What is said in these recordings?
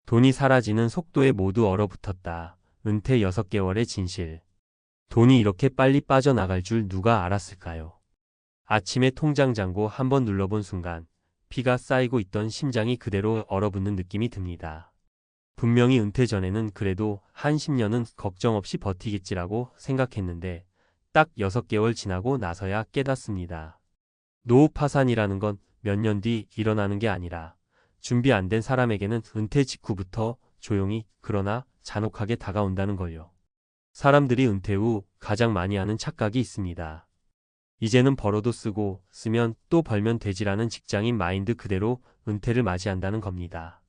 돈이 사라지는 속도에 모두 얼어붙었다. 은퇴 6개월의 진실. 돈이 이렇게 빨리 빠져나갈 줄 누가 알았을까요? 아침에 통장 잔고 한번 눌러본 순간 피가 쌓이고 있던 심장이 그대로 얼어붙는 느낌이 듭니다. 분명히 은퇴 전에는 그래도 한 10년은 걱정 없이 버티겠지라고 생각했는데 딱 6개월 지나고 나서야 깨닫습니다. 노후 파산이라는 건 몇 년 뒤 일어나는 게 아니라 준비 안 된 사람에게는 은퇴 직후부터 조용히 그러나 잔혹하게 다가온다는 걸요. 사람들이 은퇴 후 가장 많이 하는 착각이 있습니다. 이제는 벌어도 쓰고 쓰면 또 벌면 되지라는 직장인 마인드 그대로 은퇴를 맞이한다는 겁니다.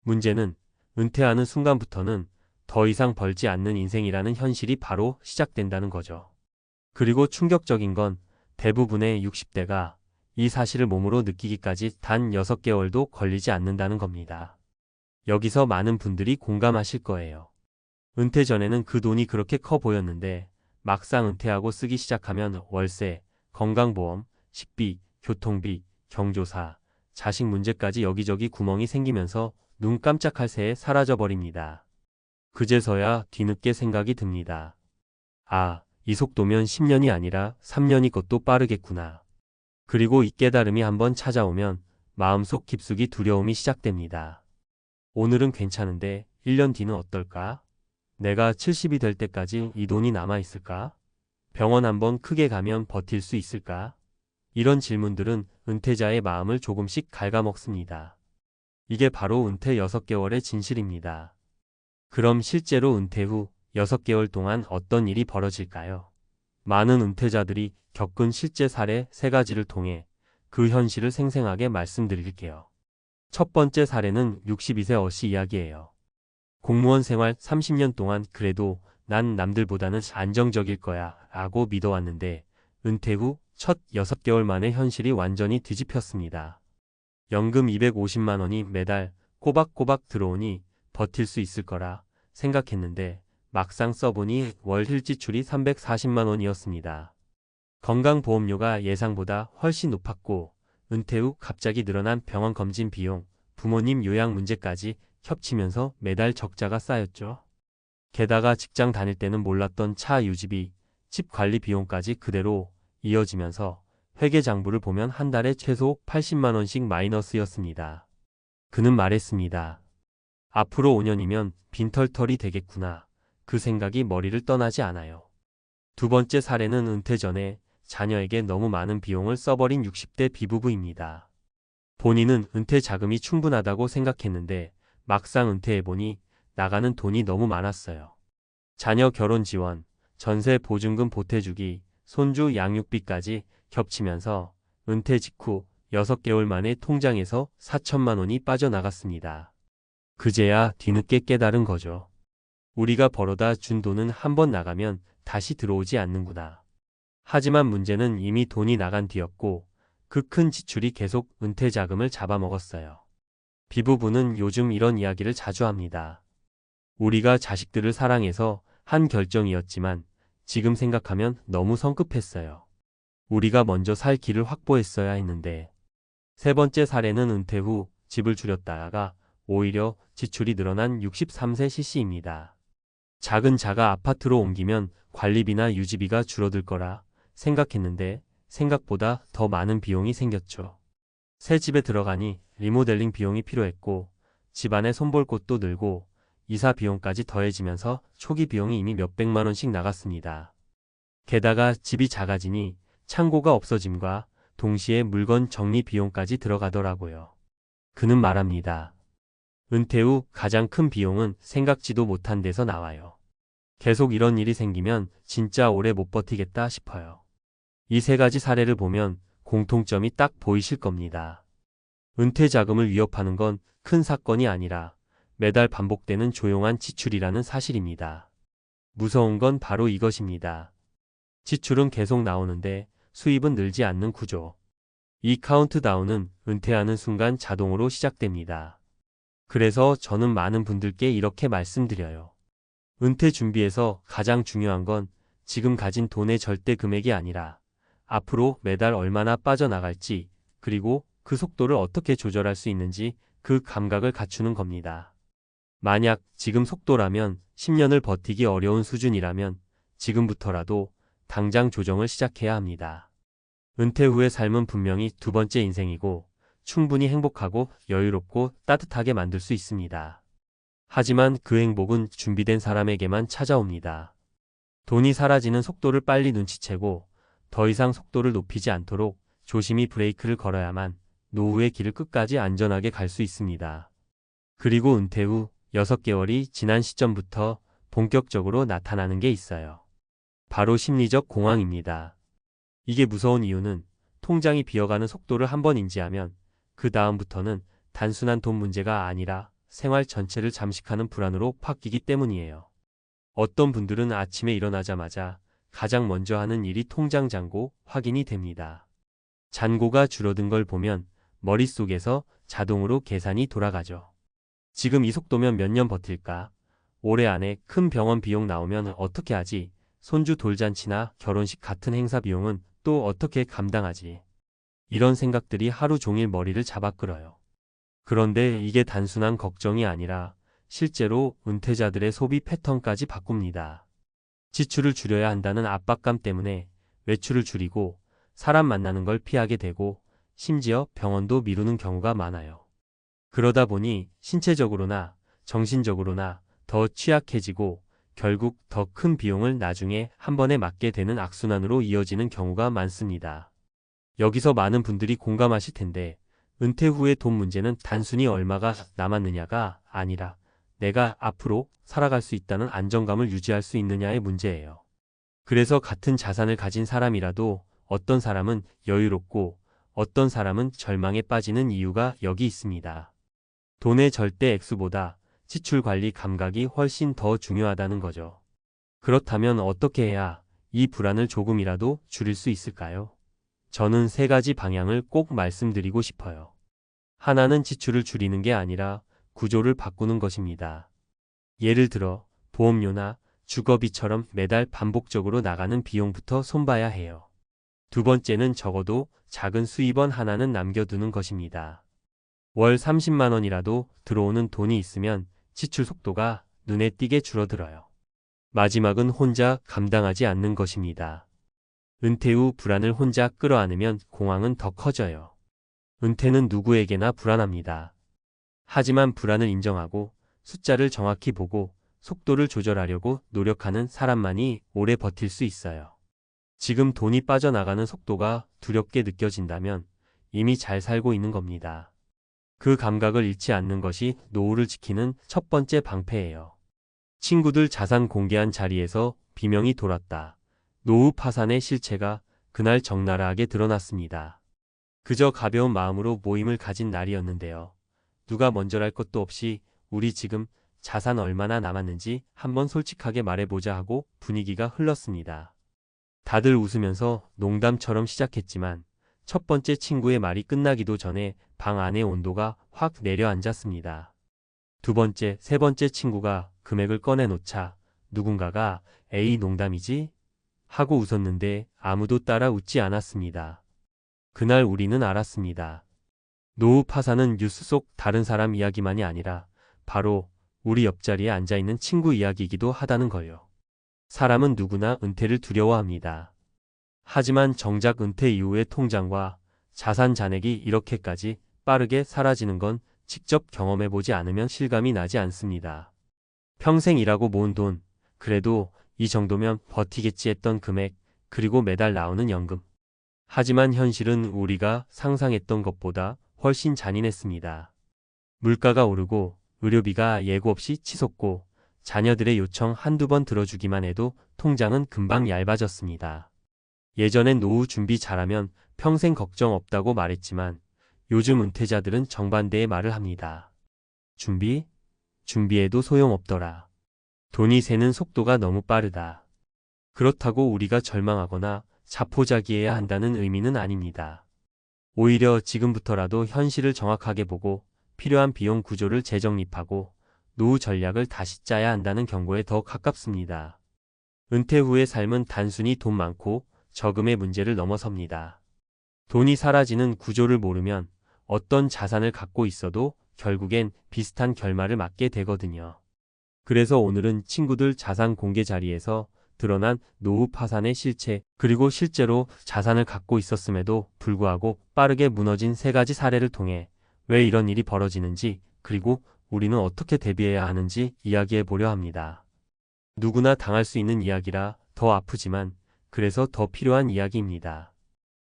문제는 은퇴하는 순간부터는 더 이상 벌지 않는 인생이라는 현실이 바로 시작된다는 거죠. 그리고 충격적인 건 대부분의 60대가 이 사실을 몸으로 느끼기까지 단 6개월도 걸리지 않는다는 겁니다. 여기서 많은 분들이 공감하실 거예요. 은퇴 전에는 그 돈이 그렇게 커 보였는데 막상 은퇴하고 쓰기 시작하면 월세, 건강보험, 식비, 교통비, 경조사, 자식 문제까지 여기저기 구멍이 생기면서 눈 깜짝할 새에 사라져버립니다. 그제서야 뒤늦게 생각이 듭니다. 아, 이 속도면 10년이 아니라 3년이 것도 빠르겠구나. 그리고 이 깨달음이 한번 찾아오면 마음속 깊숙이 두려움이 시작됩니다. 오늘은 괜찮은데 1년 뒤는 어떨까? 내가 70이 될 때까지 이 돈이 남아있을까? 병원 한번 크게 가면 버틸 수 있을까? 이런 질문들은 은퇴자의 마음을 조금씩 갉아먹습니다. 이게 바로 은퇴 6개월의 진실입니다. 그럼 실제로 은퇴 후 6개월 동안 어떤 일이 벌어질까요? 많은 은퇴자들이 겪은 실제 사례 3가지를 통해 그 현실을 생생하게 말씀드릴게요. 첫 번째 사례는 62세 어씨 이야기예요. 공무원 생활 30년 동안 그래도 난 남들보다는 안정적일 거야 라고 믿어왔는데 은퇴 후 첫 6개월 만에 현실이 완전히 뒤집혔습니다. 연금 250만 원이 매달 꼬박꼬박 들어오니 버틸 수 있을 거라 생각했는데 막상 써보니 월 실지출이 340만 원이었습니다. 건강보험료가 예상보다 훨씬 높았고 은퇴 후 갑자기 늘어난 병원 검진 비용, 부모님 요양 문제까지 협치면서 매달 적자가 쌓였죠. 게다가 직장 다닐 때는 몰랐던 차 유지비, 집 관리 비용까지 그대로 이어지면서 회계장부를 보면 한 달에 최소 80만 원씩 마이너스였습니다. 그는 말했습니다. 앞으로 5년이면 빈털털이 되겠구나. 그 생각이 머리를 떠나지 않아요. 두 번째 사례는 은퇴 전에 자녀에게 너무 많은 비용을 써버린 60대 비부부입니다. 본인은 은퇴 자금이 충분하다고 생각했는데 막상 은퇴해보니 나가는 돈이 너무 많았어요. 자녀 결혼 지원, 전세 보증금 보태주기, 손주 양육비까지 겹치면서 은퇴 직후 6개월 만에 통장에서 4천만 원이 빠져나갔습니다. 그제야 뒤늦게 깨달은 거죠. 우리가 벌어다 준 돈은 한 번 나가면 다시 들어오지 않는구나. 하지만 문제는 이미 돈이 나간 뒤였고 그 큰 지출이 계속 은퇴 자금을 잡아먹었어요. 비부부는 요즘 이런 이야기를 자주 합니다. 우리가 자식들을 사랑해서 한 결정이었지만 지금 생각하면 너무 성급했어요. 우리가 먼저 살 길을 확보했어야 했는데. 세 번째 사례는 은퇴 후 집을 줄였다가 오히려 지출이 늘어난 63세 C씨입니다. 작은 자가 아파트로 옮기면 관리비나 유지비가 줄어들 거라 생각했는데 생각보다 더 많은 비용이 생겼죠. 새 집에 들어가니 리모델링 비용이 필요했고 집안에 손볼 곳도 늘고 이사 비용까지 더해지면서 초기 비용이 이미 몇백만 원씩 나갔습니다. 게다가 집이 작아지니 창고가 없어짐과 동시에 물건 정리 비용까지 들어가더라고요. 그는 말합니다. 은퇴 후 가장 큰 비용은 생각지도 못한 데서 나와요. 계속 이런 일이 생기면 진짜 오래 못 버티겠다 싶어요. 이 3가지 사례를 보면 공통점이 딱 보이실 겁니다. 은퇴 자금을 위협하는 건 큰 사건이 아니라 매달 반복되는 조용한 지출이라는 사실입니다. 무서운 건 바로 이것입니다. 지출은 계속 나오는데 수입은 늘지 않는 구조. 이 카운트다운은 은퇴하는 순간 자동으로 시작됩니다. 그래서 저는 많은 분들께 이렇게 말씀드려요. 은퇴 준비에서 가장 중요한 건 지금 가진 돈의 절대 금액이 아니라 앞으로 매달 얼마나 빠져나갈지 그리고 그 속도를 어떻게 조절할 수 있는지 그 감각을 갖추는 겁니다. 만약 지금 속도라면 10년을 버티기 어려운 수준이라면 지금부터라도 당장 조정을 시작해야 합니다. 은퇴 후의 삶은 분명히 두 번째 인생이고 충분히 행복하고 여유롭고 따뜻하게 만들 수 있습니다. 하지만 그 행복은 준비된 사람에게만 찾아옵니다. 돈이 사라지는 속도를 빨리 눈치채고 더 이상 속도를 높이지 않도록 조심히 브레이크를 걸어야만 노후의 길을 끝까지 안전하게 갈 수 있습니다. 그리고 은퇴 후 6개월이 지난 시점부터 본격적으로 나타나는 게 있어요. 바로 심리적 공황입니다. 이게 무서운 이유는 통장이 비어가는 속도를 한번 인지하면 그 다음부터는 단순한 돈 문제가 아니라 생활 전체를 잠식하는 불안으로 바뀌기 때문이에요. 어떤 분들은 아침에 일어나자마자 가장 먼저 하는 일이 통장 잔고 확인이 됩니다. 잔고가 줄어든 걸 보면 머릿속에서 자동으로 계산이 돌아가죠. 지금 이 속도면 몇 년 버틸까? 올해 안에 큰 병원 비용 나오면 어떻게 하지? 손주 돌잔치나 결혼식 같은 행사 비용은 또 어떻게 감당하지? 이런 생각들이 하루 종일 머리를 잡아끌어요. 그런데 이게 단순한 걱정이 아니라 실제로 은퇴자들의 소비 패턴까지 바꿉니다. 지출을 줄여야 한다는 압박감 때문에 외출을 줄이고 사람 만나는 걸 피하게 되고 심지어 병원도 미루는 경우가 많아요. 그러다 보니 신체적으로나 정신적으로나 더 취약해지고 결국 더 큰 비용을 나중에 한 번에 맞게 되는 악순환으로 이어지는 경우가 많습니다. 여기서 많은 분들이 공감하실 텐데 은퇴 후의 돈 문제는 단순히 얼마가 남았느냐가 아니라 내가 앞으로 살아갈 수 있다는 안정감을 유지할 수 있느냐의 문제예요. 그래서 같은 자산을 가진 사람이라도 어떤 사람은 여유롭고 어떤 사람은 절망에 빠지는 이유가 여기 있습니다. 돈의 절대 액수보다 지출 관리 감각이 훨씬 더 중요하다는 거죠. 그렇다면 어떻게 해야 이 불안을 조금이라도 줄일 수 있을까요? 저는 3가지 방향을 꼭 말씀드리고 싶어요. 하나는 지출을 줄이는 게 아니라 구조를 바꾸는 것입니다. 예를 들어 보험료나 주거비처럼 매달 반복적으로 나가는 비용부터 손봐야 해요. 두 번째는 적어도 작은 수입원 하나는 남겨두는 것입니다. 월 30만 원이라도 들어오는 돈이 있으면 지출 속도가 눈에 띄게 줄어들어요. 마지막은 혼자 감당하지 않는 것입니다. 은퇴 후 불안을 혼자 끌어안으면 공황은 더 커져요. 은퇴는 누구에게나 불안합니다. 하지만 불안을 인정하고 숫자를 정확히 보고 속도를 조절하려고 노력하는 사람만이 오래 버틸 수 있어요. 지금 돈이 빠져나가는 속도가 두렵게 느껴진다면 이미 잘 살고 있는 겁니다. 그 감각을 잃지 않는 것이 노후를 지키는 첫 번째 방패예요. 친구들 자산 공개한 자리에서 비명이 돌았다. 노후 파산의 실체가 그날 적나라하게 드러났습니다. 그저 가벼운 마음으로 모임을 가진 날이었는데요. 누가 먼저랄 것도 없이 우리 지금 자산 얼마나 남았는지 한번 솔직하게 말해보자 하고 분위기가 흘렀습니다. 다들 웃으면서 농담처럼 시작했지만 첫 번째 친구의 말이 끝나기도 전에 방 안의 온도가 확 내려앉았습니다. 두 번째, 세 번째 친구가 금액을 꺼내놓자 누군가가 에이 농담이지? 하고 웃었는데 아무도 따라 웃지 않았습니다. 그날 우리는 알았습니다. 노후 파산은 뉴스 속 다른 사람 이야기만이 아니라 바로 우리 옆자리에 앉아있는 친구 이야기이기도 하다는 걸요. 사람은 누구나 은퇴를 두려워합니다. 하지만 정작 은퇴 이후의 통장과 자산 잔액이 이렇게까지 빠르게 사라지는 건 직접 경험해보지 않으면 실감이 나지 않습니다. 평생 일하고 모은 돈, 그래도 이 정도면 버티겠지 했던 금액, 그리고 매달 나오는 연금. 하지만 현실은 우리가 상상했던 것보다 훨씬 잔인했습니다. 물가가 오르고 의료비가 예고 없이 치솟고 자녀들의 요청 한두 번 들어주기만 해도 통장은 금방 얇아졌습니다. 예전엔 노후 준비 잘하면 평생 걱정 없다고 말했지만 요즘 은퇴자들은 정반대의 말을 합니다. 준비해도 소용없더라. 돈이 새는 속도가 너무 빠르다. 그렇다고 우리가 절망하거나 자포자기해야 한다는 의미는 아닙니다. 오히려 지금부터라도 현실을 정확하게 보고 필요한 비용 구조를 재정립하고 노후 전략을 다시 짜야 한다는 경고에 더 가깝습니다. 은퇴 후의 삶은 단순히 돈 많고 저금의 문제를 넘어섭니다. 돈이 사라지는 구조를 모르면 어떤 자산을 갖고 있어도 결국엔 비슷한 결말을 맞게 되거든요. 그래서 오늘은 친구들 자산 공개 자리에서 드러난 노후 파산의 실체, 그리고 실제로 자산을 갖고 있었음에도 불구하고 빠르게 무너진 세 가지 사례를 통해 왜 이런 일이 벌어지는지, 그리고 우리는 어떻게 대비해야 하는지 이야기해 보려 합니다. 누구나 당할 수 있는 이야기라 더 아프지만 그래서 더 필요한 이야기입니다.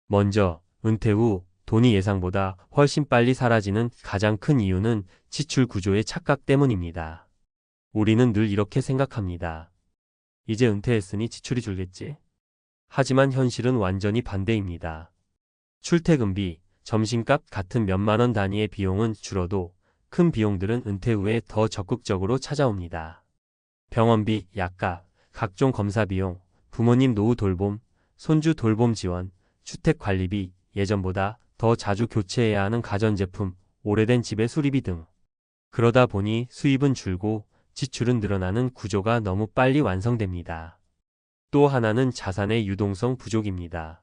먼저, 은퇴 후 돈이 예상보다 훨씬 빨리 사라지는 가장 큰 이유는 지출 구조의 착각 때문입니다. 우리는 늘 이렇게 생각합니다. 이제 은퇴했으니 지출이 줄겠지. 하지만 현실은 완전히 반대입니다. 출퇴근비, 점심값 같은 몇만 원 단위의 비용은 줄어도 큰 비용들은 은퇴 후에 더 적극적으로 찾아옵니다. 병원비, 약값, 각종 검사 비용, 부모님 노후 돌봄, 손주 돌봄 지원, 주택 관리비, 예전보다 더 자주 교체해야 하는 가전제품, 오래된 집의 수리비 등. 그러다 보니 수입은 줄고 지출은 늘어나는 구조가 너무 빨리 완성됩니다. 또 하나는 자산의 유동성 부족입니다.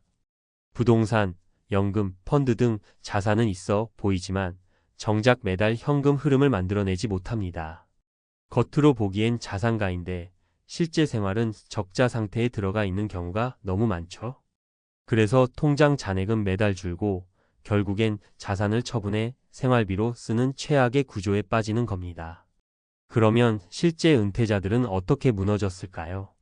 부동산, 연금, 펀드 등 자산은 있어 보이지만 정작 매달 현금 흐름을 만들어내지 못합니다. 겉으로 보기엔 자산가인데 실제 생활은 적자 상태에 들어가 있는 경우가 너무 많죠. 그래서 통장 잔액은 매달 줄고 결국엔 자산을 처분해 생활비로 쓰는 최악의 구조에 빠지는 겁니다. 그러면 실제 은퇴자들은 어떻게 무너졌을까요?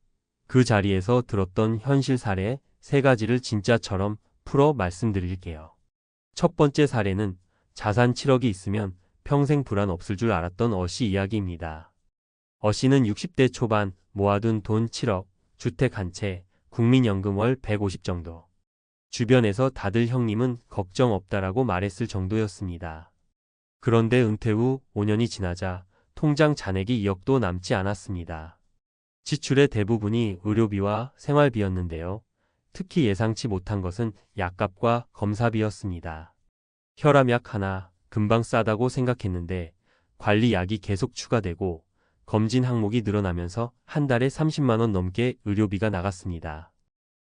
그 자리에서 들었던 현실 사례 세 가지를 진짜처럼 풀어 말씀드릴게요. 첫 번째 사례는 자산 7억이 있으면 평생 불안 없을 줄 알았던 어씨 이야기입니다. 어씨는 60대 초반 모아둔 돈 7억, 주택 한 채, 국민연금 월 150 정도. 주변에서 다들 형님은 걱정 없다라고 말했을 정도였습니다. 그런데 은퇴 후 5년이 지나자 통장 잔액이 2억도 남지 않았습니다. 지출의 대부분이 의료비와 생활비였는데요. 특히 예상치 못한 것은 약값과 검사비였습니다. 혈압약 하나 금방 싸다고 생각했는데 관리약이 계속 추가되고 검진 항목이 늘어나면서 한 달에 30만 원 넘게 의료비가 나갔습니다.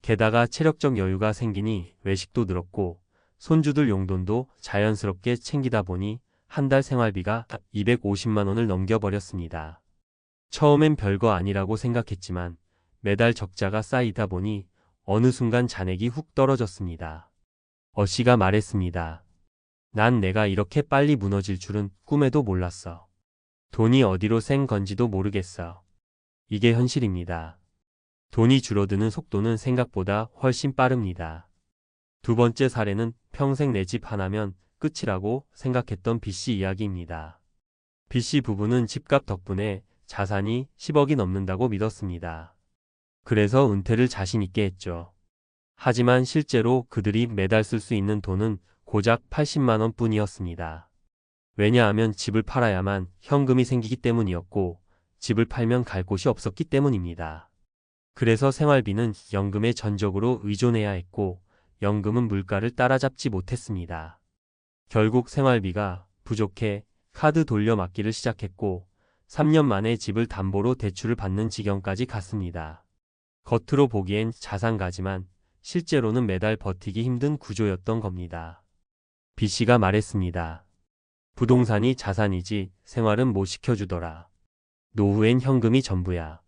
게다가 체력적 여유가 생기니 외식도 늘었고 손주들 용돈도 자연스럽게 챙기다 보니 한 달 생활비가 250만 원을 넘겨버렸습니다. 처음엔 별거 아니라고 생각했지만 매달 적자가 쌓이다 보니 어느 순간 잔액이 훅 떨어졌습니다. 어씨가 말했습니다. 난 내가 이렇게 빨리 무너질 줄은 꿈에도 몰랐어. 돈이 어디로 샌 건지도 모르겠어. 이게 현실입니다. 돈이 줄어드는 속도는 생각보다 훨씬 빠릅니다. 두 번째 사례는 평생 내 집 하나면 끝이라고 생각했던 B씨 이야기입니다. B씨 부부는 집값 덕분에 자산이 10억이 넘는다고 믿었습니다. 그래서 은퇴를 자신 있게 했죠. 하지만 실제로 그들이 매달 쓸 수 있는 돈은 고작 80만 원 뿐이었습니다. 왜냐하면 집을 팔아야만 현금이 생기기 때문이었고 집을 팔면 갈 곳이 없었기 때문입니다. 그래서 생활비는 연금에 전적으로 의존해야 했고 연금은 물가를 따라잡지 못했습니다. 결국 생활비가 부족해 카드 돌려막기를 시작했고 3년 만에 집을 담보로 대출을 받는 지경까지 갔습니다. 겉으로 보기엔 자산가지만 실제로는 매달 버티기 힘든 구조였던 겁니다. B씨가 말했습니다. 부동산이 자산이지 생활은 못 시켜주더라. 노후엔 현금이 전부야.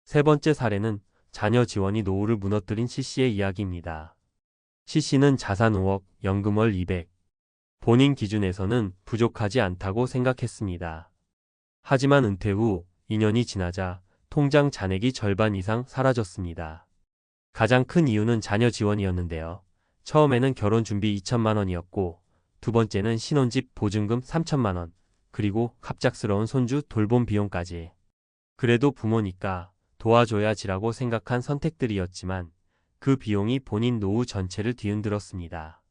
세 번째 사례는 자녀 지원이 노후를 무너뜨린 C씨의 이야기입니다. C씨는 자산 5억, 연금 월 200. 본인 기준에서는 부족하지 않다고 생각했습니다. 하지만 은퇴 후 2년이 지나자 통장 잔액이 절반 이상 사라졌습니다. 가장 큰 이유는 자녀 지원이었는데요. 처음에는 결혼 준비 2천만 원이었고 두 번째는 신혼집 보증금 3천만 원, 그리고 갑작스러운 손주 돌봄 비용까지. 그래도 부모니까 도와줘야지라고 생각한 선택들이었지만 그 비용이 본인 노후 전체를 뒤흔들었습니다.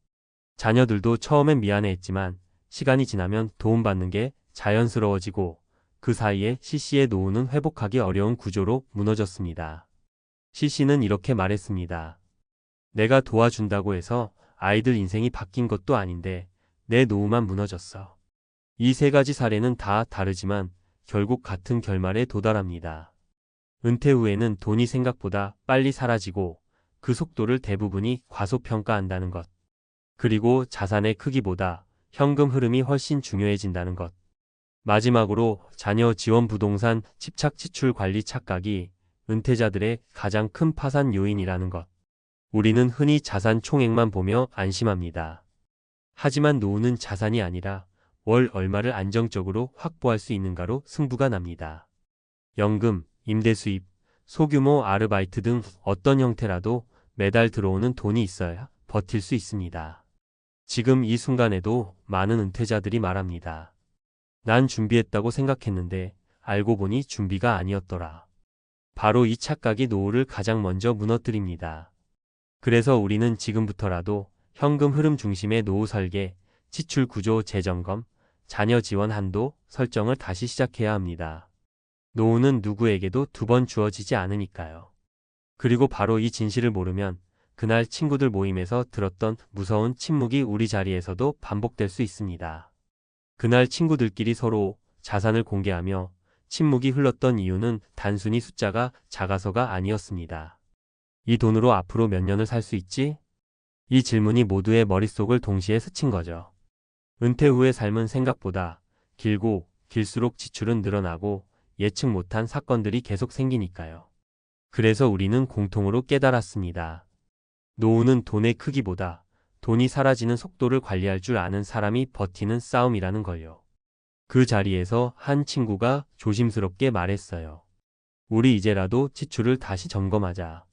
자녀들도 처음엔 미안해했지만 시간이 지나면 도움받는 게 자연스러워지고 그 사이에 C씨의 노후는 회복하기 어려운 구조로 무너졌습니다. C씨는 이렇게 말했습니다. 내가 도와준다고 해서 아이들 인생이 바뀐 것도 아닌데 내 노후만 무너졌어. 이 세 가지 사례는 다 다르지만 결국 같은 결말에 도달합니다. 은퇴 후에는 돈이 생각보다 빨리 사라지고 그 속도를 대부분이 과소평가한다는 것. 그리고 자산의 크기보다 현금 흐름이 훨씬 중요해진다는 것. 마지막으로 자녀 지원 부동산 집착 지출 관리 착각이 은퇴자들의 가장 큰 파산 요인이라는 것. 우리는 흔히 자산 총액만 보며 안심합니다. 하지만 노후는 자산이 아니라 월 얼마를 안정적으로 확보할 수 있는가로 승부가 납니다. 연금, 임대 수입, 소규모 아르바이트 등 어떤 형태라도 매달 들어오는 돈이 있어야 버틸 수 있습니다. 지금 이 순간에도 많은 은퇴자들이 말합니다. 난 준비했다고 생각했는데 알고 보니 준비가 아니었더라. 바로 이 착각이 노후를 가장 먼저 무너뜨립니다. 그래서 우리는 지금부터라도 현금 흐름 중심의 노후 설계, 지출 구조 재점검, 자녀 지원 한도 설정을 다시 시작해야 합니다. 노후는 누구에게도 두 번 주어지지 않으니까요. 그리고 바로 이 진실을 모르면 그날 친구들 모임에서 들었던 무서운 침묵이 우리 자리에서도 반복될 수 있습니다. 그날 친구들끼리 서로 자산을 공개하며 침묵이 흘렀던 이유는 단순히 숫자가 작아서가 아니었습니다. 이 돈으로 앞으로 몇 년을 살 수 있지? 이 질문이 모두의 머릿속을 동시에 스친 거죠. 은퇴 후의 삶은 생각보다 길고 길수록 지출은 늘어나고 예측 못한 사건들이 계속 생기니까요. 그래서 우리는 공통으로 깨달았습니다. 노후는 돈의 크기보다 돈이 사라지는 속도를 관리할 줄 아는 사람이 버티는 싸움이라는 걸요. 그 자리에서 한 친구가 조심스럽게 말했어요. 우리 이제라도 지출을 다시 점검하자.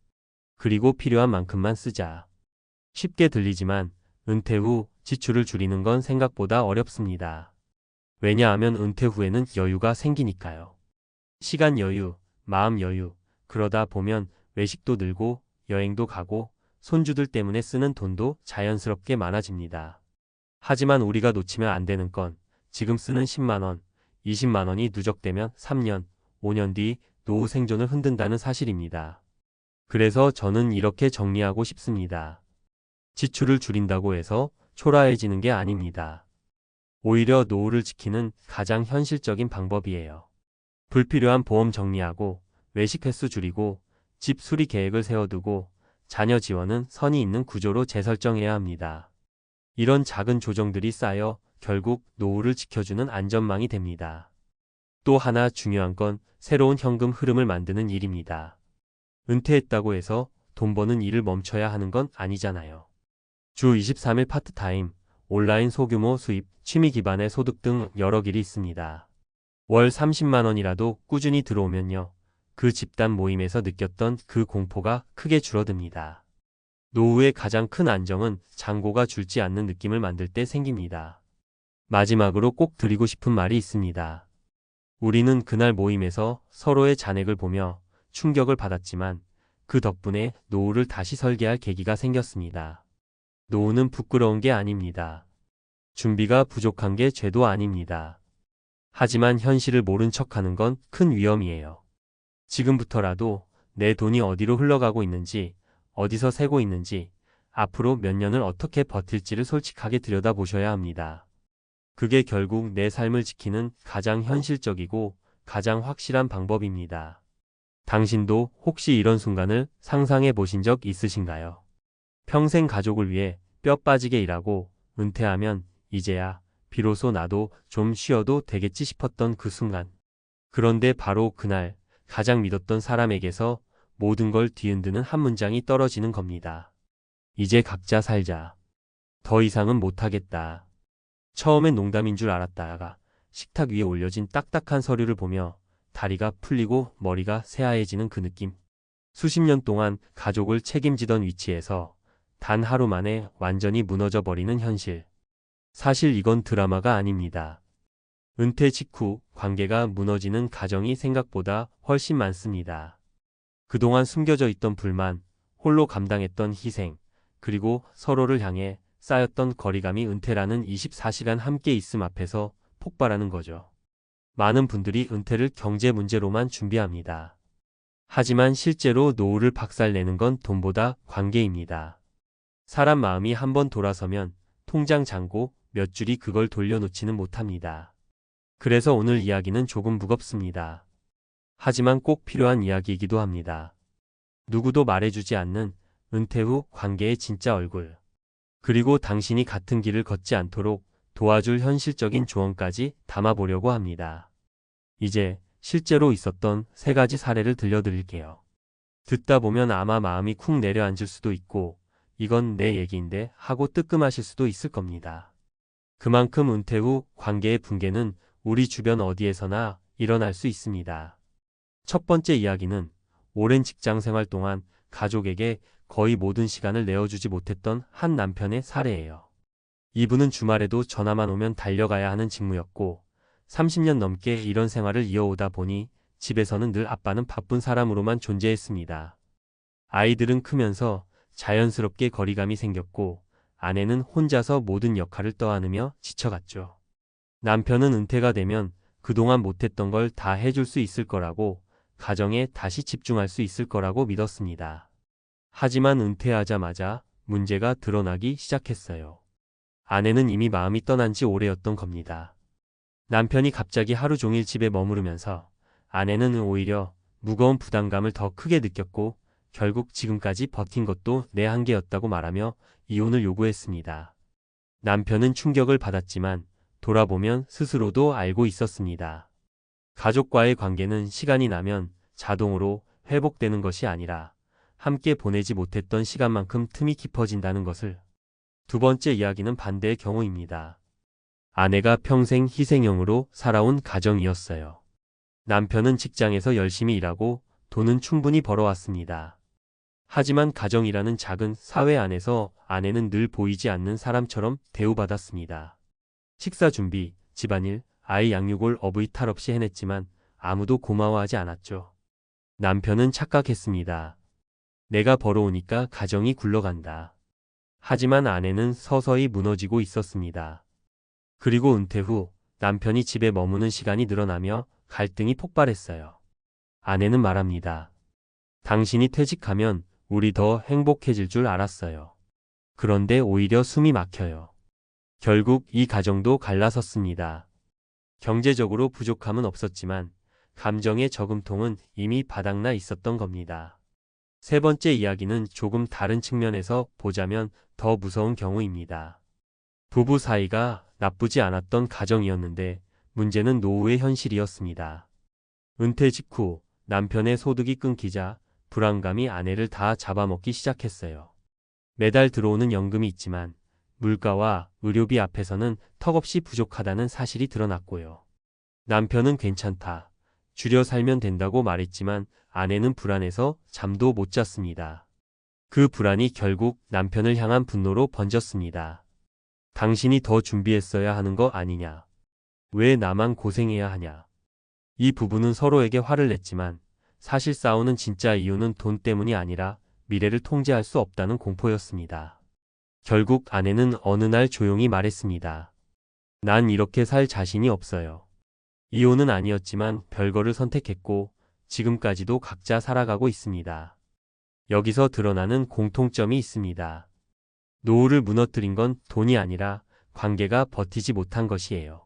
그리고 필요한 만큼만 쓰자. 쉽게 들리지만 은퇴 후 지출을 줄이는 건 생각보다 어렵습니다. 왜냐하면 은퇴 후에는 여유가 생기니까요. 시간 여유, 마음 여유, 그러다 보면 외식도 늘고 여행도 가고 손주들 때문에 쓰는 돈도 자연스럽게 많아집니다. 하지만 우리가 놓치면 안 되는 건 지금 쓰는 10만 원, 20만 원이 누적되면 3년, 5년 뒤 노후 생존을 흔든다는 사실입니다. 그래서 저는 이렇게 정리하고 싶습니다. 지출을 줄인다고 해서 초라해지는 게 아닙니다. 오히려 노후를 지키는 가장 현실적인 방법이에요. 불필요한 보험 정리하고 외식 횟수 줄이고 집 수리 계획을 세워두고 자녀 지원은 선이 있는 구조로 재설정해야 합니다. 이런 작은 조정들이 쌓여 결국 노후를 지켜주는 안전망이 됩니다. 또 하나 중요한 건 새로운 현금 흐름을 만드는 일입니다. 은퇴했다고 해서 돈 버는 일을 멈춰야 하는 건 아니잖아요. 주 23일 파트타임, 온라인 소규모 수입, 취미 기반의 소득 등 여러 길이 있습니다. 월 30만 원이라도 꾸준히 들어오면요. 그 집단 모임에서 느꼈던 그 공포가 크게 줄어듭니다. 노후의 가장 큰 안정은 잔고가 줄지 않는 느낌을 만들 때 생깁니다. 마지막으로 꼭 드리고 싶은 말이 있습니다. 우리는 그날 모임에서 서로의 잔액을 보며 충격을 받았지만 그 덕분에 노후를 다시 설계할 계기가 생겼습니다. 노후는 부끄러운 게 아닙니다. 준비가 부족한 게 죄도 아닙니다. 하지만 현실을 모른 척하는 건 큰 위험이에요. 지금부터라도 내 돈이 어디로 흘러가고 있는지, 어디서 새고 있는지, 앞으로 몇 년을 어떻게 버틸지를 솔직하게 들여다보셔야 합니다. 그게 결국 내 삶을 지키는 가장 현실적이고 가장 확실한 방법입니다. 당신도 혹시 이런 순간을 상상해 보신 적 있으신가요? 평생 가족을 위해 뼈 빠지게 일하고 은퇴하면 이제야 비로소 나도 좀 쉬어도 되겠지 싶었던 그 순간. 그런데 바로 그날 가장 믿었던 사람에게서 모든 걸 뒤흔드는 한 문장이 떨어지는 겁니다. 이제 각자 살자. 더 이상은 못하겠다. 처음엔 농담인 줄 알았다가 식탁 위에 올려진 딱딱한 서류를 보며 다리가 풀리고 머리가 새하얘지는 그 느낌. 수십 년 동안 가족을 책임지던 위치에서 단 하루 만에 완전히 무너져 버리는 현실. 사실 이건 드라마가 아닙니다. 은퇴 직후 관계가 무너지는 가정이 생각보다 훨씬 많습니다. 그동안 숨겨져 있던 불만, 홀로 감당했던 희생, 그리고 서로를 향해 쌓였던 거리감이 은퇴라는 24시간 함께 있음 앞에서 폭발하는 거죠. 많은 분들이 은퇴를 경제 문제로만 준비합니다. 하지만 실제로 노후를 박살내는 건 돈보다 관계입니다. 사람 마음이 한번 돌아서면 통장 잔고 몇 줄이 그걸 돌려놓지는 못합니다. 그래서 오늘 이야기는 조금 무겁습니다. 하지만 꼭 필요한 이야기이기도 합니다. 누구도 말해주지 않는 은퇴 후 관계의 진짜 얼굴. 그리고 당신이 같은 길을 걷지 않도록 도와줄 현실적인 조언까지 담아보려고 합니다. 이제 실제로 있었던 3가지 사례를 들려드릴게요. 듣다 보면 아마 마음이 쿵 내려앉을 수도 있고 이건 내 얘기인데 하고 뜨끔하실 수도 있을 겁니다. 그만큼 은퇴 후 관계의 붕괴는 우리 주변 어디에서나 일어날 수 있습니다. 첫 번째 이야기는 오랜 직장 생활 동안 가족에게 거의 모든 시간을 내어주지 못했던 한 남편의 사례예요. 이분은 주말에도 전화만 오면 달려가야 하는 직무였고 30년 넘게 이런 생활을 이어오다 보니 집에서는 늘 아빠는 바쁜 사람으로만 존재했습니다. 아이들은 크면서 자연스럽게 거리감이 생겼고 아내는 혼자서 모든 역할을 떠안으며 지쳐갔죠. 남편은 은퇴가 되면 그동안 못했던 걸 다 해줄 수 있을 거라고 가정에 다시 집중할 수 있을 거라고 믿었습니다. 하지만 은퇴하자마자 문제가 드러나기 시작했어요. 아내는 이미 마음이 떠난 지 오래였던 겁니다. 남편이 갑자기 하루 종일 집에 머무르면서 아내는 오히려 무거운 부담감을 더 크게 느꼈고 결국 지금까지 버틴 것도 내 한계였다고 말하며 이혼을 요구했습니다. 남편은 충격을 받았지만 돌아보면 스스로도 알고 있었습니다. 가족과의 관계는 시간이 나면 자동으로 회복되는 것이 아니라 함께 보내지 못했던 시간만큼 틈이 깊어진다는 것을. 두 번째 이야기는 반대의 경우입니다. 아내가 평생 희생형으로 살아온 가정이었어요. 남편은 직장에서 열심히 일하고 돈은 충분히 벌어왔습니다. 하지만 가정이라는 작은 사회 안에서 아내는 늘 보이지 않는 사람처럼 대우받았습니다. 식사 준비, 집안일, 아이 양육을 어부이 탈 없이 해냈지만 아무도 고마워하지 않았죠. 남편은 착각했습니다. 내가 벌어오니까 가정이 굴러간다. 하지만 아내는 서서히 무너지고 있었습니다. 그리고 은퇴 후 남편이 집에 머무는 시간이 늘어나며 갈등이 폭발했어요. 아내는 말합니다. 당신이 퇴직하면 우리 더 행복해질 줄 알았어요. 그런데 오히려 숨이 막혀요. 결국 이 가정도 갈라섰습니다. 경제적으로 부족함은 없었지만 감정의 저금통은 이미 바닥나 있었던 겁니다. 세 번째 이야기는 조금 다른 측면에서 보자면 더 무서운 경우입니다. 부부 사이가 나쁘지 않았던 가정이었는데 문제는 노후의 현실이었습니다. 은퇴 직후 남편의 소득이 끊기자 불안감이 아내를 다 잡아먹기 시작했어요. 매달 들어오는 연금이 있지만 물가와 의료비 앞에서는 턱없이 부족하다는 사실이 드러났고요. 남편은 괜찮다, 줄여 살면 된다고 말했지만 아내는 불안해서 잠도 못 잤습니다. 그 불안이 결국 남편을 향한 분노로 번졌습니다. 당신이 더 준비했어야 하는 거 아니냐? 왜 나만 고생해야 하냐? 이 부부는 서로에게 화를 냈지만 사실 싸우는 진짜 이유는 돈 때문이 아니라 미래를 통제할 수 없다는 공포였습니다. 결국 아내는 어느 날 조용히 말했습니다. 난 이렇게 살 자신이 없어요. 이혼은 아니었지만 별거를 선택했고 지금까지도 각자 살아가고 있습니다. 여기서 드러나는 공통점이 있습니다. 노후를 무너뜨린 건 돈이 아니라 관계가 버티지 못한 것이에요.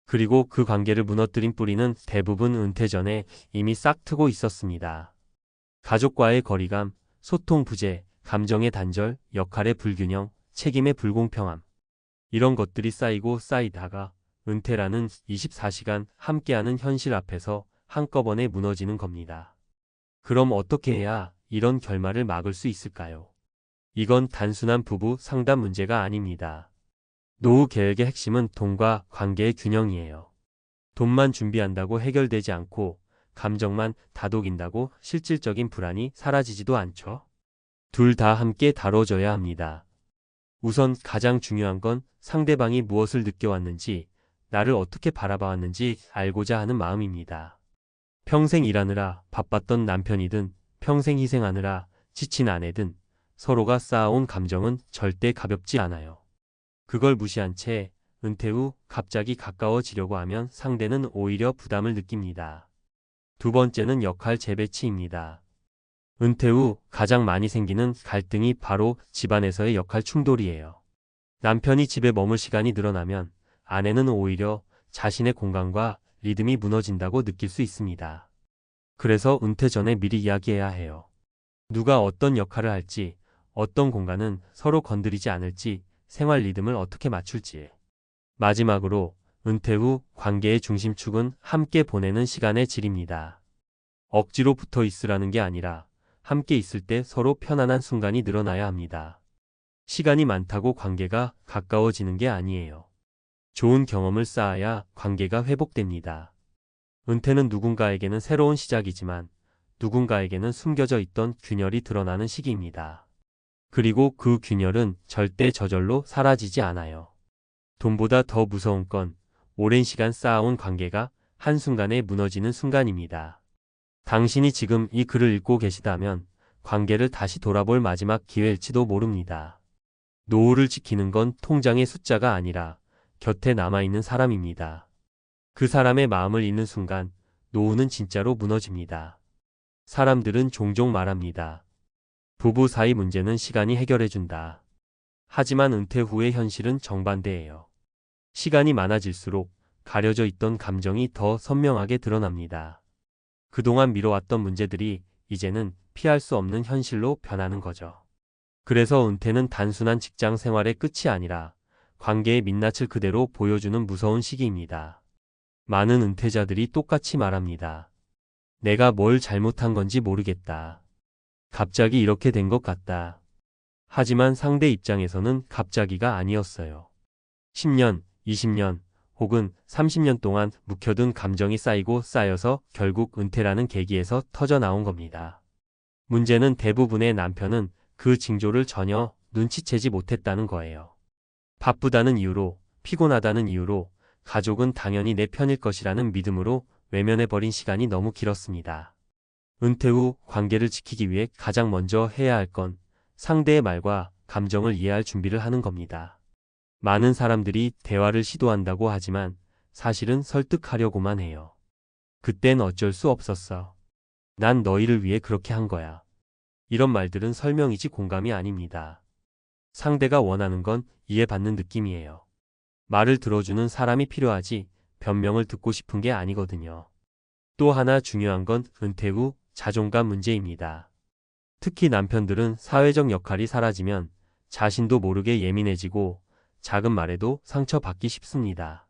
그리고 그 관계를 무너뜨린 뿌리는 대부분 은퇴 전에 이미 싹트고 있었습니다. 가족과의 거리감, 소통 부재, 감정의 단절, 역할의 불균형, 책임의 불공평함. 이런 것들이 쌓이고 쌓이다가 은퇴라는 24시간 함께하는 현실 앞에서 한꺼번에 무너지는 겁니다. 그럼 어떻게 해야 이런 결말을 막을 수 있을까요? 이건 단순한 부부 상담 문제가 아닙니다. 노후 계획의 핵심은 돈과 관계의 균형이에요. 돈만 준비한다고 해결되지 않고 감정만 다독인다고 실질적인 불안이 사라지지도 않죠. 둘 다 함께 다뤄줘야 합니다. 우선 가장 중요한 건 상대방이 무엇을 느껴왔는지, 나를 어떻게 바라봐왔는지 알고자 하는 마음입니다. 평생 일하느라 바빴던 남편이든 평생 희생하느라 지친 아내든 서로가 쌓아온 감정은 절대 가볍지 않아요. 그걸 무시한 채 은퇴 후 갑자기 가까워지려고 하면 상대는 오히려 부담을 느낍니다. 두 번째는 역할 재배치입니다. 은퇴 후 가장 많이 생기는 갈등이 바로 집안에서의 역할 충돌이에요. 남편이 집에 머물 시간이 늘어나면 아내는 오히려 자신의 공간과 리듬이 무너진다고 느낄 수 있습니다. 그래서 은퇴 전에 미리 이야기해야 해요. 누가 어떤 역할을 할지, 어떤 공간은 서로 건드리지 않을지, 생활 리듬을 어떻게 맞출지. 마지막으로 은퇴 후 관계의 중심축은 함께 보내는 시간의 질입니다. 억지로 붙어 있으라는 게 아니라 함께 있을 때 서로 편안한 순간이 늘어나야 합니다. 시간이 많다고 관계가 가까워지는 게 아니에요. 좋은 경험을 쌓아야 관계가 회복됩니다. 은퇴는 누군가에게는 새로운 시작이지만 누군가에게는 숨겨져 있던 균열이 드러나는 시기입니다. 그리고 그 균열은 절대 저절로 사라지지 않아요. 돈보다 더 무서운 건 오랜 시간 쌓아온 관계가 한순간에 무너지는 순간입니다. 당신이 지금 이 글을 읽고 계시다면 관계를 다시 돌아볼 마지막 기회일지도 모릅니다. 노후를 지키는 건 통장의 숫자가 아니라 곁에 남아있는 사람입니다. 그 사람의 마음을 잃는 순간 노후는 진짜로 무너집니다. 사람들은 종종 말합니다. 부부 사이 문제는 시간이 해결해준다. 하지만 은퇴 후의 현실은 정반대예요. 시간이 많아질수록 가려져 있던 감정이 더 선명하게 드러납니다. 그동안 미뤄왔던 문제들이 이제는 피할 수 없는 현실로 변하는 거죠. 그래서 은퇴는 단순한 직장 생활의 끝이 아니라 관계의 민낯을 그대로 보여주는 무서운 시기입니다. 많은 은퇴자들이 똑같이 말합니다. 내가 뭘 잘못한 건지 모르겠다. 갑자기 이렇게 된 것 같다. 하지만 상대 입장에서는 갑자기가 아니었어요. 10년, 20년, 혹은 30년 동안 묵혀둔 감정이 쌓이고 쌓여서 결국 은퇴라는 계기에서 터져 나온 겁니다. 문제는 대부분의 남편은 그 징조를 전혀 눈치채지 못했다는 거예요. 바쁘다는 이유로, 피곤하다는 이유로, 가족은 당연히 내 편일 것이라는 믿음으로 외면해버린 시간이 너무 길었습니다. 은퇴 후 관계를 지키기 위해 가장 먼저 해야 할 건 상대의 말과 감정을 이해할 준비를 하는 겁니다. 많은 사람들이 대화를 시도한다고 하지만 사실은 설득하려고만 해요. 그땐 어쩔 수 없었어. 난 너희를 위해 그렇게 한 거야. 이런 말들은 설명이지 공감이 아닙니다. 상대가 원하는 건 이해받는 느낌이에요. 말을 들어주는 사람이 필요하지 변명을 듣고 싶은 게 아니거든요. 또 하나 중요한 건 은퇴 후 자존감 문제입니다. 특히 남편들은 사회적 역할이 사라지면 자신도 모르게 예민해지고 작은 말에도 상처받기 쉽습니다.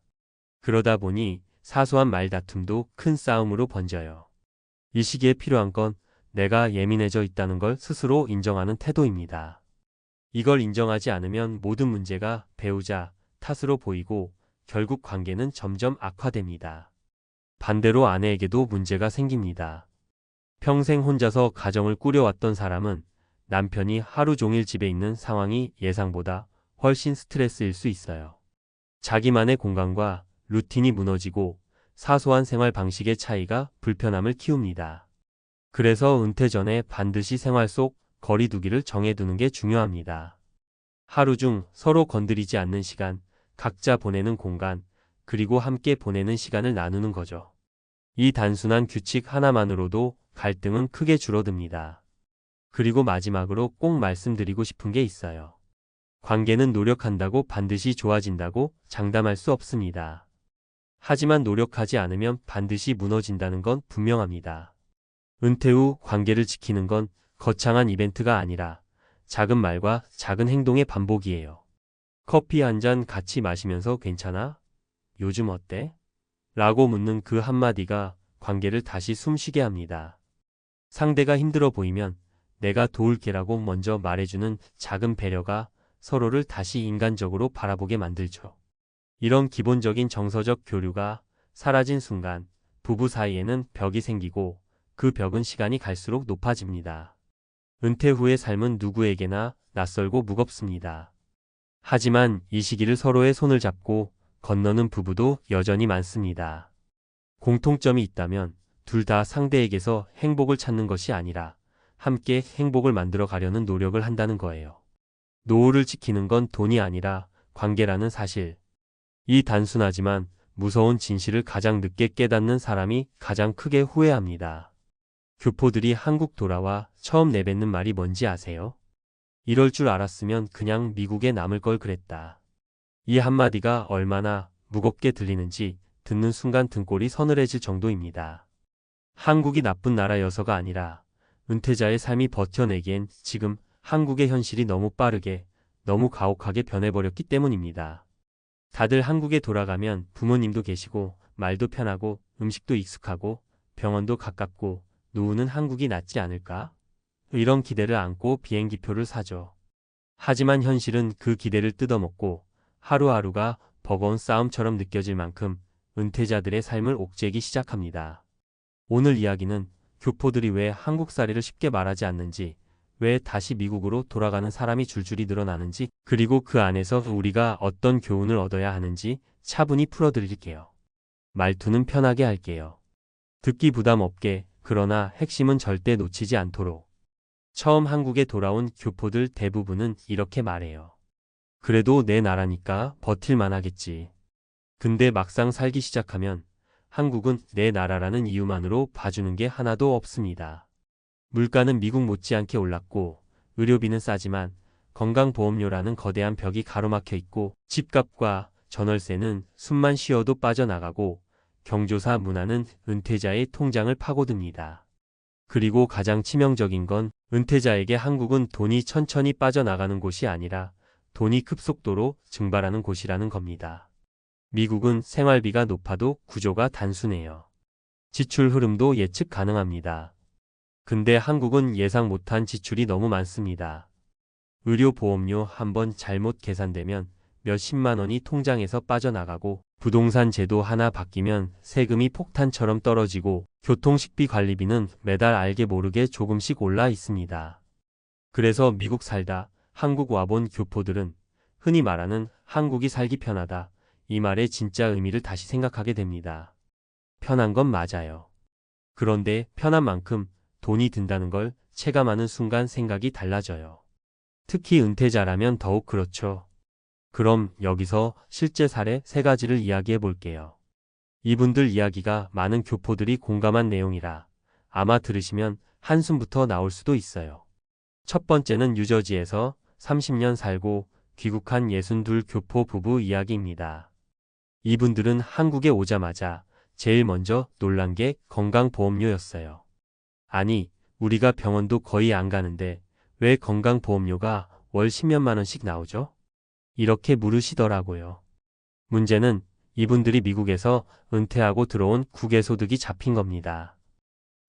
그러다 보니 사소한 말다툼도 큰 싸움으로 번져요. 이 시기에 필요한 건 내가 예민해져 있다는 걸 스스로 인정하는 태도입니다. 이걸 인정하지 않으면 모든 문제가 배우자 탓으로 보이고 결국 관계는 점점 악화됩니다. 반대로 아내에게도 문제가 생깁니다. 평생 혼자서 가정을 꾸려왔던 사람은 남편이 하루 종일 집에 있는 상황이 예상보다 훨씬 스트레스일 수 있어요. 자기만의 공간과 루틴이 무너지고 사소한 생활 방식의 차이가 불편함을 키웁니다. 그래서 은퇴 전에 반드시 생활 속 거리두기를 정해두는 게 중요합니다. 하루 중 서로 건드리지 않는 시간, 각자 보내는 공간, 그리고 함께 보내는 시간을 나누는 거죠. 이 단순한 규칙 하나만으로도 갈등은 크게 줄어듭니다. 그리고 마지막으로 꼭 말씀드리고 싶은 게 있어요. 관계는 노력한다고 반드시 좋아진다고 장담할 수 없습니다. 하지만 노력하지 않으면 반드시 무너진다는 건 분명합니다. 은퇴 후 관계를 지키는 건 거창한 이벤트가 아니라 작은 말과 작은 행동의 반복이에요. 커피 한 잔 같이 마시면서 괜찮아? 요즘 어때? 라고 묻는 그 한마디가 관계를 다시 숨쉬게 합니다. 상대가 힘들어 보이면 내가 도울게라고 먼저 말해주는 작은 배려가 서로를 다시 인간적으로 바라보게 만들죠. 이런 기본적인 정서적 교류가 사라진 순간 부부 사이에는 벽이 생기고 그 벽은 시간이 갈수록 높아집니다. 은퇴 후의 삶은 누구에게나 낯설고 무겁습니다. 하지만 이 시기를 서로의 손을 잡고 건너는 부부도 여전히 많습니다. 공통점이 있다면 둘 다 상대에게서 행복을 찾는 것이 아니라 함께 행복을 만들어 가려는 노력을 한다는 거예요. 노후를 지키는 건 돈이 아니라 관계라는 사실. 이 단순하지만 무서운 진실을 가장 늦게 깨닫는 사람이 가장 크게 후회합니다. 교포들이 한국 돌아와 처음 내뱉는 말이 뭔지 아세요? 이럴 줄 알았으면 그냥 미국에 남을 걸 그랬다. 이 한마디가 얼마나 무겁게 들리는지 듣는 순간 등골이 서늘해질 정도입니다. 한국이 나쁜 나라여서가 아니라 은퇴자의 삶이 버텨내기엔 지금 한국의 현실이 너무 빠르게, 너무 가혹하게 변해버렸기 때문입니다. 다들 한국에 돌아가면 부모님도 계시고 말도 편하고 음식도 익숙하고 병원도 가깝고 노후는 한국이 낫지 않을까? 이런 기대를 안고 비행기표를 사죠. 하지만 현실은 그 기대를 뜯어먹고 하루하루가 버거운 싸움처럼 느껴질 만큼 은퇴자들의 삶을 옥죄기 시작합니다. 오늘 이야기는 교포들이 왜 한국살이를 쉽게 말하지 않는지, 왜 다시 미국으로 돌아가는 사람이 줄줄이 늘어나는지, 그리고 그 안에서 우리가 어떤 교훈을 얻어야 하는지 차분히 풀어드릴게요. 말투는 편하게 할게요. 듣기 부담 없게, 그러나 핵심은 절대 놓치지 않도록. 처음 한국에 돌아온 교포들 대부분은 이렇게 말해요. 그래도 내 나라니까 버틸만 하겠지. 근데 막상 살기 시작하면 한국은 내 나라라는 이유만으로 봐주는 게 하나도 없습니다. 물가는 미국 못지않게 올랐고 의료비는 싸지만 건강보험료라는 거대한 벽이 가로막혀 있고 집값과 전월세는 숨만 쉬어도 빠져나가고 경조사 문화는 은퇴자의 통장을 파고듭니다. 그리고 가장 치명적인 건 은퇴자에게 한국은 돈이 천천히 빠져나가는 곳이 아니라 돈이 급속도로 증발하는 곳이라는 겁니다. 미국은 생활비가 높아도 구조가 단순해요. 지출 흐름도 예측 가능합니다. 근데 한국은 예상 못한 지출이 너무 많습니다. 의료보험료 한번 잘못 계산되면 몇십만 원이 통장에서 빠져나가고 부동산 제도 하나 바뀌면 세금이 폭탄처럼 떨어지고 교통식비 관리비는 매달 알게 모르게 조금씩 올라 있습니다. 그래서 미국 살다 한국 와본 교포들은 흔히 말하는 한국이 살기 편하다. 이 말의 진짜 의미를 다시 생각하게 됩니다. 편한 건 맞아요. 그런데 편한 만큼 돈이 든다는 걸 체감하는 순간 생각이 달라져요. 특히 은퇴자라면 더욱 그렇죠. 그럼 여기서 실제 사례 3가지를 이야기해 볼게요. 이분들 이야기가 많은 교포들이 공감한 내용이라 아마 들으시면 한숨부터 나올 수도 있어요. 첫 번째는 뉴저지에서 30년 살고 귀국한 62 교포 부부 이야기입니다. 이분들은 한국에 오자마자 제일 먼저 놀란 게 건강보험료였어요. 아니, 우리가 병원도 거의 안 가는데 왜 건강보험료가 월 10몇만 원씩 나오죠? 이렇게 물으시더라고요. 문제는 이분들이 미국에서 은퇴하고 들어온 국외소득이 잡힌 겁니다.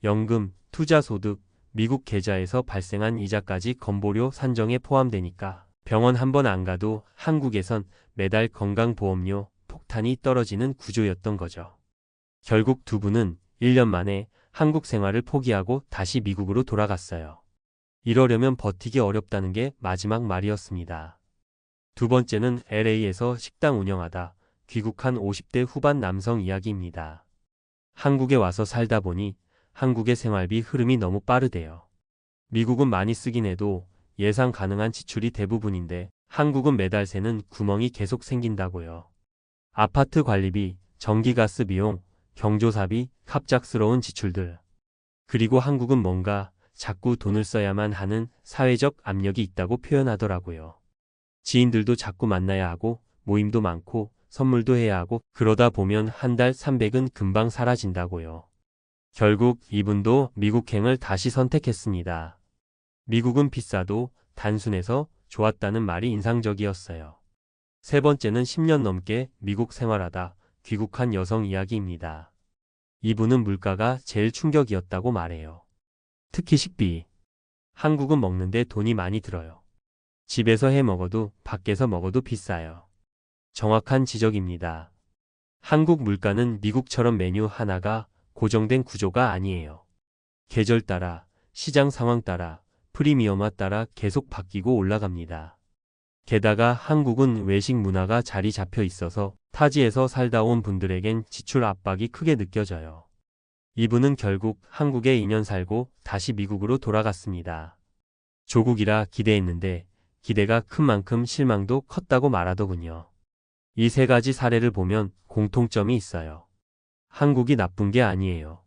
연금, 투자소득, 미국 계좌에서 발생한 이자까지 건보료 산정에 포함되니까 병원 한 번 안 가도 한국에선 매달 건강보험료 폭탄이 떨어지는 구조였던 거죠. 결국 두 분은 1년 만에 한국 생활을 포기하고 다시 미국으로 돌아갔어요. 이러려면 버티기 어렵다는 게 마지막 말이었습니다. 두 번째는 LA에서 식당 운영하다 귀국한 50대 후반 남성 이야기입니다. 한국에 와서 살다 보니 한국의 생활비 흐름이 너무 빠르대요. 미국은 많이 쓰긴 해도 예상 가능한 지출이 대부분인데 한국은 매달 새는 구멍이 계속 생긴다고요. 아파트 관리비, 전기가스 비용, 경조사비, 갑작스러운 지출들. 그리고 한국은 뭔가 자꾸 돈을 써야만 하는 사회적 압력이 있다고 표현하더라고요. 지인들도 자꾸 만나야 하고 모임도 많고 선물도 해야 하고 그러다 보면 한 달 300은 금방 사라진다고요. 결국 이분도 미국행을 다시 선택했습니다. 미국은 비싸도 단순해서 좋았다는 말이 인상적이었어요. 세 번째는 10년 넘게 미국 생활하다 귀국한 여성 이야기입니다. 이분은 물가가 제일 충격이었다고 말해요. 특히 식비. 한국은 먹는데 돈이 많이 들어요. 집에서 해 먹어도 밖에서 먹어도 비싸요. 정확한 지적입니다. 한국 물가는 미국처럼 메뉴 하나가 고정된 구조가 아니에요. 계절 따라, 시장 상황 따라, 프리미엄화 따라 계속 바뀌고 올라갑니다. 게다가 한국은 외식 문화가 자리 잡혀 있어서 타지에서 살다 온 분들에겐 지출 압박이 크게 느껴져요. 이분은 결국 한국에 2년 살고 다시 미국으로 돌아갔습니다. 조국이라 기대했는데 기대가 큰 만큼 실망도 컸다고 말하더군요. 이 3가지 사례를 보면 공통점이 있어요. 한국이 나쁜 게 아니에요.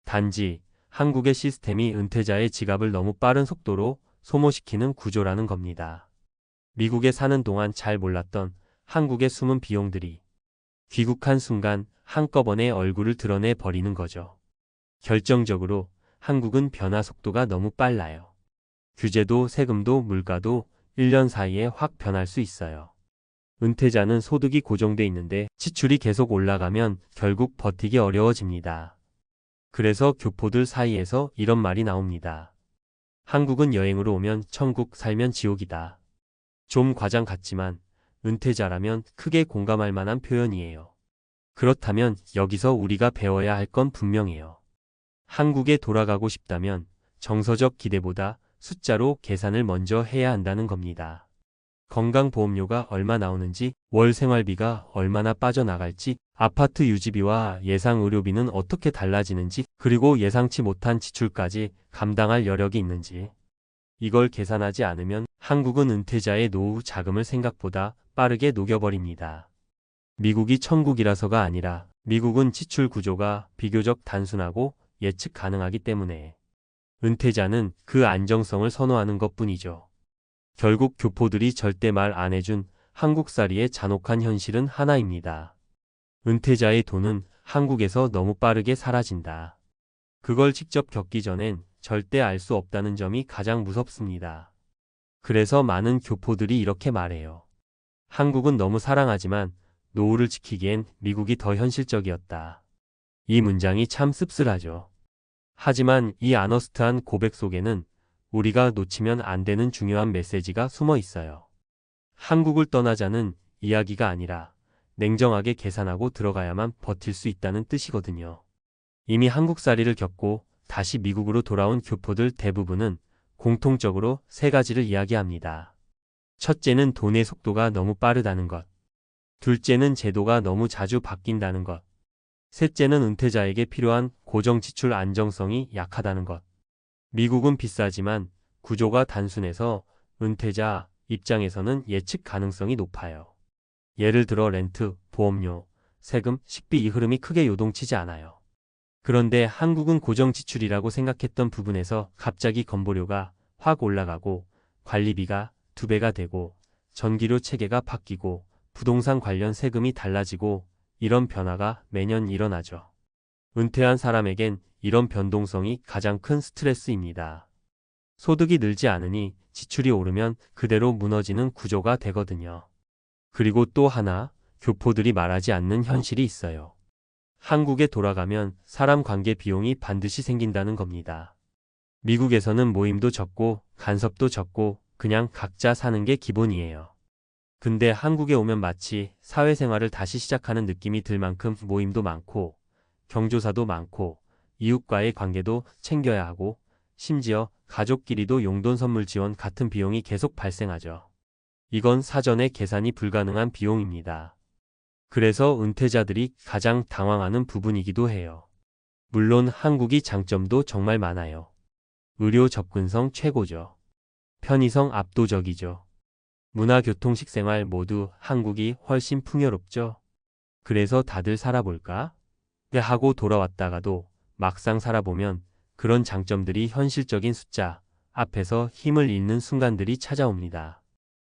단지 한국의 시스템이 은퇴자의 지갑을 너무 빠른 속도로 소모시키는 구조라는 겁니다. 미국에 사는 동안 잘 몰랐던 한국의 숨은 비용들이 귀국한 순간 한꺼번에 얼굴을 드러내 버리는 거죠. 결정적으로 한국은 변화 속도가 너무 빨라요. 규제도 세금도 물가도 1년 사이에 확 변할 수 있어요. 은퇴자는 소득이 고정돼 있는데 지출이 계속 올라가면 결국 버티기 어려워집니다. 그래서 교포들 사이에서 이런 말이 나옵니다. 한국은 여행으로 오면 천국, 살면 지옥이다. 좀 과장 같지만 은퇴자라면 크게 공감할 만한 표현이에요. 그렇다면 여기서 우리가 배워야 할 건 분명해요. 한국에 돌아가고 싶다면 정서적 기대보다 숫자로 계산을 먼저 해야 한다는 겁니다. 건강보험료가 얼마 나오는지, 월 생활비가 얼마나 빠져나갈지, 아파트 유지비와 예상 의료비는 어떻게 달라지는지, 그리고 예상치 못한 지출까지 감당할 여력이 있는지. 이걸 계산하지 않으면 한국은 은퇴자의 노후 자금을 생각보다 빠르게 녹여버립니다. 미국이 천국이라서가 아니라 미국은 지출 구조가 비교적 단순하고 예측 가능하기 때문에 은퇴자는 그 안정성을 선호하는 것뿐이죠. 결국 교포들이 절대 말 안 해준 한국살이의 잔혹한 현실은 하나입니다. 은퇴자의 돈은 한국에서 너무 빠르게 사라진다. 그걸 직접 겪기 전엔 절대 알 수 없다는 점이 가장 무섭습니다. 그래서 많은 교포들이 이렇게 말해요. 한국은 너무 사랑하지만 노후를 지키기엔 미국이 더 현실적이었다. 이 문장이 참 씁쓸하죠. 하지만 이 아너스트한 고백 속에는 우리가 놓치면 안 되는 중요한 메시지가 숨어 있어요. 한국을 떠나자는 이야기가 아니라 냉정하게 계산하고 들어가야만 버틸 수 있다는 뜻이거든요. 이미 한국살이를 겪고 다시 미국으로 돌아온 교포들 대부분은 공통적으로 세 가지를 이야기합니다. 첫째는 돈의 속도가 너무 빠르다는 것. 둘째는 제도가 너무 자주 바뀐다는 것. 셋째는 은퇴자에게 필요한 고정 지출 안정성이 약하다는 것. 미국은 비싸지만 구조가 단순해서 은퇴자 입장에서는 예측 가능성이 높아요. 예를 들어 렌트, 보험료, 세금, 식비 이 흐름이 크게 요동치지 않아요. 그런데 한국은 고정 지출이라고 생각했던 부분에서 갑자기 건보료가 확 올라가고 관리비가 2배가 되고 전기료 체계가 바뀌고 부동산 관련 세금이 달라지고 이런 변화가 매년 일어나죠. 은퇴한 사람에겐 이런 변동성이 가장 큰 스트레스입니다. 소득이 늘지 않으니 지출이 오르면 그대로 무너지는 구조가 되거든요. 그리고 또 하나, 교포들이 말하지 않는 현실이 있어요. 한국에 돌아가면 사람 관계 비용이 반드시 생긴다는 겁니다. 미국에서는 모임도 적고 간섭도 적고 그냥 각자 사는 게 기본이에요. 근데 한국에 오면 마치 사회생활을 다시 시작하는 느낌이 들 만큼 모임도 많고 경조사도 많고 이웃과의 관계도 챙겨야 하고 심지어 가족끼리도 용돈 선물 지원 같은 비용이 계속 발생하죠. 이건 사전에 계산이 불가능한 비용입니다. 그래서 은퇴자들이 가장 당황하는 부분이기도 해요. 물론 한국이 장점도 정말 많아요. 의료 접근성 최고죠. 편의성 압도적이죠. 문화, 교통, 식생활 모두 한국이 훨씬 풍요롭죠. 그래서 다들 살아볼까? 하고 돌아왔다가도 막상 살아보면 그런 장점들이 현실적인 숫자 앞에서 힘을 잃는 순간들이 찾아옵니다.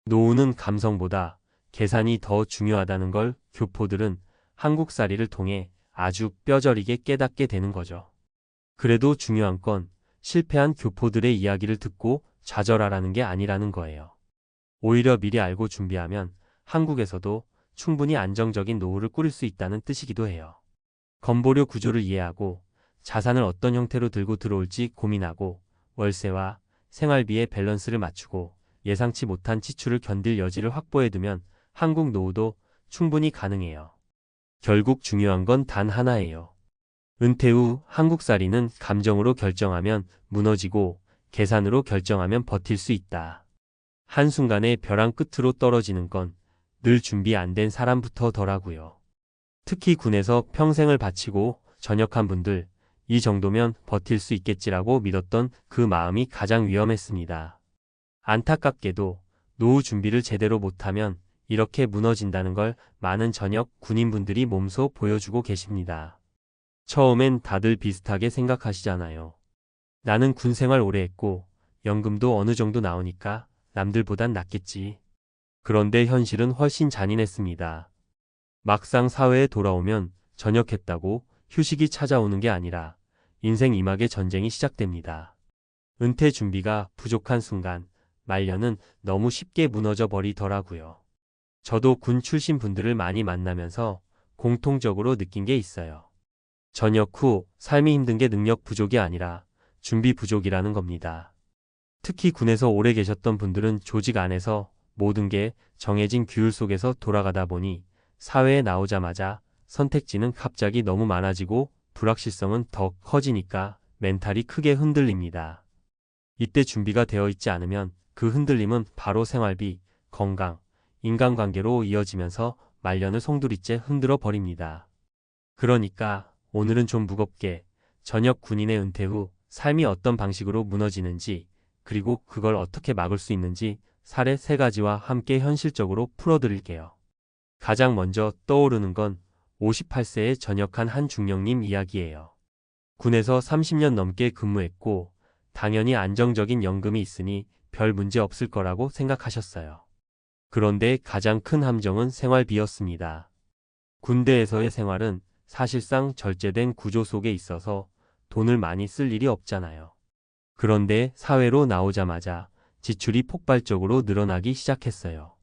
노후는 감성보다 계산이 더 중요하다는 걸 교포들은 한국살이를 통해 아주 뼈저리게 깨닫게 되는 거죠. 그래도 중요한 건 실패한 교포들의 이야기를 듣고 좌절하라는 게 아니라는 거예요. 오히려 미리 알고 준비하면 한국에서도 충분히 안정적인 노후를 꾸릴 수 있다는 뜻이기도 해요. 건보료 구조를 이해하고 자산을 어떤 형태로 들고 들어올지 고민하고 월세와 생활비의 밸런스를 맞추고 예상치 못한 지출을 견딜 여지를 확보해두면 한국 노후도 충분히 가능해요. 결국 중요한 건 단 하나예요. 은퇴 후 한국살이는 감정으로 결정하면 무너지고 계산으로 결정하면 버틸 수 있다. 한순간에 벼랑 끝으로 떨어지는 건 늘 준비 안 된 사람부터더라고요. 특히 군에서 평생을 바치고 전역한 분들, 이 정도면 버틸 수 있겠지라고 믿었던 그 마음이 가장 위험했습니다. 안타깝게도 노후 준비를 제대로 못하면 이렇게 무너진다는 걸 많은 전역 군인분들이 몸소 보여주고 계십니다. 처음엔 다들 비슷하게 생각하시잖아요. 나는 군 생활 오래 했고 연금도 어느 정도 나오니까 남들보단 낫겠지. 그런데 현실은 훨씬 잔인했습니다. 막상 사회에 돌아오면 전역했다고 휴식이 찾아오는 게 아니라 인생 이막의 전쟁이 시작됩니다. 은퇴 준비가 부족한 순간 말년은 너무 쉽게 무너져 버리더라고요. 저도 군 출신 분들을 많이 만나면서 공통적으로 느낀 게 있어요. 전역 후 삶이 힘든 게 능력 부족이 아니라 준비 부족이라는 겁니다. 특히 군에서 오래 계셨던 분들은 조직 안에서 모든 게 정해진 규율 속에서 돌아가다 보니 사회에 나오자마자 선택지는 갑자기 너무 많아지고 불확실성은 더 커지니까 멘탈이 크게 흔들립니다. 이때 준비가 되어 있지 않으면 그 흔들림은 바로 생활비, 건강, 인간관계로 이어지면서 말년을 송두리째 흔들어 버립니다. 그러니까 오늘은 좀 무겁게 전역 군인의 은퇴 후 삶이 어떤 방식으로 무너지는지 그리고 그걸 어떻게 막을 수 있는지 사례 3가지와 함께 현실적으로 풀어드릴게요. 가장 먼저 떠오르는 건 58세에 전역한 한 중령님 이야기예요. 군에서 30년 넘게 근무했고 당연히 안정적인 연금이 있으니 별 문제 없을 거라고 생각하셨어요. 그런데 가장 큰 함정은 생활비였습니다. 군대에서의 생활은 사실상 절제된 구조 속에 있어서 돈을 많이 쓸 일이 없잖아요. 그런데 사회로 나오자마자 지출이 폭발적으로 늘어나기 시작했어요.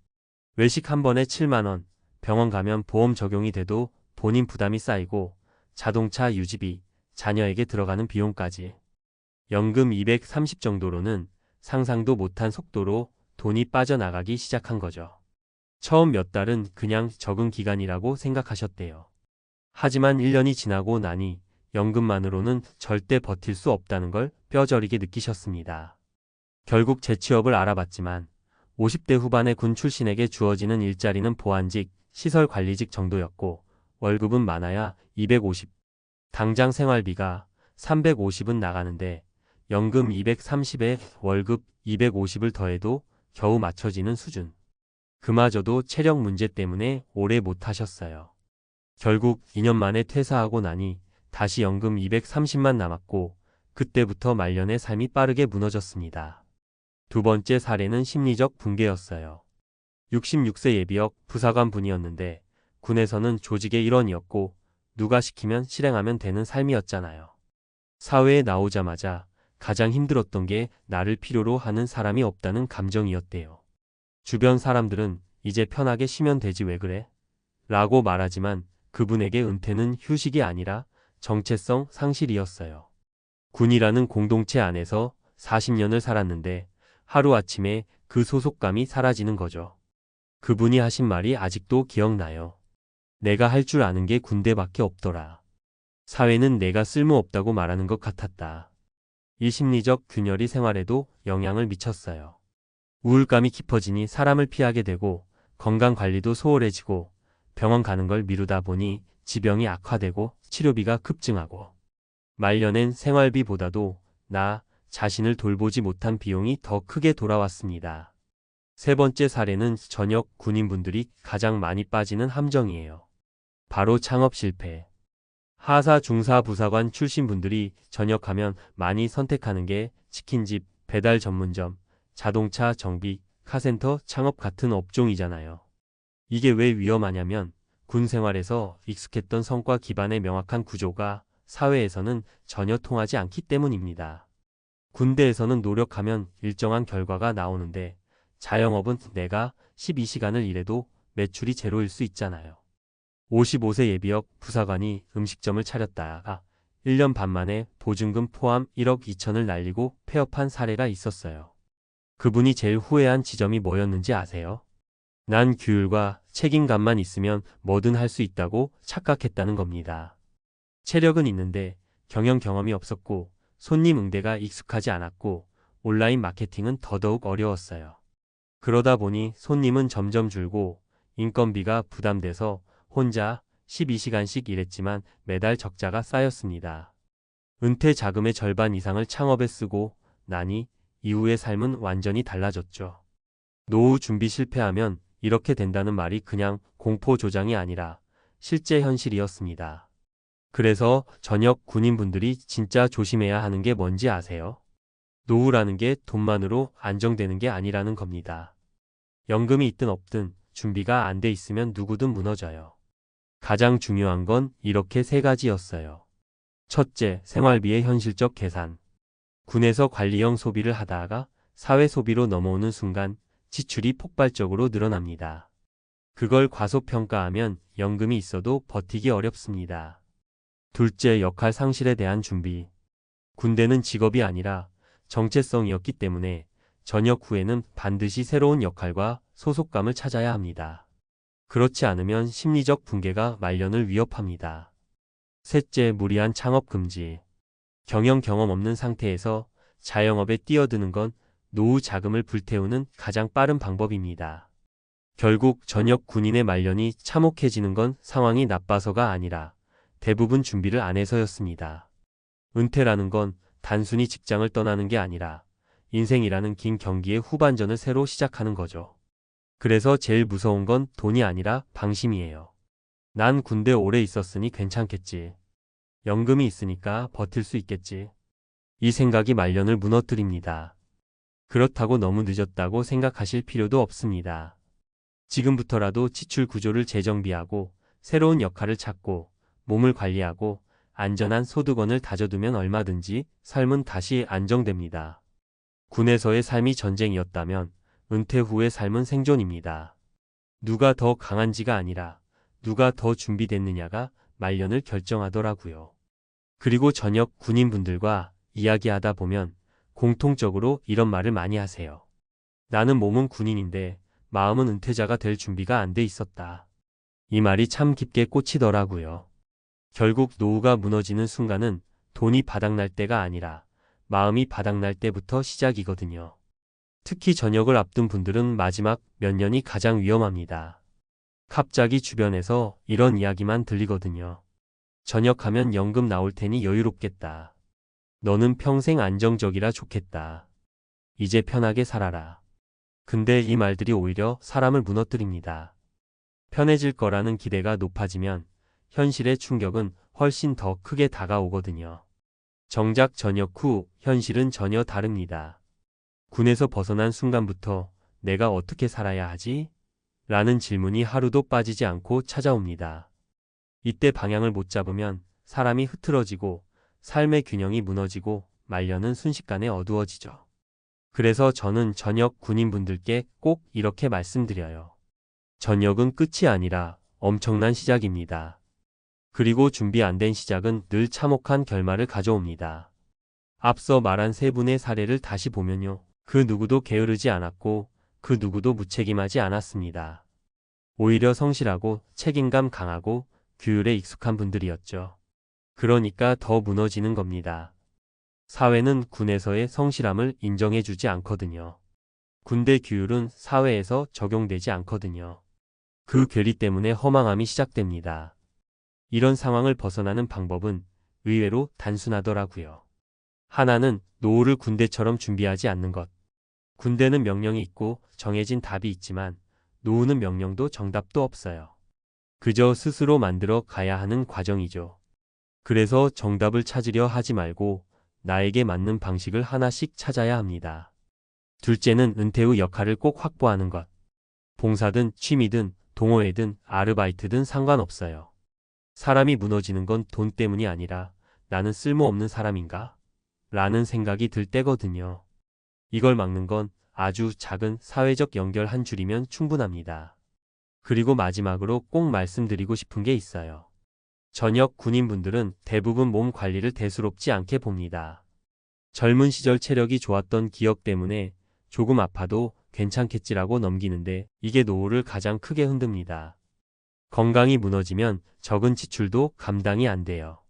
외식 한 번에 7만 원, 병원 가면 보험 적용이 돼도 본인 부담이 쌓이고 자동차 유지비, 자녀에게 들어가는 비용까지. 연금 230 정도로는 상상도 못한 속도로 돈이 빠져나가기 시작한 거죠. 처음 몇 달은 그냥 적응 기간이라고 생각하셨대요. 하지만 1년이 지나고 나니 연금만으로는 절대 버틸 수 없다는 걸 뼈저리게 느끼셨습니다. 결국 재취업을 알아봤지만 50대 후반의 군 출신에게 주어지는 일자리는 보안직, 시설관리직 정도였고 월급은 많아야 250. 당장 생활비가 350은 나가는데 연금 230에 월급 250을 더해도 겨우 맞춰지는 수준. 그마저도 체력 문제 때문에 오래 못 하셨어요. 결국 2년 만에 퇴사하고 나니 다시 연금 230만 남았고 그때부터 말년의 삶이 빠르게 무너졌습니다. 두 번째 사례는 심리적 붕괴였어요. 66세 예비역 부사관 분이었는데 군에서는 조직의 일원이었고 누가 시키면 실행하면 되는 삶이었잖아요. 사회에 나오자마자 가장 힘들었던 게 나를 필요로 하는 사람이 없다는 감정이었대요. 주변 사람들은 이제 편하게 쉬면 되지 왜 그래? 라고 말하지만 그분에게 은퇴는 휴식이 아니라 정체성 상실이었어요. 군이라는 공동체 안에서 40년을 살았는데 하루아침에 그 소속감이 사라지는 거죠. 그분이 하신 말이 아직도 기억나요. 내가 할 줄 아는 게 군대밖에 없더라. 사회는 내가 쓸모없다고 말하는 것 같았다. 이 심리적 균열이 생활에도 영향을 미쳤어요. 우울감이 깊어지니 사람을 피하게 되고 건강관리도 소홀해지고 병원 가는 걸 미루다 보니 지병이 악화되고 치료비가 급증하고 말년엔 생활비보다도 나 자신을 돌보지 못한 비용이 더 크게 돌아왔습니다. 세 번째 사례는 전역 군인분들이 가장 많이 빠지는 함정이에요. 바로 창업 실패. 하사 중사 부사관 출신 분들이 전역하면 많이 선택하는 게 치킨집, 배달 전문점, 자동차 정비, 카센터 창업 같은 업종이잖아요. 이게 왜 위험하냐면 군 생활에서 익숙했던 성과 기반의 명확한 구조가 사회에서는 전혀 통하지 않기 때문입니다. 군대에서는 노력하면 일정한 결과가 나오는데 자영업은 내가 12시간을 일해도 매출이 제로일 수 있잖아요. 55세 예비역 부사관이 음식점을 차렸다가 1년 반 만에 보증금 포함 1억 2천을 날리고 폐업한 사례가 있었어요. 그분이 제일 후회한 지점이 뭐였는지 아세요? 난 규율과 책임감만 있으면 뭐든 할 수 있다고 착각했다는 겁니다. 체력은 있는데 경영 경험이 없었고 손님 응대가 익숙하지 않았고 온라인 마케팅은 더더욱 어려웠어요. 그러다 보니 손님은 점점 줄고 인건비가 부담돼서 혼자 12시간씩 일했지만 매달 적자가 쌓였습니다. 은퇴 자금의 절반 이상을 창업에 쓰고 나니 이후의 삶은 완전히 달라졌죠. 노후 준비 실패하면 이렇게 된다는 말이 그냥 공포 조장이 아니라 실제 현실이었습니다. 그래서 전역 군인분들이 진짜 조심해야 하는 게 뭔지 아세요? 노후라는 게 돈만으로 안정되는 게 아니라는 겁니다. 연금이 있든 없든 준비가 안 돼 있으면 누구든 무너져요. 가장 중요한 건 이렇게 3가지였어요. 첫째, 생활비의 현실적 계산. 군에서 관리형 소비를 하다가 사회 소비로 넘어오는 순간 지출이 폭발적으로 늘어납니다. 그걸 과소평가하면 연금이 있어도 버티기 어렵습니다. 둘째, 역할 상실에 대한 준비. 군대는 직업이 아니라 정체성이었기 때문에 전역 후에는 반드시 새로운 역할과 소속감을 찾아야 합니다. 그렇지 않으면 심리적 붕괴가 말년을 위협합니다. 셋째, 무리한 창업 금지. 경영 경험 없는 상태에서 자영업에 뛰어드는 건 노후 자금을 불태우는 가장 빠른 방법입니다. 결국 전역 군인의 말년이 참혹해지는 건 상황이 나빠서가 아니라 대부분 준비를 안 해서였습니다. 은퇴라는 건 단순히 직장을 떠나는 게 아니라 인생이라는 긴 경기의 후반전을 새로 시작하는 거죠. 그래서 제일 무서운 건 돈이 아니라 방심이에요. 난 군대 오래 있었으니 괜찮겠지. 연금이 있으니까 버틸 수 있겠지. 이 생각이 말년을 무너뜨립니다. 그렇다고 너무 늦었다고 생각하실 필요도 없습니다. 지금부터라도 지출 구조를 재정비하고 새로운 역할을 찾고 몸을 관리하고 안전한 소득원을 다져두면 얼마든지 삶은 다시 안정됩니다. 군에서의 삶이 전쟁이었다면 은퇴 후의 삶은 생존입니다. 누가 더 강한지가 아니라 누가 더 준비됐느냐가 말년을 결정하더라고요. 그리고 전역 군인분들과 이야기하다 보면 공통적으로 이런 말을 많이 하세요. 나는 몸은 군인인데 마음은 은퇴자가 될 준비가 안 돼 있었다. 이 말이 참 깊게 꽂히더라고요. 결국 노후가 무너지는 순간은 돈이 바닥날 때가 아니라 마음이 바닥날 때부터 시작이거든요. 특히 전역을 앞둔 분들은 마지막 몇 년이 가장 위험합니다. 갑자기 주변에서 이런 이야기만 들리거든요. 전역하면 연금 나올 테니 여유롭겠다. 너는 평생 안정적이라 좋겠다. 이제 편하게 살아라. 근데 이 말들이 오히려 사람을 무너뜨립니다. 편해질 거라는 기대가 높아지면 현실의 충격은 훨씬 더 크게 다가오거든요. 정작 전역 후 현실은 전혀 다릅니다. 군에서 벗어난 순간부터 내가 어떻게 살아야 하지? 라는 질문이 하루도 빠지지 않고 찾아옵니다. 이때 방향을 못 잡으면 사람이 흐트러지고 삶의 균형이 무너지고 말년은 순식간에 어두워지죠. 그래서 저는 전역 군인분들께 꼭 이렇게 말씀드려요. 전역은 끝이 아니라 엄청난 시작입니다. 그리고 준비 안 된 시작은 늘 참혹한 결말을 가져옵니다. 앞서 말한 세 분의 사례를 다시 보면요. 그 누구도 게으르지 않았고 그 누구도 무책임하지 않았습니다. 오히려 성실하고 책임감 강하고 규율에 익숙한 분들이었죠. 그러니까 더 무너지는 겁니다. 사회는 군에서의 성실함을 인정해주지 않거든요. 군대 규율은 사회에서 적용되지 않거든요. 그 괴리 때문에 허망함이 시작됩니다. 이런 상황을 벗어나는 방법은 의외로 단순하더라고요. 하나는 노후를 군대처럼 준비하지 않는 것. 군대는 명령이 있고 정해진 답이 있지만 노후는 명령도 정답도 없어요. 그저 스스로 만들어 가야 하는 과정이죠. 그래서 정답을 찾으려 하지 말고 나에게 맞는 방식을 하나씩 찾아야 합니다. 둘째는 은퇴 후 역할을 꼭 확보하는 것. 봉사든 취미든 동호회든 아르바이트든 상관없어요. 사람이 무너지는 건 돈 때문이 아니라 나는 쓸모없는 사람인가? 라는 생각이 들 때거든요. 이걸 막는 건 아주 작은 사회적 연결 한 줄이면 충분합니다. 그리고 마지막으로 꼭 말씀드리고 싶은 게 있어요. 전역 군인분들은 대부분 몸 관리를 대수롭지 않게 봅니다. 젊은 시절 체력이 좋았던 기억 때문에 조금 아파도 괜찮겠지라고 넘기는데 이게 노후를 가장 크게 흔듭니다. 건강이 무너지면 적은 지출도 감당이 안 돼요.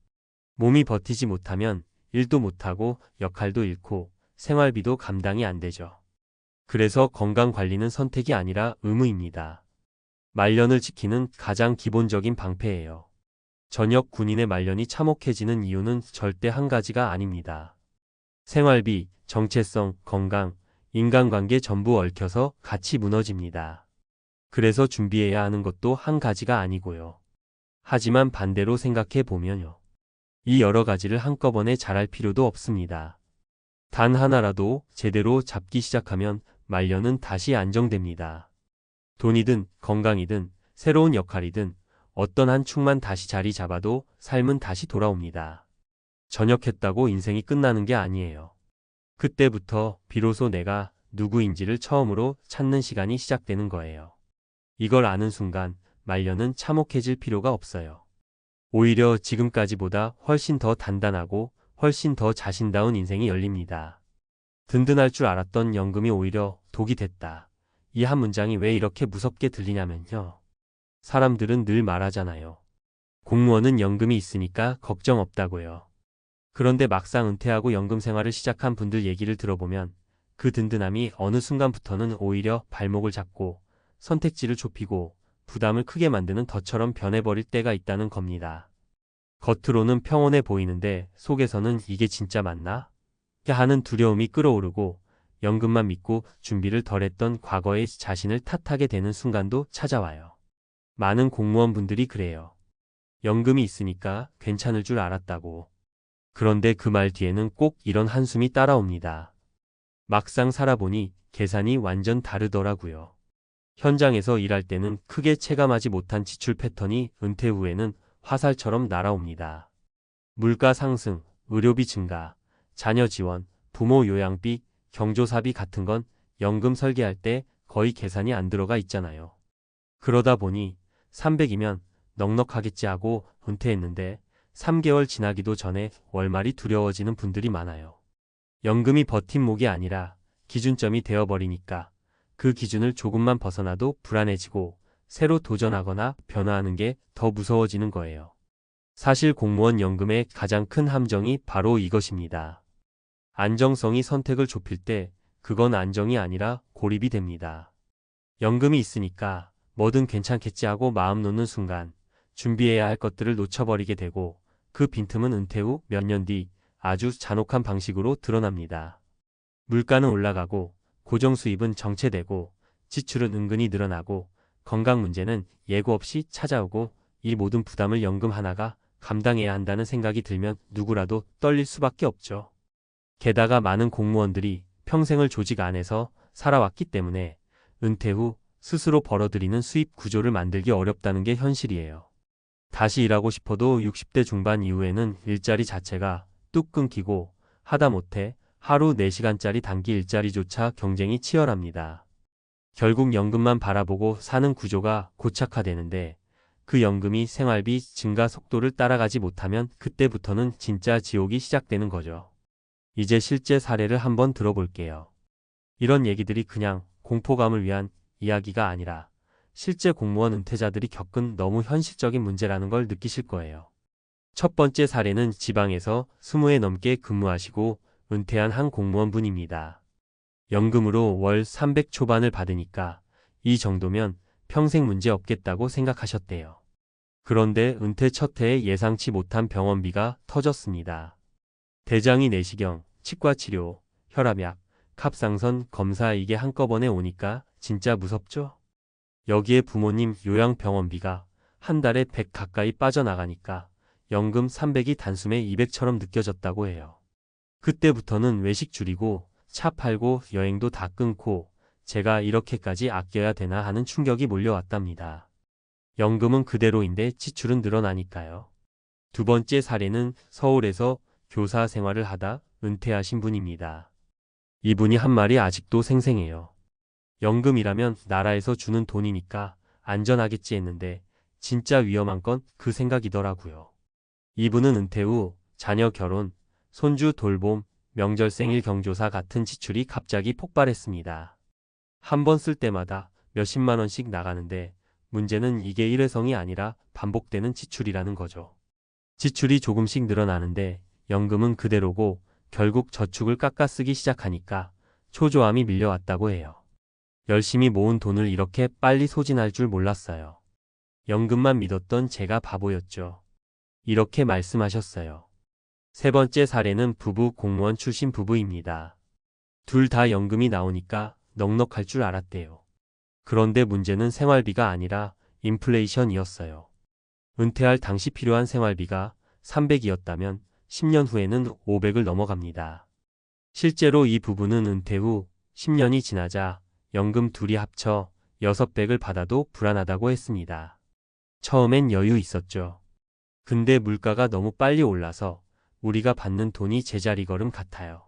몸이 버티지 못하면 일도 못하고 역할도 잃고 생활비도 감당이 안 되죠. 그래서 건강 관리는 선택이 아니라 의무입니다. 말년을 지키는 가장 기본적인 방패예요. 전역 군인의 말년이 참혹해지는 이유는 절대 한 가지가 아닙니다. 생활비, 정체성, 건강, 인간관계 전부 얽혀서 같이 무너집니다. 그래서 준비해야 하는 것도 한 가지가 아니고요. 하지만 반대로 생각해 보면요. 이 여러 가지를 한꺼번에 잘할 필요도 없습니다. 단 하나라도 제대로 잡기 시작하면 말년은 다시 안정됩니다. 돈이든 건강이든 새로운 역할이든 어떤 한 축만 다시 자리 잡아도 삶은 다시 돌아옵니다. 전역했다고 인생이 끝나는 게 아니에요. 그때부터 비로소 내가 누구인지를 처음으로 찾는 시간이 시작되는 거예요. 이걸 아는 순간 말년은 참혹해질 필요가 없어요. 오히려 지금까지보다 훨씬 더 단단하고 훨씬 더 자신다운 인생이 열립니다. 든든할 줄 알았던 연금이 오히려 독이 됐다. 이 한 문장이 왜 이렇게 무섭게 들리냐면요. 사람들은 늘 말하잖아요. 공무원은 연금이 있으니까 걱정 없다고요. 그런데 막상 은퇴하고 연금 생활을 시작한 분들 얘기를 들어보면 그 든든함이 어느 순간부터는 오히려 발목을 잡고 선택지를 좁히고 부담을 크게 만드는 덫처럼 변해버릴 때가 있다는 겁니다. 겉으로는 평온해 보이는데 속에서는 이게 진짜 맞나? 하는 두려움이 끌어오르고 연금만 믿고 준비를 덜 했던 과거의 자신을 탓하게 되는 순간도 찾아와요. 많은 공무원분들이 그래요. 연금이 있으니까 괜찮을 줄 알았다고. 그런데 그 말 뒤에는 꼭 이런 한숨이 따라옵니다. 막상 살아보니 계산이 완전 다르더라고요. 현장에서 일할 때는 크게 체감하지 못한 지출 패턴이 은퇴 후에는 화살처럼 날아옵니다. 물가 상승, 의료비 증가, 자녀 지원, 부모 요양비, 경조사비 같은 건 연금 설계할 때 거의 계산이 안 들어가 있잖아요. 그러다 보니 300이면 넉넉하겠지 하고 은퇴했는데 3개월 지나기도 전에 월말이 두려워지는 분들이 많아요. 연금이 버팀목이 아니라 기준점이 되어버리니까 그 기준을 조금만 벗어나도 불안해지고 새로 도전하거나 변화하는 게 더 무서워지는 거예요. 사실 공무원 연금의 가장 큰 함정이 바로 이것입니다. 안정성이 선택을 좁힐 때 그건 안정이 아니라 고립이 됩니다. 연금이 있으니까 뭐든 괜찮겠지 하고 마음 놓는 순간 준비해야 할 것들을 놓쳐버리게 되고 그 빈틈은 은퇴 후 몇 년 뒤 아주 잔혹한 방식으로 드러납니다. 물가는 올라가고 고정 수입은 정체되고 지출은 은근히 늘어나고 건강 문제는 예고 없이 찾아오고 이 모든 부담을 연금 하나가 감당해야 한다는 생각이 들면 누구라도 떨릴 수밖에 없죠. 게다가 많은 공무원들이 평생을 조직 안에서 살아왔기 때문에 은퇴 후 스스로 벌어들이는 수입 구조를 만들기 어렵다는 게 현실이에요. 다시 일하고 싶어도 60대 중반 이후에는 일자리 자체가 뚝 끊기고 하다못해 하루 4시간짜리 단기 일자리조차 경쟁이 치열합니다. 결국 연금만 바라보고 사는 구조가 고착화되는데 그 연금이 생활비 증가 속도를 따라가지 못하면 그때부터는 진짜 지옥이 시작되는 거죠. 이제 실제 사례를 한번 들어볼게요. 이런 얘기들이 그냥 공포감을 위한 이야기가 아니라 실제 공무원 은퇴자들이 겪은 너무 현실적인 문제라는 걸 느끼실 거예요. 첫 번째 사례는 지방에서 20회 넘게 근무하시고 은퇴한 한 공무원분입니다. 연금으로 월 300 초반을 받으니까 이 정도면 평생 문제 없겠다고 생각하셨대요. 그런데 은퇴 첫 해에 예상치 못한 병원비가 터졌습니다. 대장이 내시경, 치과치료, 혈압약, 갑상선 검사 이게 한꺼번에 오니까 진짜 무섭죠? 여기에 부모님 요양병원비가 한 달에 100 가까이 빠져나가니까 연금 300이 단숨에 200처럼 느껴졌다고 해요. 그때부터는 외식 줄이고 차 팔고 여행도 다 끊고 제가 이렇게까지 아껴야 되나 하는 충격이 몰려왔답니다. 연금은 그대로인데 지출은 늘어나니까요. 두 번째 사례는 서울에서 교사 생활을 하다 은퇴하신 분입니다. 이분이 한 말이 아직도 생생해요. 연금이라면 나라에서 주는 돈이니까 안전하겠지 했는데 진짜 위험한 건 그 생각이더라고요. 이분은 은퇴 후 자녀 결혼, 손주 돌봄, 명절 생일 경조사 같은 지출이 갑자기 폭발했습니다. 한 번 쓸 때마다 몇십만 원씩 나가는데 문제는 이게 일회성이 아니라 반복되는 지출이라는 거죠. 지출이 조금씩 늘어나는데 연금은 그대로고 결국 저축을 깎아 쓰기 시작하니까 초조함이 밀려왔다고 해요. 열심히 모은 돈을 이렇게 빨리 소진할 줄 몰랐어요. 연금만 믿었던 제가 바보였죠. 이렇게 말씀하셨어요. 세 번째 사례는 부부 공무원 출신 부부입니다. 둘 다 연금이 나오니까 넉넉할 줄 알았대요. 그런데 문제는 생활비가 아니라 인플레이션이었어요. 은퇴할 당시 필요한 생활비가 300이었다면 10년 후에는 500을 넘어갑니다. 실제로 이 부부는 은퇴 후 10년이 지나자 연금 둘이 합쳐 600을 받아도 불안하다고 했습니다. 처음엔 여유 있었죠. 근데 물가가 너무 빨리 올라서 우리가 받는 돈이 제자리 걸음 같아요.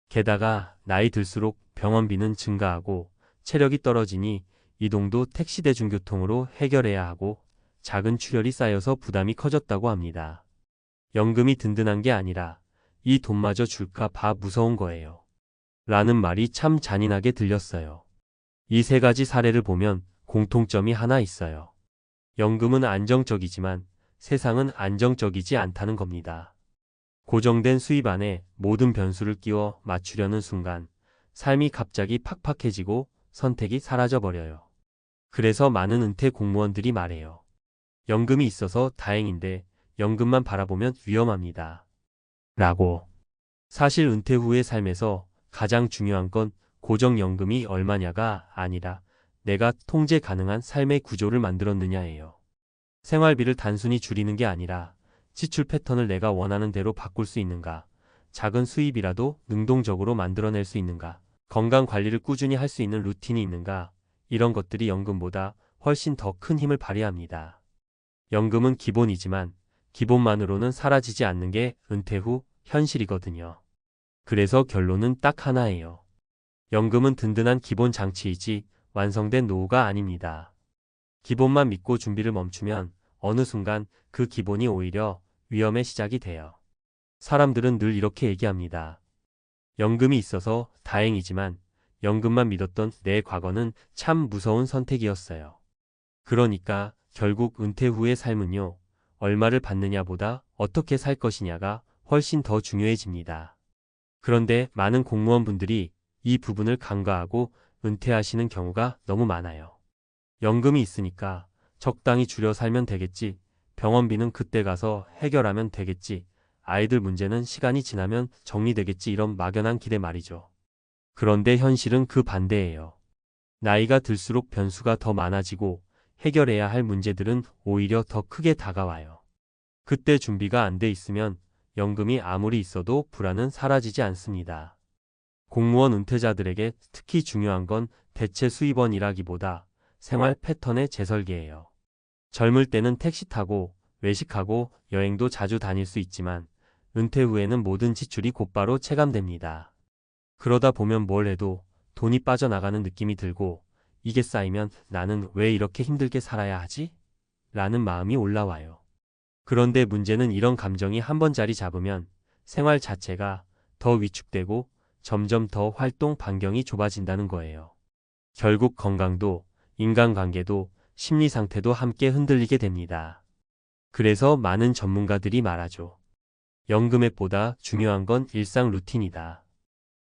게다가 나이 들수록 병원비는 증가하고 체력이 떨어지니 이동도 택시 대중교통으로 해결해야 하고 작은 출혈이 쌓여서 부담이 커졌다고 합니다. 연금이 든든한 게 아니라 이 돈마저 줄까 봐 무서운 거예요. 라는 말이 참 잔인하게 들렸어요. 이 세 가지 사례를 보면 공통점이 하나 있어요. 연금은 안정적이지만 세상은 안정적이지 않다는 겁니다. 고정된 수입 안에 모든 변수를 끼워 맞추려는 순간 삶이 갑자기 팍팍해지고 선택이 사라져버려요. 그래서 많은 은퇴 공무원들이 말해요. 연금이 있어서 다행인데 연금만 바라보면 위험합니다. 라고. 사실 은퇴 후의 삶에서 가장 중요한 건 고정연금이 얼마냐가 아니라 내가 통제 가능한 삶의 구조를 만들었느냐예요. 생활비를 단순히 줄이는 게 아니라 지출 패턴을 내가 원하는 대로 바꿀 수 있는가, 작은 수입이라도 능동적으로 만들어낼 수 있는가, 건강 관리를 꾸준히 할 수 있는 루틴이 있는가, 이런 것들이 연금보다 훨씬 더 큰 힘을 발휘합니다. 연금은 기본이지만 기본만으로는 사라지지 않는 게 은퇴 후 현실이거든요. 그래서 결론은 딱 하나예요. 연금은 든든한 기본 장치이지 완성된 노후가 아닙니다. 기본만 믿고 준비를 멈추면 어느 순간 그 기본이 오히려 위험의 시작이 돼요. 사람들은 늘 이렇게 얘기합니다. 연금이 있어서 다행이지만 연금만 믿었던 내 과거는 참 무서운 선택이었어요. 그러니까 결국 은퇴 후의 삶은요, 얼마를 받느냐보다 어떻게 살 것이냐가 훨씬 더 중요해집니다. 그런데 많은 공무원분들이 이 부분을 간과하고 은퇴하시는 경우가 너무 많아요. 연금이 있으니까 적당히 줄여 살면 되겠지, 병원비는 그때 가서 해결하면 되겠지, 아이들 문제는 시간이 지나면 정리되겠지, 이런 막연한 기대 말이죠. 그런데 현실은 그 반대예요. 나이가 들수록 변수가 더 많아지고 해결해야 할 문제들은 오히려 더 크게 다가와요. 그때 준비가 안 돼 있으면 연금이 아무리 있어도 불안은 사라지지 않습니다. 공무원 은퇴자들에게 특히 중요한 건 대체 수입원이라기보다 생활 패턴의 재설계예요. 젊을 때는 택시 타고 외식하고 여행도 자주 다닐 수 있지만 은퇴 후에는 모든 지출이 곧바로 체감됩니다. 그러다 보면 뭘 해도 돈이 빠져나가는 느낌이 들고 이게 쌓이면 나는 왜 이렇게 힘들게 살아야 하지? 라는 마음이 올라와요. 그런데 문제는 이런 감정이 한 번 자리 잡으면 생활 자체가 더 위축되고 점점 더 활동 반경이 좁아진다는 거예요. 결국 건강도 인간관계도 심리 상태도 함께 흔들리게 됩니다. 그래서 많은 전문가들이 말하죠. 연금액보다 중요한 건 일상 루틴이다.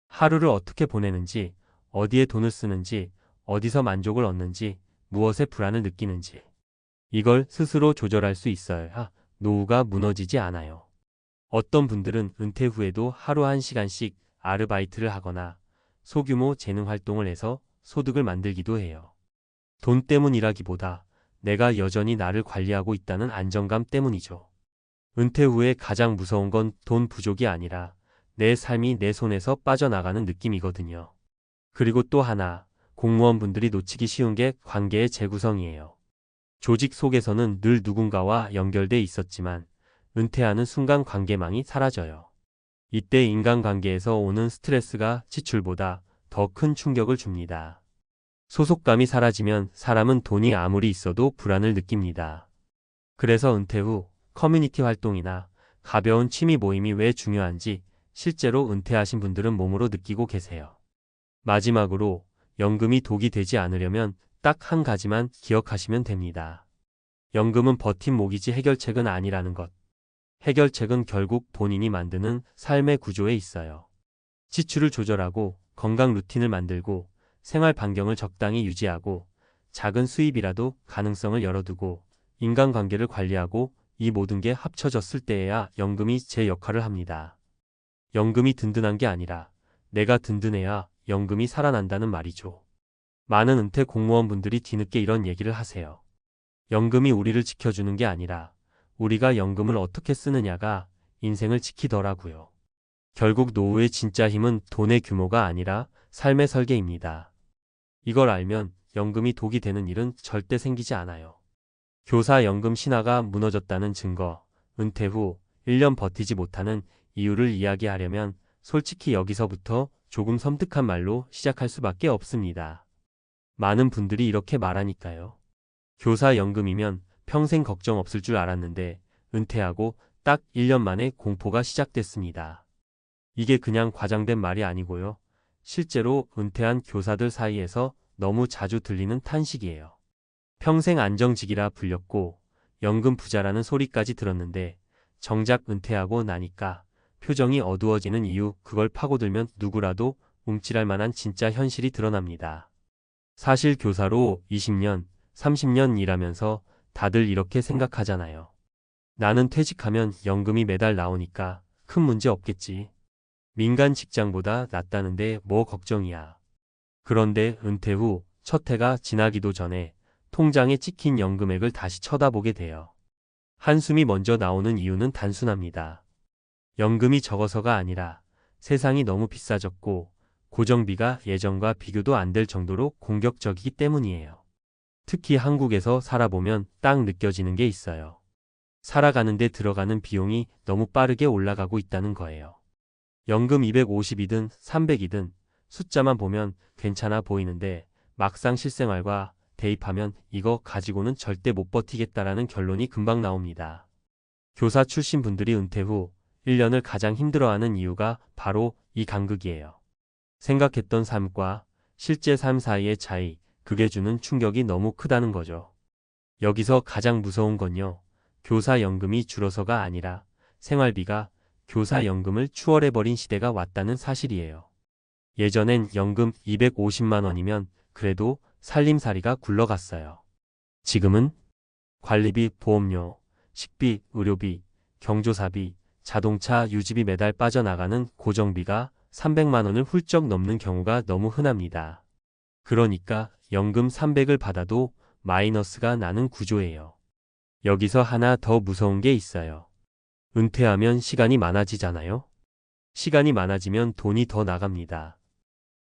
하루를 어떻게 보내는지, 어디에 돈을 쓰는지, 어디서 만족을 얻는지, 무엇에 불안을 느끼는지. 이걸 스스로 조절할 수 있어야 노후가 무너지지 않아요. 어떤 분들은 은퇴 후에도 하루 1시간씩 아르바이트를 하거나 소규모 재능 활동을 해서 소득을 만들기도 해요. 돈 때문이라기보다 내가 여전히 나를 관리하고 있다는 안정감 때문이죠. 은퇴 후에 가장 무서운 건 돈 부족이 아니라 내 삶이 내 손에서 빠져나가는 느낌이거든요. 그리고 또 하나, 공무원분들이 놓치기 쉬운 게 관계의 재구성이에요. 조직 속에서는 늘 누군가와 연결돼 있었지만 은퇴하는 순간 관계망이 사라져요. 이때 인간관계에서 오는 스트레스가 지출보다 더 큰 충격을 줍니다. 소속감이 사라지면 사람은 돈이 아무리 있어도 불안을 느낍니다. 그래서 은퇴 후 커뮤니티 활동이나 가벼운 취미 모임이 왜 중요한지 실제로 은퇴하신 분들은 몸으로 느끼고 계세요. 마지막으로 연금이 독이 되지 않으려면 딱 한 가지만 기억하시면 됩니다. 연금은 버팀목이지 해결책은 아니라는 것. 해결책은 결국 본인이 만드는 삶의 구조에 있어요. 지출을 조절하고 건강 루틴을 만들고 생활 반경을 적당히 유지하고 작은 수입이라도 가능성을 열어두고 인간관계를 관리하고 이 모든 게 합쳐졌을 때에야 연금이 제 역할을 합니다. 연금이 든든한 게 아니라 내가 든든해야 연금이 살아난다는 말이죠. 많은 은퇴 공무원분들이 뒤늦게 이런 얘기를 하세요. 연금이 우리를 지켜주는 게 아니라 우리가 연금을 어떻게 쓰느냐가 인생을 지키더라고요. 결국 노후의 진짜 힘은 돈의 규모가 아니라 삶의 설계입니다. 이걸 알면 연금이 독이 되는 일은 절대 생기지 않아요. 교사 연금 신화가 무너졌다는 증거, 은퇴 후 1년 버티지 못하는 이유를 이야기하려면 솔직히 여기서부터 조금 섬뜩한 말로 시작할 수밖에 없습니다. 많은 분들이 이렇게 말하니까요. 교사 연금이면 평생 걱정 없을 줄 알았는데 은퇴하고 딱 1년 만에 공포가 시작됐습니다. 이게 그냥 과장된 말이 아니고요. 실제로 은퇴한 교사들 사이에서 너무 자주 들리는 탄식이에요. 평생 안정직이라 불렸고 연금 부자라는 소리까지 들었는데 정작 은퇴하고 나니까 표정이 어두워지는 이유, 그걸 파고들면 누구라도 움찔할 만한 진짜 현실이 드러납니다. 사실 교사로 20년, 30년 일하면서 다들 이렇게 생각하잖아요. 나는 퇴직하면 연금이 매달 나오니까 큰 문제 없겠지. 민간 직장보다 낫다는데 뭐 걱정이야. 그런데 은퇴 후 첫 해가 지나기도 전에 통장에 찍힌 연금액을 다시 쳐다보게 돼요. 한숨이 먼저 나오는 이유는 단순합니다. 연금이 적어서가 아니라 세상이 너무 비싸졌고 고정비가 예전과 비교도 안 될 정도로 공격적이기 때문이에요. 특히 한국에서 살아보면 딱 느껴지는 게 있어요. 살아가는데 들어가는 비용이 너무 빠르게 올라가고 있다는 거예요. 연금 250이든 300이든 숫자만 보면 괜찮아 보이는데 막상 실생활과 대입하면 이거 가지고는 절대 못 버티겠다라는 결론이 금방 나옵니다. 교사 출신 분들이 은퇴 후 1년을 가장 힘들어하는 이유가 바로 이 간극이에요. 생각했던 삶과 실제 삶 사이의 차이, 그게 주는 충격이 너무 크다는 거죠. 여기서 가장 무서운 건요. 교사 연금이 줄어서가 아니라 생활비가 교사 연금을 추월해버린 시대가 왔다는 사실이에요. 예전엔 연금 250만 원이면 그래도 살림살이가 굴러갔어요. 지금은 관리비, 보험료, 식비, 의료비, 경조사비, 자동차 유지비 매달 빠져나가는 고정비가 300만 원을 훌쩍 넘는 경우가 너무 흔합니다. 그러니까 연금 300을 받아도 마이너스가 나는 구조예요. 여기서 하나 더 무서운 게 있어요. 은퇴하면 시간이 많아지잖아요. 시간이 많아지면 돈이 더 나갑니다.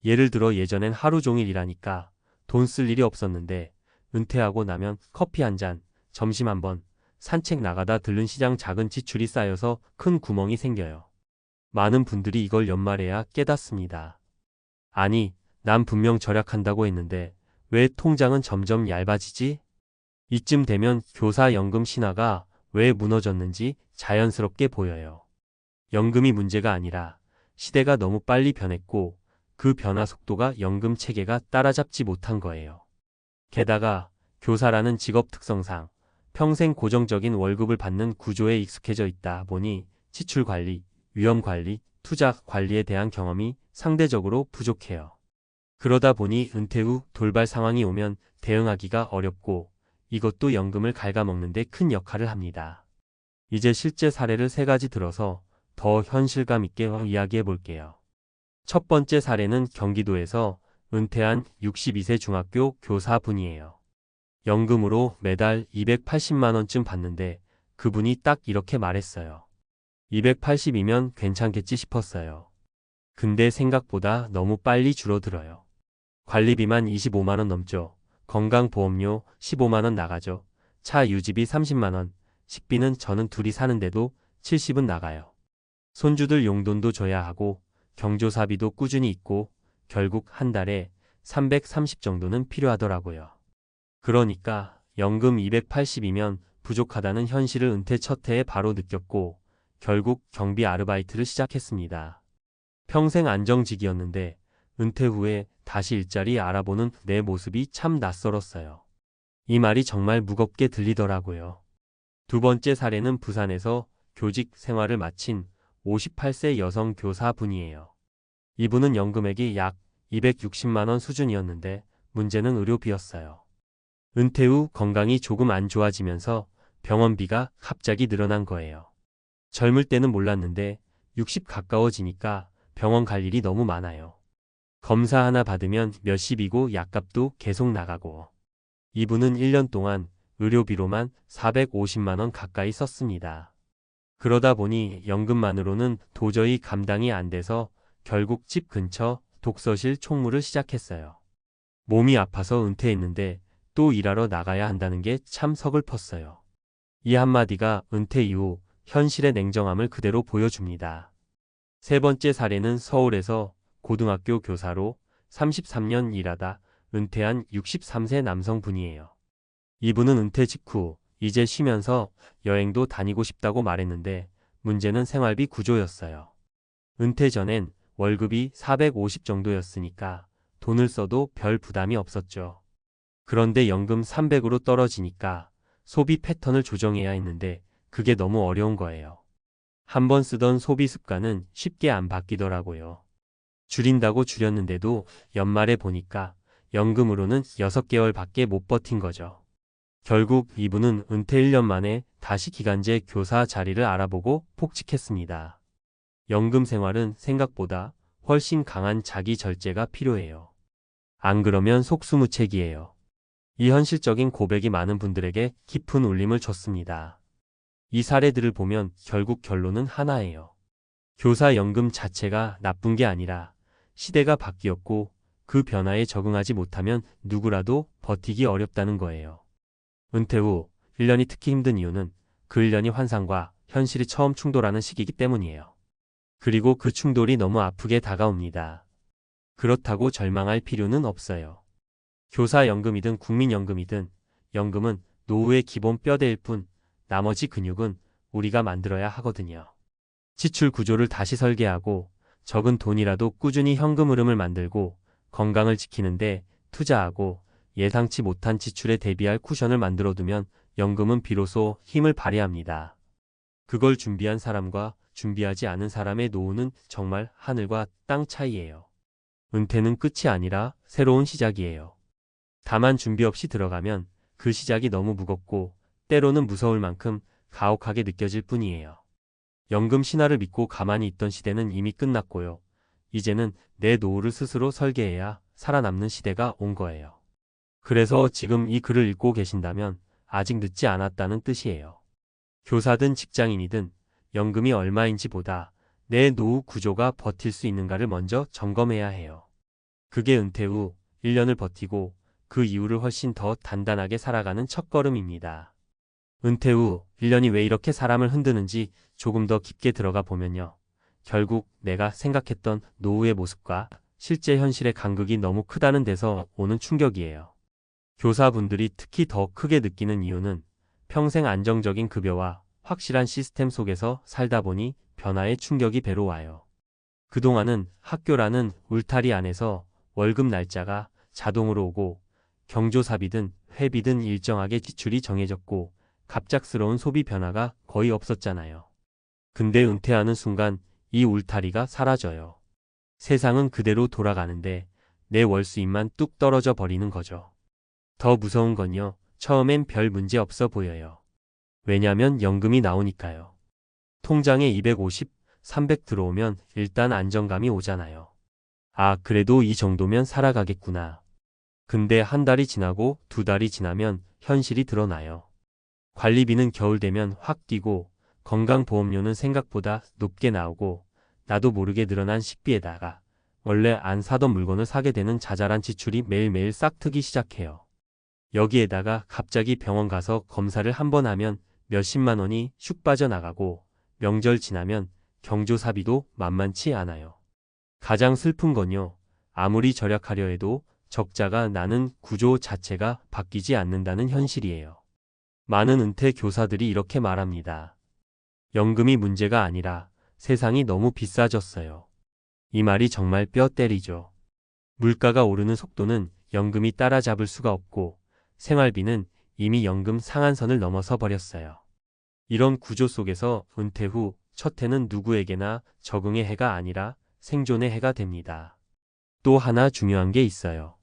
예를 들어 예전엔 하루 종일 일하니까 돈 쓸 일이 없었는데 은퇴하고 나면 커피 한 잔, 점심 한 번, 산책 나가다 들른 시장 작은 지출이 쌓여서 큰 구멍이 생겨요. 많은 분들이 이걸 연말에야 깨닫습니다. 아니, 난 분명 절약한다고 했는데 왜 통장은 점점 얇아지지? 이쯤 되면 교사 연금 신화가 왜 무너졌는지 자연스럽게 보여요. 연금이 문제가 아니라 시대가 너무 빨리 변했고 그 변화 속도가 연금 체계가 따라잡지 못한 거예요. 게다가 교사라는 직업 특성상 평생 고정적인 월급을 받는 구조에 익숙해져 있다 보니 지출 관리, 위험 관리, 투자 관리에 대한 경험이 상대적으로 부족해요. 그러다 보니 은퇴 후 돌발 상황이 오면 대응하기가 어렵고 이것도 연금을 갉아먹는 데 큰 역할을 합니다. 이제 실제 사례를 3가지 들어서 더 현실감 있게 이야기해 볼게요. 첫 번째 사례는 경기도에서 은퇴한 62세 중학교 교사분이에요. 연금으로 매달 280만 원쯤 받는데 그분이 딱 이렇게 말했어요. 280이면 괜찮겠지 싶었어요. 근데 생각보다 너무 빨리 줄어들어요. 관리비만 25만 원 넘죠. 건강보험료 15만 원 나가죠. 차 유지비 30만 원, 식비는 저는 둘이 사는데도 70은 나가요. 손주들 용돈도 줘야 하고 경조사비도 꾸준히 있고 결국 한 달에 330 정도는 필요하더라고요. 그러니까 연금 280이면 부족하다는 현실을 은퇴 첫 해에 바로 느꼈고 결국 경비 아르바이트를 시작했습니다. 평생 안정직이었는데 은퇴 후에 다시 일자리 알아보는 내 모습이 참 낯설었어요. 이 말이 정말 무겁게 들리더라고요. 두 번째 사례는 부산에서 교직 생활을 마친 58세 여성 교사분이에요. 이분은 연금액이 약 260만 원 수준이었는데 문제는 의료비였어요. 은퇴 후 건강이 조금 안 좋아지면서 병원비가 갑자기 늘어난 거예요. 젊을 때는 몰랐는데 60 가까워지니까 병원 갈 일이 너무 많아요. 검사 하나 받으면 몇십이고 약값도 계속 나가고. 이분은 1년 동안 의료비로만 450만 원 가까이 썼습니다. 그러다 보니 연금만으로는 도저히 감당이 안 돼서 결국 집 근처 독서실 총무를 시작했어요. 몸이 아파서 은퇴했는데 또 일하러 나가야 한다는 게 참 서글펐어요. 이 한마디가 은퇴 이후 현실의 냉정함을 그대로 보여줍니다. 세 번째 사례는 서울에서 고등학교 교사로 33년 일하다 은퇴한 63세 남성분이에요. 이분은 은퇴 직후 이제 쉬면서 여행도 다니고 싶다고 말했는데 문제는 생활비 구조였어요. 은퇴 전엔 월급이 450 정도였으니까 돈을 써도 별 부담이 없었죠. 그런데 연금 300으로 떨어지니까 소비 패턴을 조정해야 했는데 그게 너무 어려운 거예요. 한번 쓰던 소비 습관은 쉽게 안 바뀌더라고요. 줄인다고 줄였는데도 연말에 보니까 연금으로는 6개월밖에 못 버틴 거죠. 결국 이분은 은퇴 1년 만에 다시 기간제 교사 자리를 알아보고 복직했습니다. 연금 생활은 생각보다 훨씬 강한 자기 절제가 필요해요. 안 그러면 속수무책이에요. 이 현실적인 고백이 많은 분들에게 깊은 울림을 줬습니다. 이 사례들을 보면 결국 결론은 하나예요. 교사 연금 자체가 나쁜 게 아니라 시대가 바뀌었고 그 변화에 적응하지 못하면 누구라도 버티기 어렵다는 거예요. 은퇴 후 1년이 특히 힘든 이유는 그 1년이 환상과 현실이 처음 충돌하는 시기이기 때문이에요. 그리고 그 충돌이 너무 아프게 다가옵니다. 그렇다고 절망할 필요는 없어요. 교사연금이든 국민연금이든 연금은 노후의 기본 뼈대일 뿐 나머지 근육은 우리가 만들어야 하거든요. 지출 구조를 다시 설계하고 적은 돈이라도 꾸준히 현금 흐름을 만들고 건강을 지키는데 투자하고 예상치 못한 지출에 대비할 쿠션을 만들어두면 연금은 비로소 힘을 발휘합니다. 그걸 준비한 사람과 준비하지 않은 사람의 노후는 정말 하늘과 땅 차이예요. 은퇴는 끝이 아니라 새로운 시작이에요. 다만 준비 없이 들어가면 그 시작이 너무 무겁고 때로는 무서울 만큼 가혹하게 느껴질 뿐이에요. 연금 신화를 믿고 가만히 있던 시대는 이미 끝났고요. 이제는 내 노후를 스스로 설계해야 살아남는 시대가 온 거예요. 그래서 지금 이 글을 읽고 계신다면 아직 늦지 않았다는 뜻이에요. 교사든 직장인이든 연금이 얼마인지 보다 내 노후 구조가 버틸 수 있는가를 먼저 점검해야 해요. 그게 은퇴 후 1년을 버티고 그 이후를 훨씬 더 단단하게 살아가는 첫걸음입니다. 은퇴 후 1년이 왜 이렇게 사람을 흔드는지 조금 더 깊게 들어가 보면요. 결국 내가 생각했던 노후의 모습과 실제 현실의 간극이 너무 크다는 데서 오는 충격이에요. 교사분들이 특히 더 크게 느끼는 이유는 평생 안정적인 급여와 확실한 시스템 속에서 살다 보니 변화의 충격이 배로 와요. 그동안은 학교라는 울타리 안에서 월급 날짜가 자동으로 오고 경조사비든 회비든 일정하게 지출이 정해졌고 갑작스러운 소비 변화가 거의 없었잖아요. 근데 은퇴하는 순간 이 울타리가 사라져요. 세상은 그대로 돌아가는데 내 월수입만 뚝 떨어져 버리는 거죠. 더 무서운 건요. 처음엔 별 문제 없어 보여요. 왜냐면 연금이 나오니까요. 통장에 250, 300 들어오면 일단 안정감이 오잖아요. 아, 그래도 이 정도면 살아가겠구나. 근데 한 달이 지나고 2달이 지나면 현실이 드러나요. 관리비는 겨울 되면 확 뛰고 건강보험료는 생각보다 높게 나오고 나도 모르게 늘어난 식비에다가 원래 안 사던 물건을 사게 되는 자잘한 지출이 매일매일 싹트기 시작해요. 여기에다가 갑자기 병원 가서 검사를 한 번 하면 몇십만 원이 슉 빠져나가고 명절 지나면 경조사비도 만만치 않아요. 가장 슬픈 건요. 아무리 절약하려 해도 적자가 나는 구조 자체가 바뀌지 않는다는 현실이에요. 많은 은퇴 교사들이 이렇게 말합니다. 연금이 문제가 아니라 세상이 너무 비싸졌어요. 이 말이 정말 뼈 때리죠. 물가가 오르는 속도는 연금이 따라잡을 수가 없고 생활비는 이미 연금 상한선을 넘어서 버렸어요. 이런 구조 속에서 은퇴 후 첫 해는 누구에게나 적응의 해가 아니라 생존의 해가 됩니다. 또 하나 중요한 게 있어요.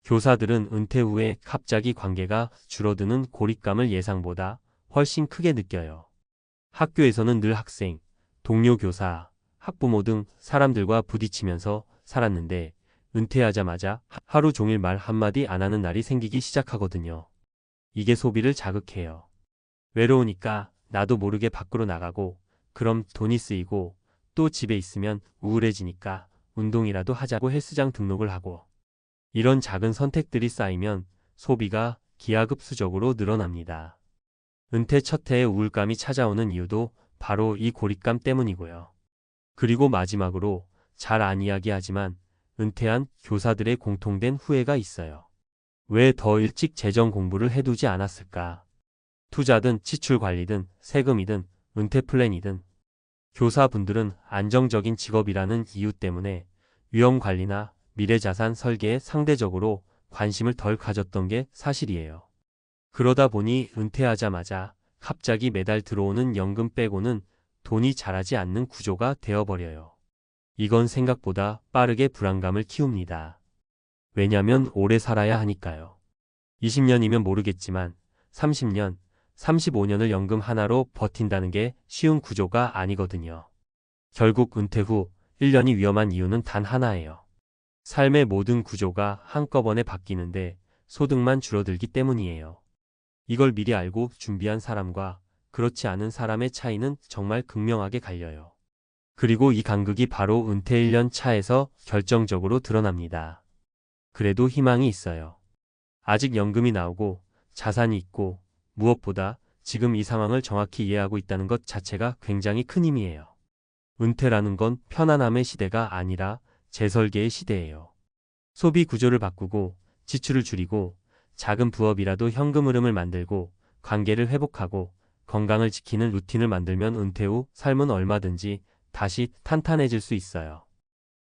교사들은 은퇴 후에 갑자기 관계가 줄어드는 고립감을 예상보다 훨씬 크게 느껴요. 학교에서는 늘 학생, 동료 교사, 학부모 등 사람들과 부딪히면서 살았는데 은퇴하자마자 하루 종일 말 한마디 안 하는 날이 생기기 시작하거든요. 이게 소비를 자극해요. 외로우니까 나도 모르게 밖으로 나가고 그럼 돈이 쓰이고 또 집에 있으면 우울해지니까 운동이라도 하자고 헬스장 등록을 하고 이런 작은 선택들이 쌓이면 소비가 기하급수적으로 늘어납니다. 은퇴 첫 해에 우울감이 찾아오는 이유도 바로 이 고립감 때문이고요. 그리고 마지막으로 잘 안 이야기하지만 은퇴한 교사들의 공통된 후회가 있어요. 왜 더 일찍 재정 공부를 해두지 않았을까? 투자든 지출 관리든 세금이든 은퇴 플랜이든 교사분들은 안정적인 직업이라는 이유 때문에 위험 관리나 미래 자산 설계에 상대적으로 관심을 덜 가졌던 게 사실이에요. 그러다 보니 은퇴하자마자 갑자기 매달 들어오는 연금 빼고는 돈이 자라지 않는 구조가 되어버려요. 이건 생각보다 빠르게 불안감을 키웁니다. 왜냐면 오래 살아야 하니까요. 20년이면 모르겠지만 30년, 35년을 연금 하나로 버틴다는 게 쉬운 구조가 아니거든요. 결국 은퇴 후 1년이 위험한 이유는 단 하나예요. 삶의 모든 구조가 한꺼번에 바뀌는데 소득만 줄어들기 때문이에요. 이걸 미리 알고 준비한 사람과 그렇지 않은 사람의 차이는 정말 극명하게 갈려요. 그리고 이 간극이 바로 은퇴 1년 차에서 결정적으로 드러납니다. 그래도 희망이 있어요. 아직 연금이 나오고 자산이 있고 무엇보다 지금 이 상황을 정확히 이해하고 있다는 것 자체가 굉장히 큰 힘이에요. 은퇴라는 건 편안함의 시대가 아니라 재설계의 시대예요. 소비 구조를 바꾸고 지출을 줄이고 작은 부업이라도 현금 흐름을 만들고 관계를 회복하고 건강을 지키는 루틴을 만들면 은퇴 후 삶은 얼마든지 다시 탄탄해질 수 있어요.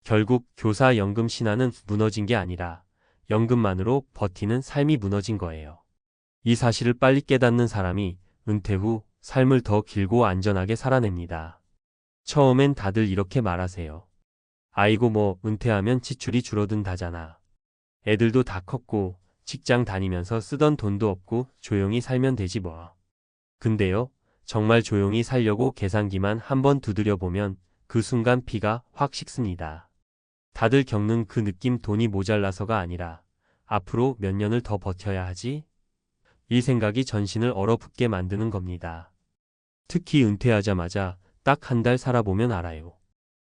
결국 교사 연금 신화는 무너진 게 아니라 연금만으로 버티는 삶이 무너진 거예요. 이 사실을 빨리 깨닫는 사람이 은퇴 후 삶을 더 길고 안전하게 살아냅니다. 처음엔 다들 이렇게 말하세요. 아이고 뭐 은퇴하면 지출이 줄어든다잖아. 애들도 다 컸고 직장 다니면서 쓰던 돈도 없고 조용히 살면 되지 뭐. 근데요, 정말 조용히 살려고 계산기만 한번 두드려보면 그 순간 피가 확 식습니다. 다들 겪는 그 느낌 돈이 모자라서가 아니라 앞으로 몇 년을 더 버텨야 하지? 이 생각이 전신을 얼어붙게 만드는 겁니다. 특히 은퇴하자마자 딱 한 달 살아보면 알아요.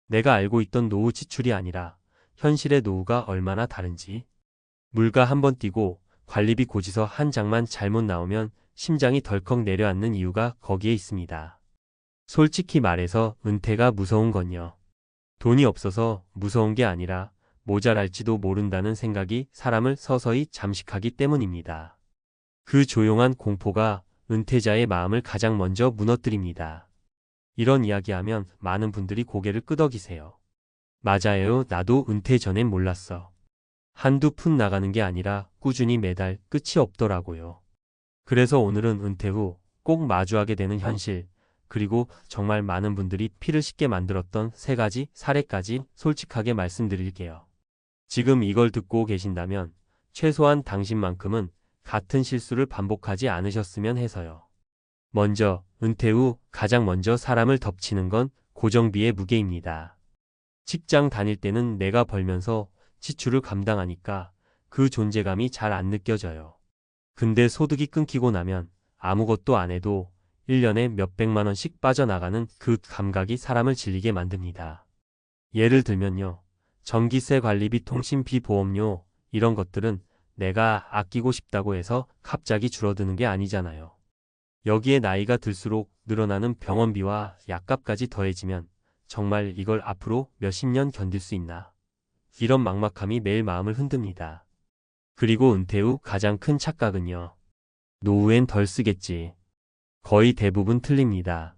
내가 알고 있던 노후 지출이 아니라 현실의 노후가 얼마나 다른지. 물가 한번 뛰고 관리비 고지서 한 장만 잘못 나오면 심장이 덜컥 내려앉는 이유가 거기에 있습니다. 솔직히 말해서 은퇴가 무서운 건요. 돈이 없어서 무서운 게 아니라 모자랄지도 모른다는 생각이 사람을 서서히 잠식하기 때문입니다. 그 조용한 공포가 은퇴자의 마음을 가장 먼저 무너뜨립니다. 이런 이야기하면 많은 분들이 고개를 끄덕이세요. 맞아요. 나도 은퇴 전엔 몰랐어. 한두 푼 나가는 게 아니라 꾸준히 매달 끝이 없더라고요. 그래서 오늘은 은퇴 후 꼭 마주하게 되는 현실, 그리고 정말 많은 분들이 피를 씻게 만들었던 3가지 사례까지 솔직하게 말씀드릴게요. 지금 이걸 듣고 계신다면 최소한 당신만큼은 같은 실수를 반복하지 않으셨으면 해서요. 먼저, 은퇴 후 가장 먼저 사람을 덮치는 건 고정비의 무게입니다. 직장 다닐 때는 내가 벌면서 지출을 감당하니까 그 존재감이 잘 안 느껴져요. 근데 소득이 끊기고 나면 아무것도 안 해도 1년에 몇백만 원씩 빠져나가는 그 감각이 사람을 질리게 만듭니다. 예를 들면요. 전기세 관리비, 통신비, 보험료 이런 것들은 내가 아끼고 싶다고 해서 갑자기 줄어드는 게 아니잖아요. 여기에 나이가 들수록 늘어나는 병원비와 약값까지 더해지면 정말 이걸 앞으로 몇십 년 견딜 수 있나? 이런 막막함이 매일 마음을 흔듭니다. 그리고 은퇴 후 가장 큰 착각은요. 노후엔 덜 쓰겠지. 거의 대부분 틀립니다.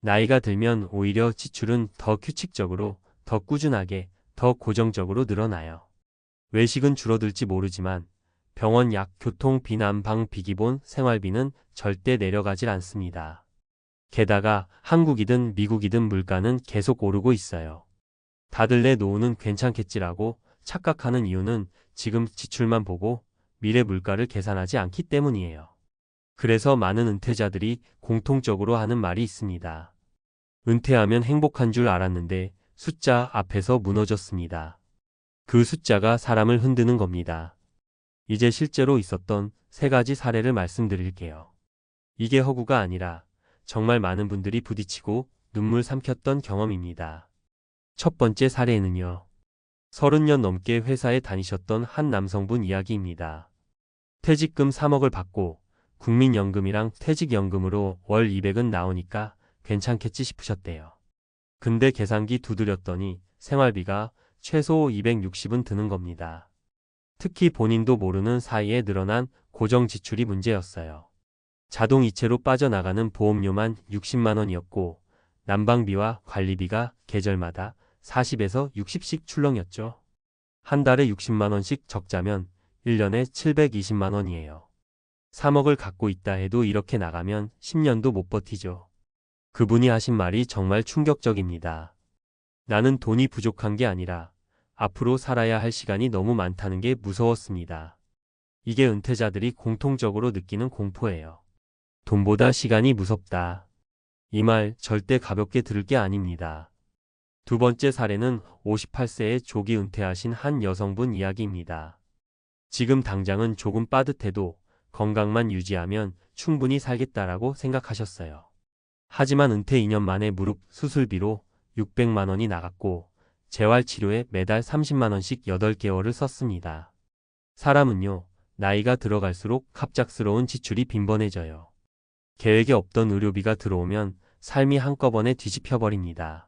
나이가 들면 오히려 지출은 더 규칙적으로, 더 꾸준하게, 더 고정적으로 늘어나요. 외식은 줄어들지 모르지만 병원 약, 교통비, 난방비, 기본 생활비는 절대 내려가질 않습니다. 게다가 한국이든 미국이든 물가는 계속 오르고 있어요. 다들 내 노후는 괜찮겠지라고 착각하는 이유는 지금 지출만 보고 미래 물가를 계산하지 않기 때문이에요. 그래서 많은 은퇴자들이 공통적으로 하는 말이 있습니다. 은퇴하면 행복한 줄 알았는데 숫자 앞에서 무너졌습니다. 그 숫자가 사람을 흔드는 겁니다. 이제 실제로 있었던 3가지 사례를 말씀드릴게요. 이게 허구가 아니라 정말 많은 분들이 부딪히고 눈물 삼켰던 경험입니다. 첫 번째 사례는요. 30년 넘게 회사에 다니셨던 한 남성분 이야기입니다. 퇴직금 3억을 받고 국민연금이랑 퇴직연금으로 월 200은 나오니까 괜찮겠지 싶으셨대요. 근데 계산기 두드렸더니 생활비가 최소 260은 드는 겁니다. 특히 본인도 모르는 사이에 늘어난 고정 지출이 문제였어요. 자동이체로 빠져나가는 보험료만 60만 원이었고 난방비와 관리비가 계절마다 40에서 60씩 출렁였죠. 한 달에 60만 원씩 적자면 1년에 720만 원이에요. 3억을 갖고 있다 해도 이렇게 나가면 10년도 못 버티죠. 그분이 하신 말이 정말 충격적입니다. 나는 돈이 부족한 게 아니라 앞으로 살아야 할 시간이 너무 많다는 게 무서웠습니다. 이게 은퇴자들이 공통적으로 느끼는 공포예요. 돈보다 시간이 무섭다. 이 말 절대 가볍게 들을 게 아닙니다. 두 번째 사례는 58세에 조기 은퇴하신 한 여성분 이야기입니다. 지금 당장은 조금 빠듯해도 건강만 유지하면 충분히 살겠다라고 생각하셨어요. 하지만 은퇴 2년 만에 무릎 수술비로 600만 원이 나갔고 재활치료에 매달 30만 원씩 8개월을 썼습니다. 사람은요, 나이가 들어갈수록 갑작스러운 지출이 빈번해져요. 계획에 없던 의료비가 들어오면 삶이 한꺼번에 뒤집혀버립니다.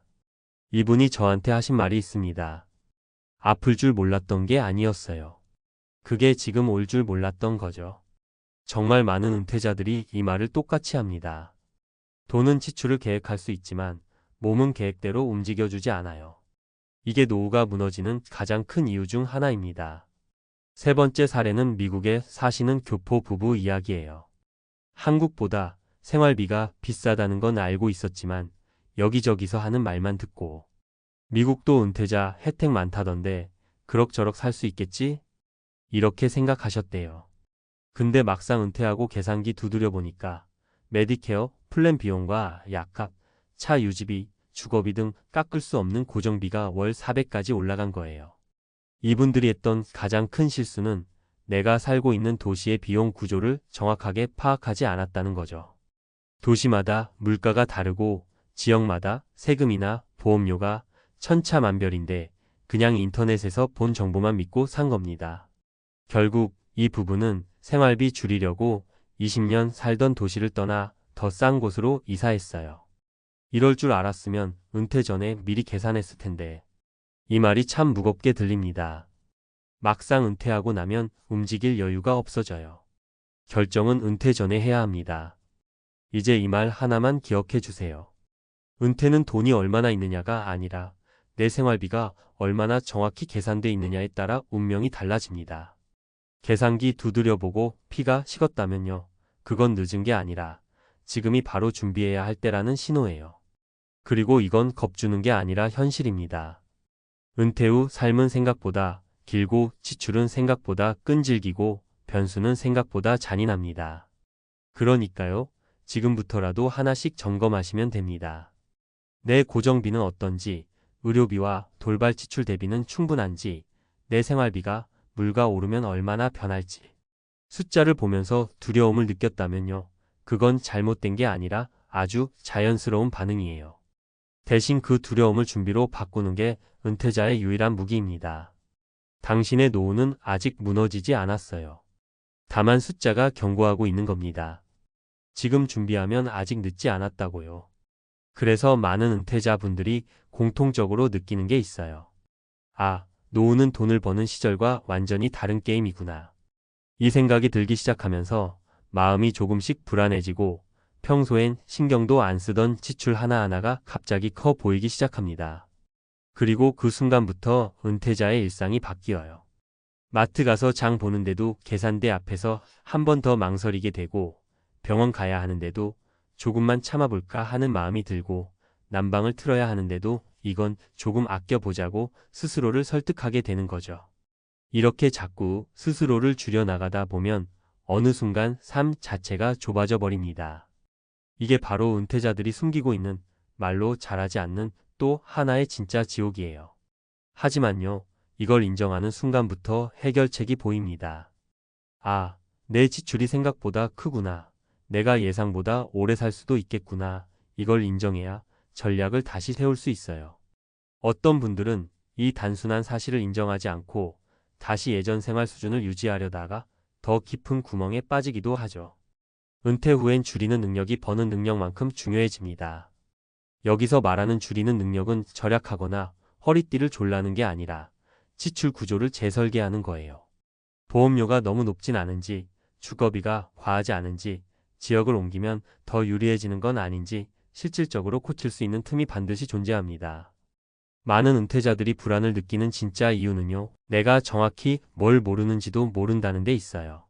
이분이 저한테 하신 말이 있습니다. 아플 줄 몰랐던 게 아니었어요. 그게 지금 올 줄 몰랐던 거죠. 정말 많은 은퇴자들이 이 말을 똑같이 합니다. 돈은 지출을 계획할 수 있지만 몸은 계획대로 움직여주지 않아요. 이게 노후가 무너지는 가장 큰 이유 중 하나입니다. 세 번째 사례는 미국에 사시는 교포 부부 이야기예요. 한국보다 생활비가 비싸다는 건 알고 있었지만 여기저기서 하는 말만 듣고 미국도 은퇴자 혜택 많다던데 그럭저럭 살 수 있겠지? 이렇게 생각하셨대요. 근데 막상 은퇴하고 계산기 두드려 보니까 메디케어, 플랜 비용과 약값, 차 유지비, 주거비 등 깎을 수 없는 고정비가 월 400까지 올라간 거예요. 이분들이 했던 가장 큰 실수는 내가 살고 있는 도시의 비용 구조를 정확하게 파악하지 않았다는 거죠. 도시마다 물가가 다르고 지역마다 세금이나 보험료가 천차만별인데 그냥 인터넷에서 본 정보만 믿고 산 겁니다. 결국 이 부부는 생활비 줄이려고 20년 살던 도시를 떠나 더 싼 곳으로 이사했어요. 이럴 줄 알았으면 은퇴 전에 미리 계산했을 텐데. 이 말이 참 무겁게 들립니다. 막상 은퇴하고 나면 움직일 여유가 없어져요. 결정은 은퇴 전에 해야 합니다. 이제 이 말 하나만 기억해 주세요. 은퇴는 돈이 얼마나 있느냐가 아니라 내 생활비가 얼마나 정확히 계산돼 있느냐에 따라 운명이 달라집니다. 계산기 두드려보고 피가 식었다면요. 그건 늦은 게 아니라 지금이 바로 준비해야 할 때라는 신호예요. 그리고 이건 겁주는 게 아니라 현실입니다. 은퇴 후 삶은 생각보다 길고 지출은 생각보다 끈질기고 변수는 생각보다 잔인합니다. 그러니까요. 지금부터라도 하나씩 점검하시면 됩니다. 내 고정비는 어떤지, 의료비와 돌발 지출 대비는 충분한지, 내 생활비가 물가 오르면 얼마나 변할지. 숫자를 보면서 두려움을 느꼈다면요. 그건 잘못된 게 아니라 아주 자연스러운 반응이에요. 대신 그 두려움을 준비로 바꾸는 게 은퇴자의 유일한 무기입니다. 당신의 노후는 아직 무너지지 않았어요. 다만 숫자가 경고하고 있는 겁니다. 지금 준비하면 아직 늦지 않았다고요. 그래서 많은 은퇴자분들이 공통적으로 느끼는 게 있어요. 아, 노후는 돈을 버는 시절과 완전히 다른 게임이구나. 이 생각이 들기 시작하면서 마음이 조금씩 불안해지고 평소엔 신경도 안 쓰던 지출 하나하나가 갑자기 커 보이기 시작합니다. 그리고 그 순간부터 은퇴자의 일상이 바뀌어요. 마트 가서 장 보는데도 계산대 앞에서 한 번 더 망설이게 되고 병원 가야 하는데도 조금만 참아볼까 하는 마음이 들고 난방을 틀어야 하는데도 이건 조금 아껴보자고 스스로를 설득하게 되는 거죠. 이렇게 자꾸 스스로를 줄여나가다 보면 어느 순간 삶 자체가 좁아져 버립니다. 이게 바로 은퇴자들이 숨기고 있는 말로 잘하지 않는 또 하나의 진짜 지옥이에요. 하지만요, 이걸 인정하는 순간부터 해결책이 보입니다. 아, 내 지출이 생각보다 크구나. 내가 예상보다 오래 살 수도 있겠구나. 이걸 인정해야 전략을 다시 세울 수 있어요. 어떤 분들은 이 단순한 사실을 인정하지 않고 다시 예전 생활 수준을 유지하려다가 더 깊은 구멍에 빠지기도 하죠. 은퇴 후엔 줄이는 능력이 버는 능력만큼 중요해집니다. 여기서 말하는 줄이는 능력은 절약하거나 허리띠를 졸라는 게 아니라 지출 구조를 재설계하는 거예요. 보험료가 너무 높진 않은지, 주거비가 과하지 않은지, 지역을 옮기면 더 유리해지는 건 아닌지 실질적으로 고칠 수 있는 틈이 반드시 존재합니다. 많은 은퇴자들이 불안을 느끼는 진짜 이유는요, 내가 정확히 뭘 모르는지도 모른다는 데 있어요.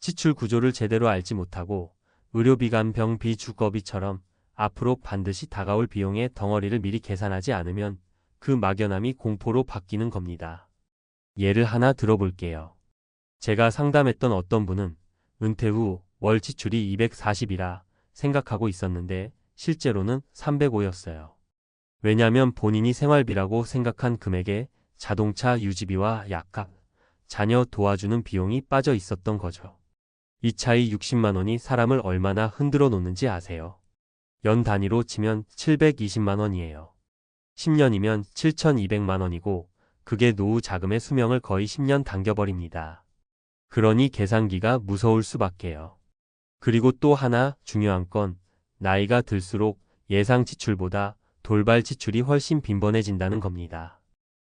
지출 구조를 제대로 알지 못하고 의료비, 간병비, 주거비처럼 앞으로 반드시 다가올 비용의 덩어리를 미리 계산하지 않으면 그 막연함이 공포로 바뀌는 겁니다. 예를 하나 들어볼게요. 제가 상담했던 어떤 분은 은퇴 후 월 지출이 240이라 생각하고 있었는데 실제로는 305였어요. 왜냐면 본인이 생활비라고 생각한 금액에 자동차 유지비와 약값, 자녀 도와주는 비용이 빠져 있었던 거죠. 이 차이 60만 원이 사람을 얼마나 흔들어 놓는지 아세요? 연 단위로 치면 720만 원이에요. 10년이면 7,200만 원이고 그게 노후 자금의 수명을 거의 10년 당겨버립니다. 그러니 계산기가 무서울 수밖에요. 그리고 또 하나 중요한 건 나이가 들수록 예상 지출보다 돌발 지출이 훨씬 빈번해진다는 겁니다.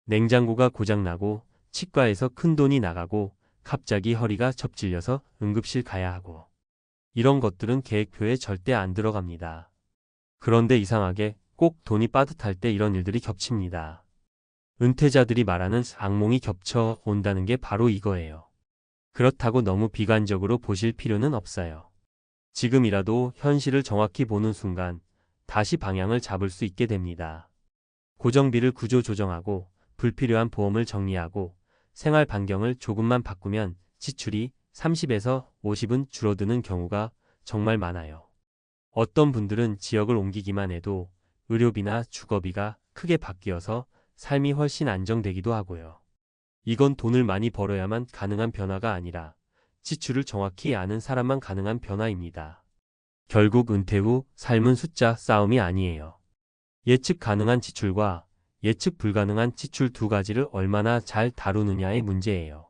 냉장고가 고장나고 치과에서 큰돈이 나가고 갑자기 허리가 접질려서 응급실 가야 하고 이런 것들은 계획표에 절대 안 들어갑니다. 그런데 이상하게 꼭 돈이 빠듯할 때 이런 일들이 겹칩니다. 은퇴자들이 말하는 악몽이 겹쳐 온다는 게 바로 이거예요. 그렇다고 너무 비관적으로 보실 필요는 없어요. 지금이라도 현실을 정확히 보는 순간 다시 방향을 잡을 수 있게 됩니다. 고정비를 구조 조정하고 불필요한 보험을 정리하고 생활 반경을 조금만 바꾸면 지출이 30에서 50은 줄어드는 경우가 정말 많아요. 어떤 분들은 지역을 옮기기만 해도 의료비나 주거비가 크게 바뀌어서 삶이 훨씬 안정되기도 하고요. 이건 돈을 많이 벌어야만 가능한 변화가 아니라 지출을 정확히 아는 사람만 가능한 변화입니다. 결국 은퇴 후 삶은 숫자 싸움이 아니에요. 예측 가능한 지출과 예측 불가능한 지출 두 가지를 얼마나 잘 다루느냐의 문제예요.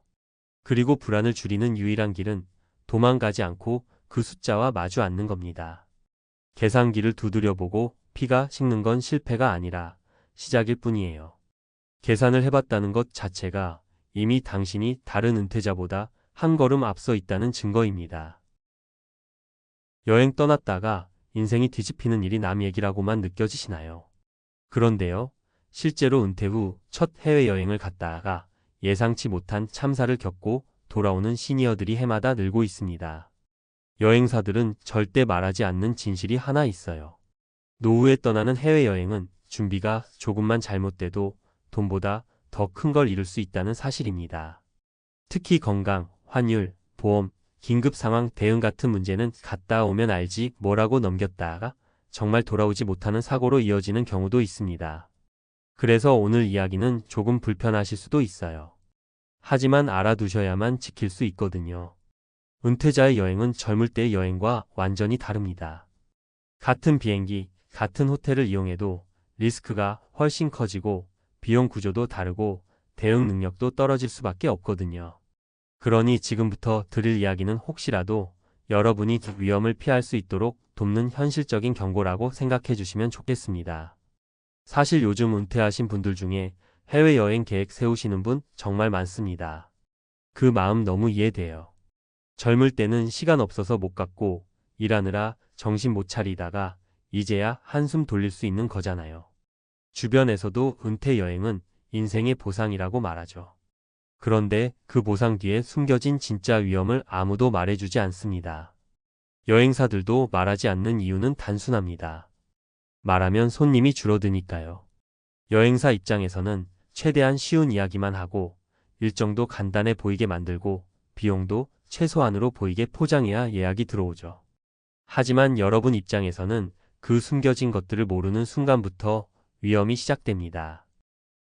그리고 불안을 줄이는 유일한 길은 도망가지 않고 그 숫자와 마주 앉는 겁니다. 계산기를 두드려보고 피가 식는 건 실패가 아니라 시작일 뿐이에요. 계산을 해봤다는 것 자체가 이미 당신이 다른 은퇴자보다 한 걸음 앞서 있다는 증거입니다. 여행 떠났다가 인생이 뒤집히는 일이 남 얘기라고만 느껴지시나요? 그런데요, 실제로 은퇴 후 첫 해외여행을 갔다가 예상치 못한 참사를 겪고 돌아오는 시니어들이 해마다 늘고 있습니다. 여행사들은 절대 말하지 않는 진실이 하나 있어요. 노후에 떠나는 해외여행은 준비가 조금만 잘못돼도 돈보다 더 큰 걸 잃을 수 있다는 사실입니다. 특히 건강, 환율, 보험, 긴급 상황 대응 같은 문제는 갔다 오면 알지 뭐라고 넘겼다가 정말 돌아오지 못하는 사고로 이어지는 경우도 있습니다. 그래서 오늘 이야기는 조금 불편하실 수도 있어요. 하지만 알아두셔야만 지킬 수 있거든요. 은퇴자의 여행은 젊을 때의 여행과 완전히 다릅니다. 같은 비행기, 같은 호텔을 이용해도 리스크가 훨씬 커지고 비용 구조도 다르고 대응 능력도 떨어질 수밖에 없거든요. 그러니 지금부터 드릴 이야기는 혹시라도 여러분이 위험을 피할 수 있도록 돕는 현실적인 경고라고 생각해 주시면 좋겠습니다. 사실 요즘 은퇴하신 분들 중에 해외여행 계획 세우시는 분 정말 많습니다. 그 마음 너무 이해돼요. 젊을 때는 시간 없어서 못 갔고 일하느라 정신 못 차리다가 이제야 한숨 돌릴 수 있는 거잖아요. 주변에서도 은퇴 여행은 인생의 보상이라고 말하죠. 그런데 그 보상 뒤에 숨겨진 진짜 위험을 아무도 말해주지 않습니다. 여행사들도 말하지 않는 이유는 단순합니다. 말하면 손님이 줄어드니까요. 여행사 입장에서는 최대한 쉬운 이야기만 하고 일정도 간단해 보이게 만들고 비용도 최소한으로 보이게 포장해야 예약이 들어오죠. 하지만 여러분 입장에서는 그 숨겨진 것들을 모르는 순간부터 위험이 시작됩니다.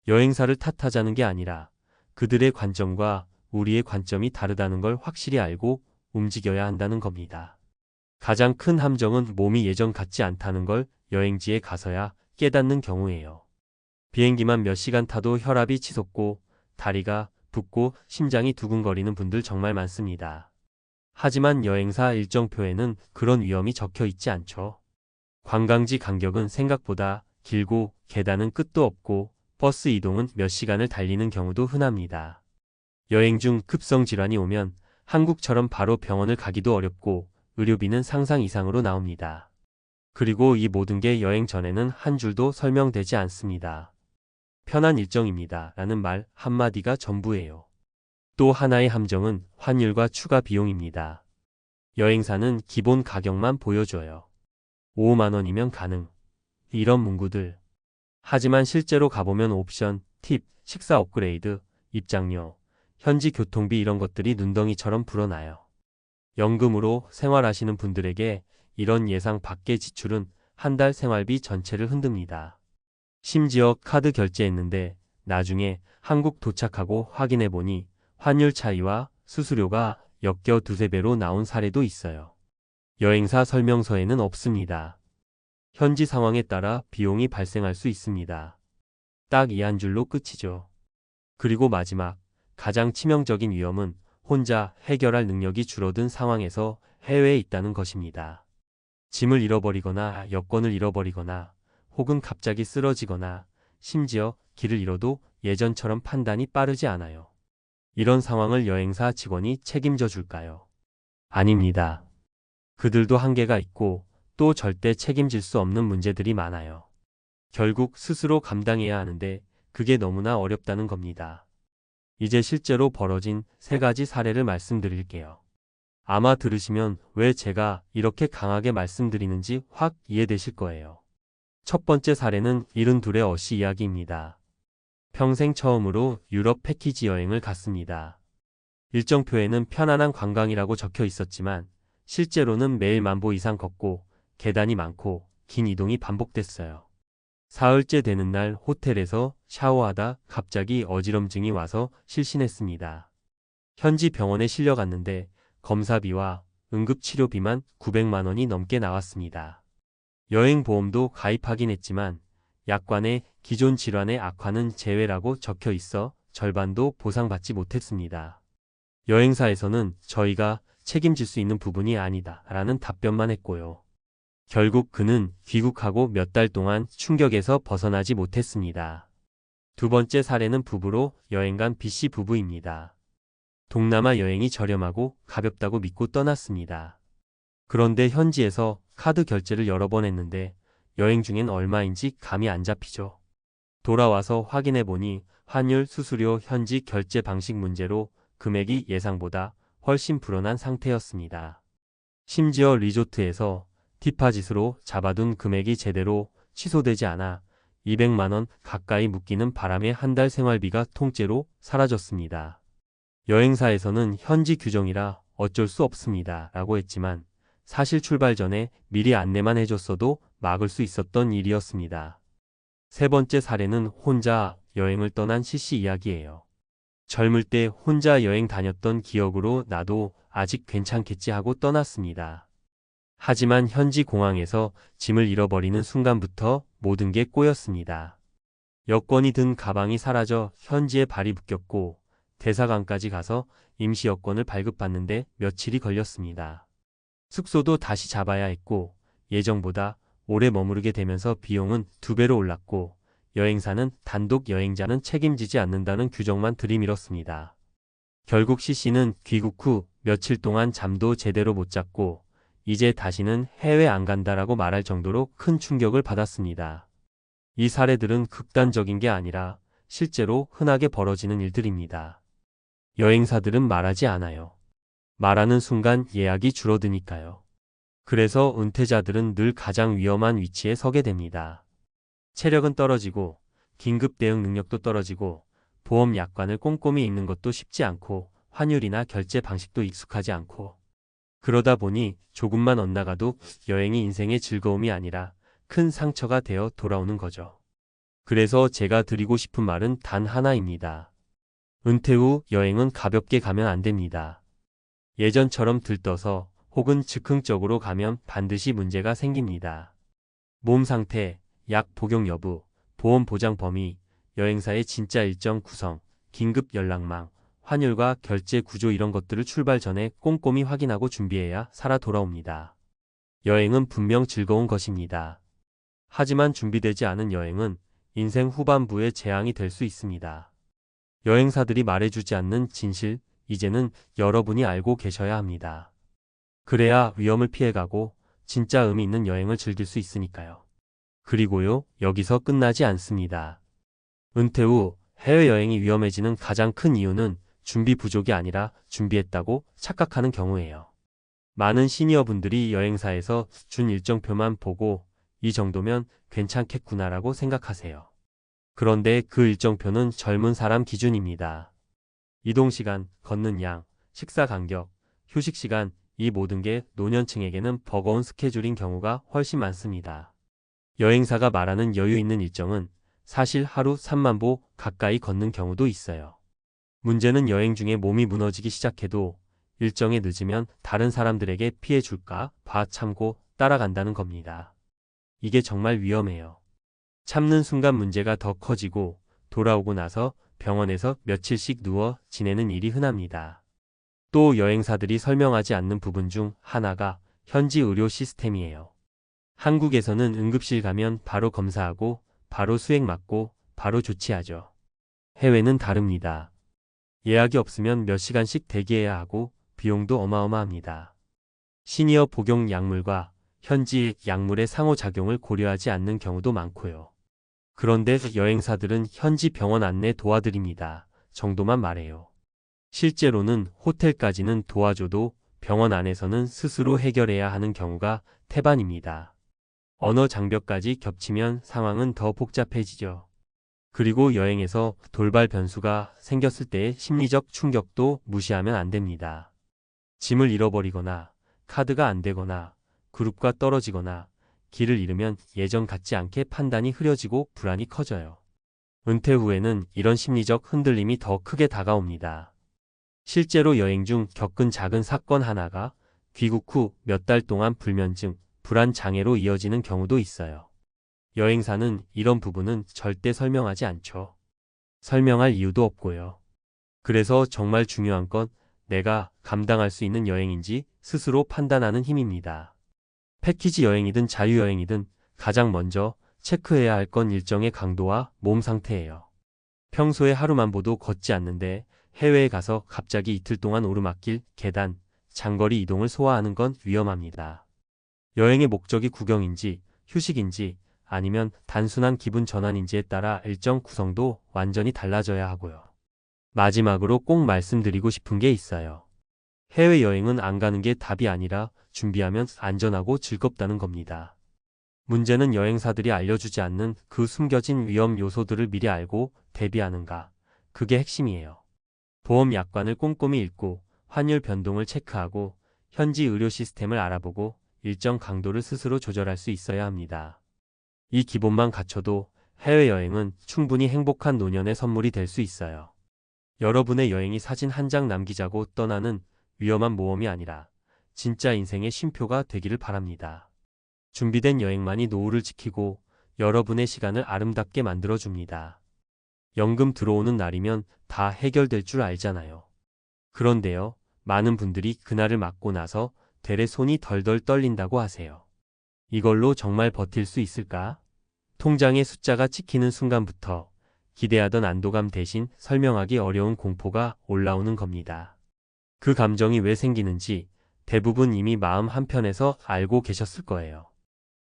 여행사를 탓하자는 게 아니라 그들의 관점과 우리의 관점이 다르다는 걸 확실히 알고 움직여야 한다는 겁니다. 가장 큰 함정은 몸이 예전 같지 않다는 걸 여행지에 가서야 깨닫는 경우예요. 비행기만 몇 시간 타도 혈압이 치솟고 다리가 붓고 심장이 두근거리는 분들 정말 많습니다. 하지만 여행사 일정표에는 그런 위험이 적혀 있지 않죠. 관광지 간격은 생각보다 길고 계단은 끝도 없고 버스 이동은 몇 시간을 달리는 경우도 흔합니다. 여행 중 급성 질환이 오면 한국처럼 바로 병원을 가기도 어렵고 의료비는 상상 이상으로 나옵니다. 그리고 이 모든 게 여행 전에는 한 줄도 설명되지 않습니다. 편한 일정입니다. 라는 말 한마디가 전부예요. 또 하나의 함정은 환율과 추가 비용입니다. 여행사는 기본 가격만 보여줘요. 5만 원이면 가능. 이런 문구들. 하지만 실제로 가보면 옵션, 팁, 식사 업그레이드, 입장료, 현지 교통비 이런 것들이 눈덩이처럼 불어나요. 연금으로 생활하시는 분들에게 이런 예상 밖의 지출은 한 달 생활비 전체를 흔듭니다. 심지어 카드 결제했는데 나중에 한국 도착하고 확인해보니 환율 차이와 수수료가 역겨 두세 배로 나온 사례도 있어요. 여행사 설명서에는 없습니다. 현지 상황에 따라 비용이 발생할 수 있습니다. 딱 이 한 줄로 끝이죠. 그리고 마지막, 가장 치명적인 위험은 혼자 해결할 능력이 줄어든 상황에서 해외에 있다는 것입니다. 짐을 잃어버리거나 여권을 잃어버리거나 혹은 갑자기 쓰러지거나 심지어 길을 잃어도 예전처럼 판단이 빠르지 않아요. 이런 상황을 여행사 직원이 책임져 줄까요? 아닙니다. 그들도 한계가 있고 또 절대 책임질 수 없는 문제들이 많아요. 결국 스스로 감당해야 하는데 그게 너무나 어렵다는 겁니다. 이제 실제로 벌어진 3가지 사례를 말씀드릴게요. 아마 들으시면 왜 제가 이렇게 강하게 말씀드리는지 확 이해되실 거예요. 첫 번째 사례는 72의 어씨 이야기입니다. 평생 처음으로 유럽 패키지 여행을 갔습니다. 일정표에는 편안한 관광이라고 적혀 있었지만 실제로는 매일 10,000보 이상 걷고 계단이 많고 긴 이동이 반복됐어요. 사흘째 되는 날 호텔에서 샤워하다 갑자기 어지럼증이 와서 실신했습니다. 현지 병원에 실려갔는데 검사비와 응급치료비만 900만 원이 넘게 나왔습니다. 여행보험도 가입하긴 했지만 약관에 기존 질환의 악화는 제외라고 적혀 있어 절반도 보상받지 못했습니다. 여행사에서는 저희가 책임질 수 있는 부분이 아니다 라는 답변만 했고요. 결국 그는 귀국하고 몇 달 동안 충격에서 벗어나지 못했습니다. 두 번째 사례는 부부로 여행 간 B씨 부부입니다. 동남아 여행이 저렴하고 가볍다고 믿고 떠났습니다. 그런데 현지에서 카드 결제를 여러 번 했는데 여행 중엔 얼마인지 감이 안 잡히죠. 돌아와서 확인해보니 환율, 수수료, 현지 결제 방식 문제로 금액이 예상보다 훨씬 불어난 상태였습니다. 심지어 리조트에서 디파짓으로 잡아둔 금액이 제대로 취소되지 않아 200만 원 가까이 묶이는 바람에 한 달 생활비가 통째로 사라졌습니다. 여행사에서는 현지 규정이라 어쩔 수 없습니다 라고 했지만 사실 출발 전에 미리 안내만 해줬어도 막을 수 있었던 일이었습니다. 세 번째 사례는 혼자 여행을 떠난 CC 이야기예요. 젊을 때 혼자 여행 다녔던 기억으로 나도 아직 괜찮겠지 하고 떠났습니다. 하지만 현지 공항에서 짐을 잃어버리는 순간부터 모든 게 꼬였습니다. 여권이 든 가방이 사라져 현지에 발이 묶였고 대사관까지 가서 임시 여권을 발급받는데 며칠이 걸렸습니다. 숙소도 다시 잡아야 했고 예정보다 오래 머무르게 되면서 비용은 2배로 올랐고 여행사는 단독 여행자는 책임지지 않는다는 규정만 들이밀었습니다. 결국 CC는 귀국 후 며칠 동안 잠도 제대로 못 잤고 이제 다시는 해외 안 간다라고 말할 정도로 큰 충격을 받았습니다. 이 사례들은 극단적인 게 아니라 실제로 흔하게 벌어지는 일들입니다. 여행사들은 말하지 않아요. 말하는 순간 예약이 줄어드니까요. 그래서 은퇴자들은 늘 가장 위험한 위치에 서게 됩니다. 체력은 떨어지고 긴급 대응 능력도 떨어지고 보험 약관을 꼼꼼히 읽는 것도 쉽지 않고 환율이나 결제 방식도 익숙하지 않고 그러다 보니 조금만 엇나가도 여행이 인생의 즐거움이 아니라 큰 상처가 되어 돌아오는 거죠. 그래서 제가 드리고 싶은 말은 단 하나입니다. 은퇴 후 여행은 가볍게 가면 안 됩니다. 예전처럼 들떠서 혹은 즉흥적으로 가면 반드시 문제가 생깁니다. 몸 상태, 약 복용 여부, 보험 보장 범위, 여행사의 진짜 일정 구성, 긴급 연락망, 환율과 결제 구조 이런 것들을 출발 전에 꼼꼼히 확인하고 준비해야 살아 돌아옵니다. 여행은 분명 즐거운 것입니다. 하지만 준비되지 않은 여행은 인생 후반부의 재앙이 될 수 있습니다. 여행사들이 말해주지 않는 진실, 이제는 여러분이 알고 계셔야 합니다. 그래야 위험을 피해가고 진짜 의미 있는 여행을 즐길 수 있으니까요. 그리고요, 여기서 끝나지 않습니다. 은퇴 후 해외여행이 위험해지는 가장 큰 이유는 준비 부족이 아니라 준비했다고 착각하는 경우예요. 많은 시니어분들이 여행사에서 준 일정표만 보고 이 정도면 괜찮겠구나라고 생각하세요. 그런데 그 일정표는 젊은 사람 기준입니다. 이동시간, 걷는 양, 식사 간격, 휴식시간, 이 모든 게 노년층에게는 버거운 스케줄인 경우가 훨씬 많습니다. 여행사가 말하는 여유 있는 일정은 사실 하루 3만 보 가까이 걷는 경우도 있어요. 문제는 여행 중에 몸이 무너지기 시작해도 일정에 늦으면 다른 사람들에게 피해 줄까 봐 참고 따라간다는 겁니다. 이게 정말 위험해요. 참는 순간 문제가 더 커지고 돌아오고 나서 병원에서 며칠씩 누워 지내는 일이 흔합니다. 또 여행사들이 설명하지 않는 부분 중 하나가 현지 의료 시스템이에요. 한국에서는 응급실 가면 바로 검사하고 바로 수액 맞고 바로 조치하죠. 해외는 다릅니다. 예약이 없으면 몇 시간씩 대기해야 하고 비용도 어마어마합니다. 시니어 복용 약물과 현지 약물의 상호작용을 고려하지 않는 경우도 많고요. 그런데 여행사들은 현지 병원 안내 도와드립니다. 정도만 말해요. 실제로는 호텔까지는 도와줘도 병원 안에서는 스스로 해결해야 하는 경우가 태반입니다. 언어 장벽까지 겹치면 상황은 더 복잡해지죠. 그리고 여행에서 돌발 변수가 생겼을 때의 심리적 충격도 무시하면 안 됩니다. 짐을 잃어버리거나 카드가 안 되거나 그룹과 떨어지거나 길을 잃으면 예전 같지 않게 판단이 흐려지고 불안이 커져요. 은퇴 후에는 이런 심리적 흔들림이 더 크게 다가옵니다. 실제로 여행 중 겪은 작은 사건 하나가 귀국 후 몇 달 동안 불면증, 불안 장애로 이어지는 경우도 있어요. 여행사는 이런 부분은 절대 설명하지 않죠. 설명할 이유도 없고요. 그래서 정말 중요한 건 내가 감당할 수 있는 여행인지 스스로 판단하는 힘입니다. 패키지 여행이든 자유여행이든 가장 먼저 체크해야 할 건 일정의 강도와 몸 상태예요. 평소에 하루만 보도 걷지 않는데 해외에 가서 갑자기 이틀 동안 오르막길, 계단, 장거리 이동을 소화하는 건 위험합니다. 여행의 목적이 구경인지 휴식인지 아니면 단순한 기분 전환인지에 따라 일정 구성도 완전히 달라져야 하고요. 마지막으로 꼭 말씀드리고 싶은 게 있어요. 해외여행은 안 가는 게 답이 아니라 준비하면 안전하고 즐겁다는 겁니다. 문제는 여행사들이 알려주지 않는 그 숨겨진 위험 요소들을 미리 알고 대비하는가. 그게 핵심이에요. 보험 약관을 꼼꼼히 읽고 환율 변동을 체크하고 현지 의료 시스템을 알아보고 일정 강도를 스스로 조절할 수 있어야 합니다. 이 기본만 갖춰도 해외여행은 충분히 행복한 노년의 선물이 될 수 있어요. 여러분의 여행이 사진 한 장 남기자고 떠나는 위험한 모험이 아니라 진짜 인생의 쉼표가 되기를 바랍니다. 준비된 여행만이 노후를 지키고 여러분의 시간을 아름답게 만들어줍니다. 연금 들어오는 날이면 다 해결될 줄 알잖아요. 그런데요, 많은 분들이 그날을 맞고 나서 되레 손이 덜덜 떨린다고 하세요. 이걸로 정말 버틸 수 있을까? 통장의 숫자가 찍히는 순간부터 기대하던 안도감 대신 설명하기 어려운 공포가 올라오는 겁니다. 그 감정이 왜 생기는지 대부분 이미 마음 한편에서 알고 계셨을 거예요.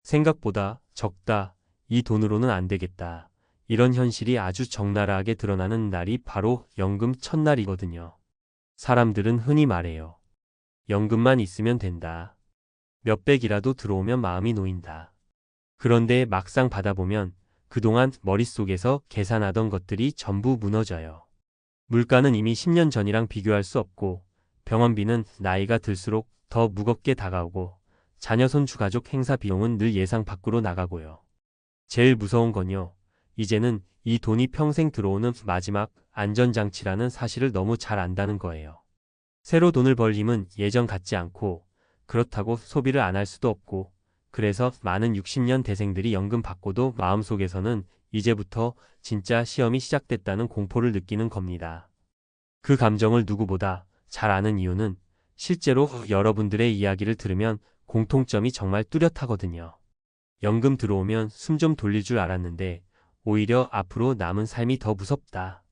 생각보다 적다, 이 돈으로는 안 되겠다. 이런 현실이 아주 적나라하게 드러나는 날이 바로 연금 첫날이거든요. 사람들은 흔히 말해요. 연금만 있으면 된다. 몇백이라도 들어오면 마음이 놓인다. 그런데 막상 받아보면 그동안 머릿속에서 계산하던 것들이 전부 무너져요. 물가는 이미 10년 전이랑 비교할 수 없고 병원비는 나이가 들수록 더 무겁게 다가오고 자녀 손주 가족 행사 비용은 늘 예상 밖으로 나가고요. 제일 무서운 건요. 이제는 이 돈이 평생 들어오는 마지막 안전장치라는 사실을 너무 잘 안다는 거예요. 새로 돈을 벌 힘은 예전 같지 않고 그렇다고 소비를 안 할 수도 없고 그래서 많은 60년 대생들이 연금 받고도 마음속에서는 이제부터 진짜 시험이 시작됐다는 공포를 느끼는 겁니다. 그 감정을 누구보다 잘 아는 이유는 실제로 여러분들의 이야기를 들으면 공통점이 정말 뚜렷하거든요. 연금 들어오면 숨 좀 돌릴 줄 알았는데 오히려 앞으로 남은 삶이 더 무섭다.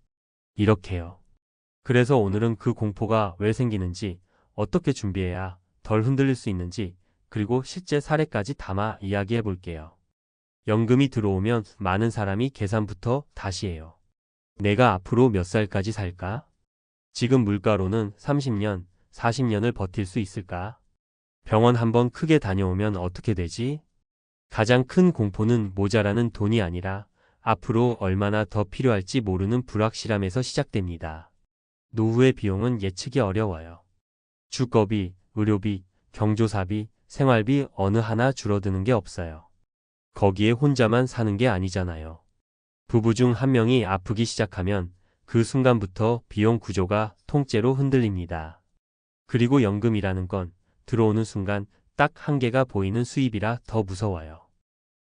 이렇게요. 그래서 오늘은 그 공포가 왜 생기는지, 어떻게 준비해야 덜 흔들릴 수 있는지, 그리고 실제 사례까지 담아 이야기해 볼게요. 연금이 들어오면 많은 사람이 계산부터 다시 해요. 내가 앞으로 몇 살까지 살까? 지금 물가로는 30년, 40년을 버틸 수 있을까? 병원 한번 크게 다녀오면 어떻게 되지? 가장 큰 공포는 모자라는 돈이 아니라 앞으로 얼마나 더 필요할지 모르는 불확실함에서 시작됩니다. 노후의 비용은 예측이 어려워요. 주거비, 의료비, 경조사비, 생활비 어느 하나 줄어드는 게 없어요. 거기에 혼자만 사는 게 아니잖아요. 부부 중 한 명이 아프기 시작하면 그 순간부터 비용 구조가 통째로 흔들립니다. 그리고 연금이라는 건 들어오는 순간 딱 한 개가 보이는 수입이라 더 무서워요.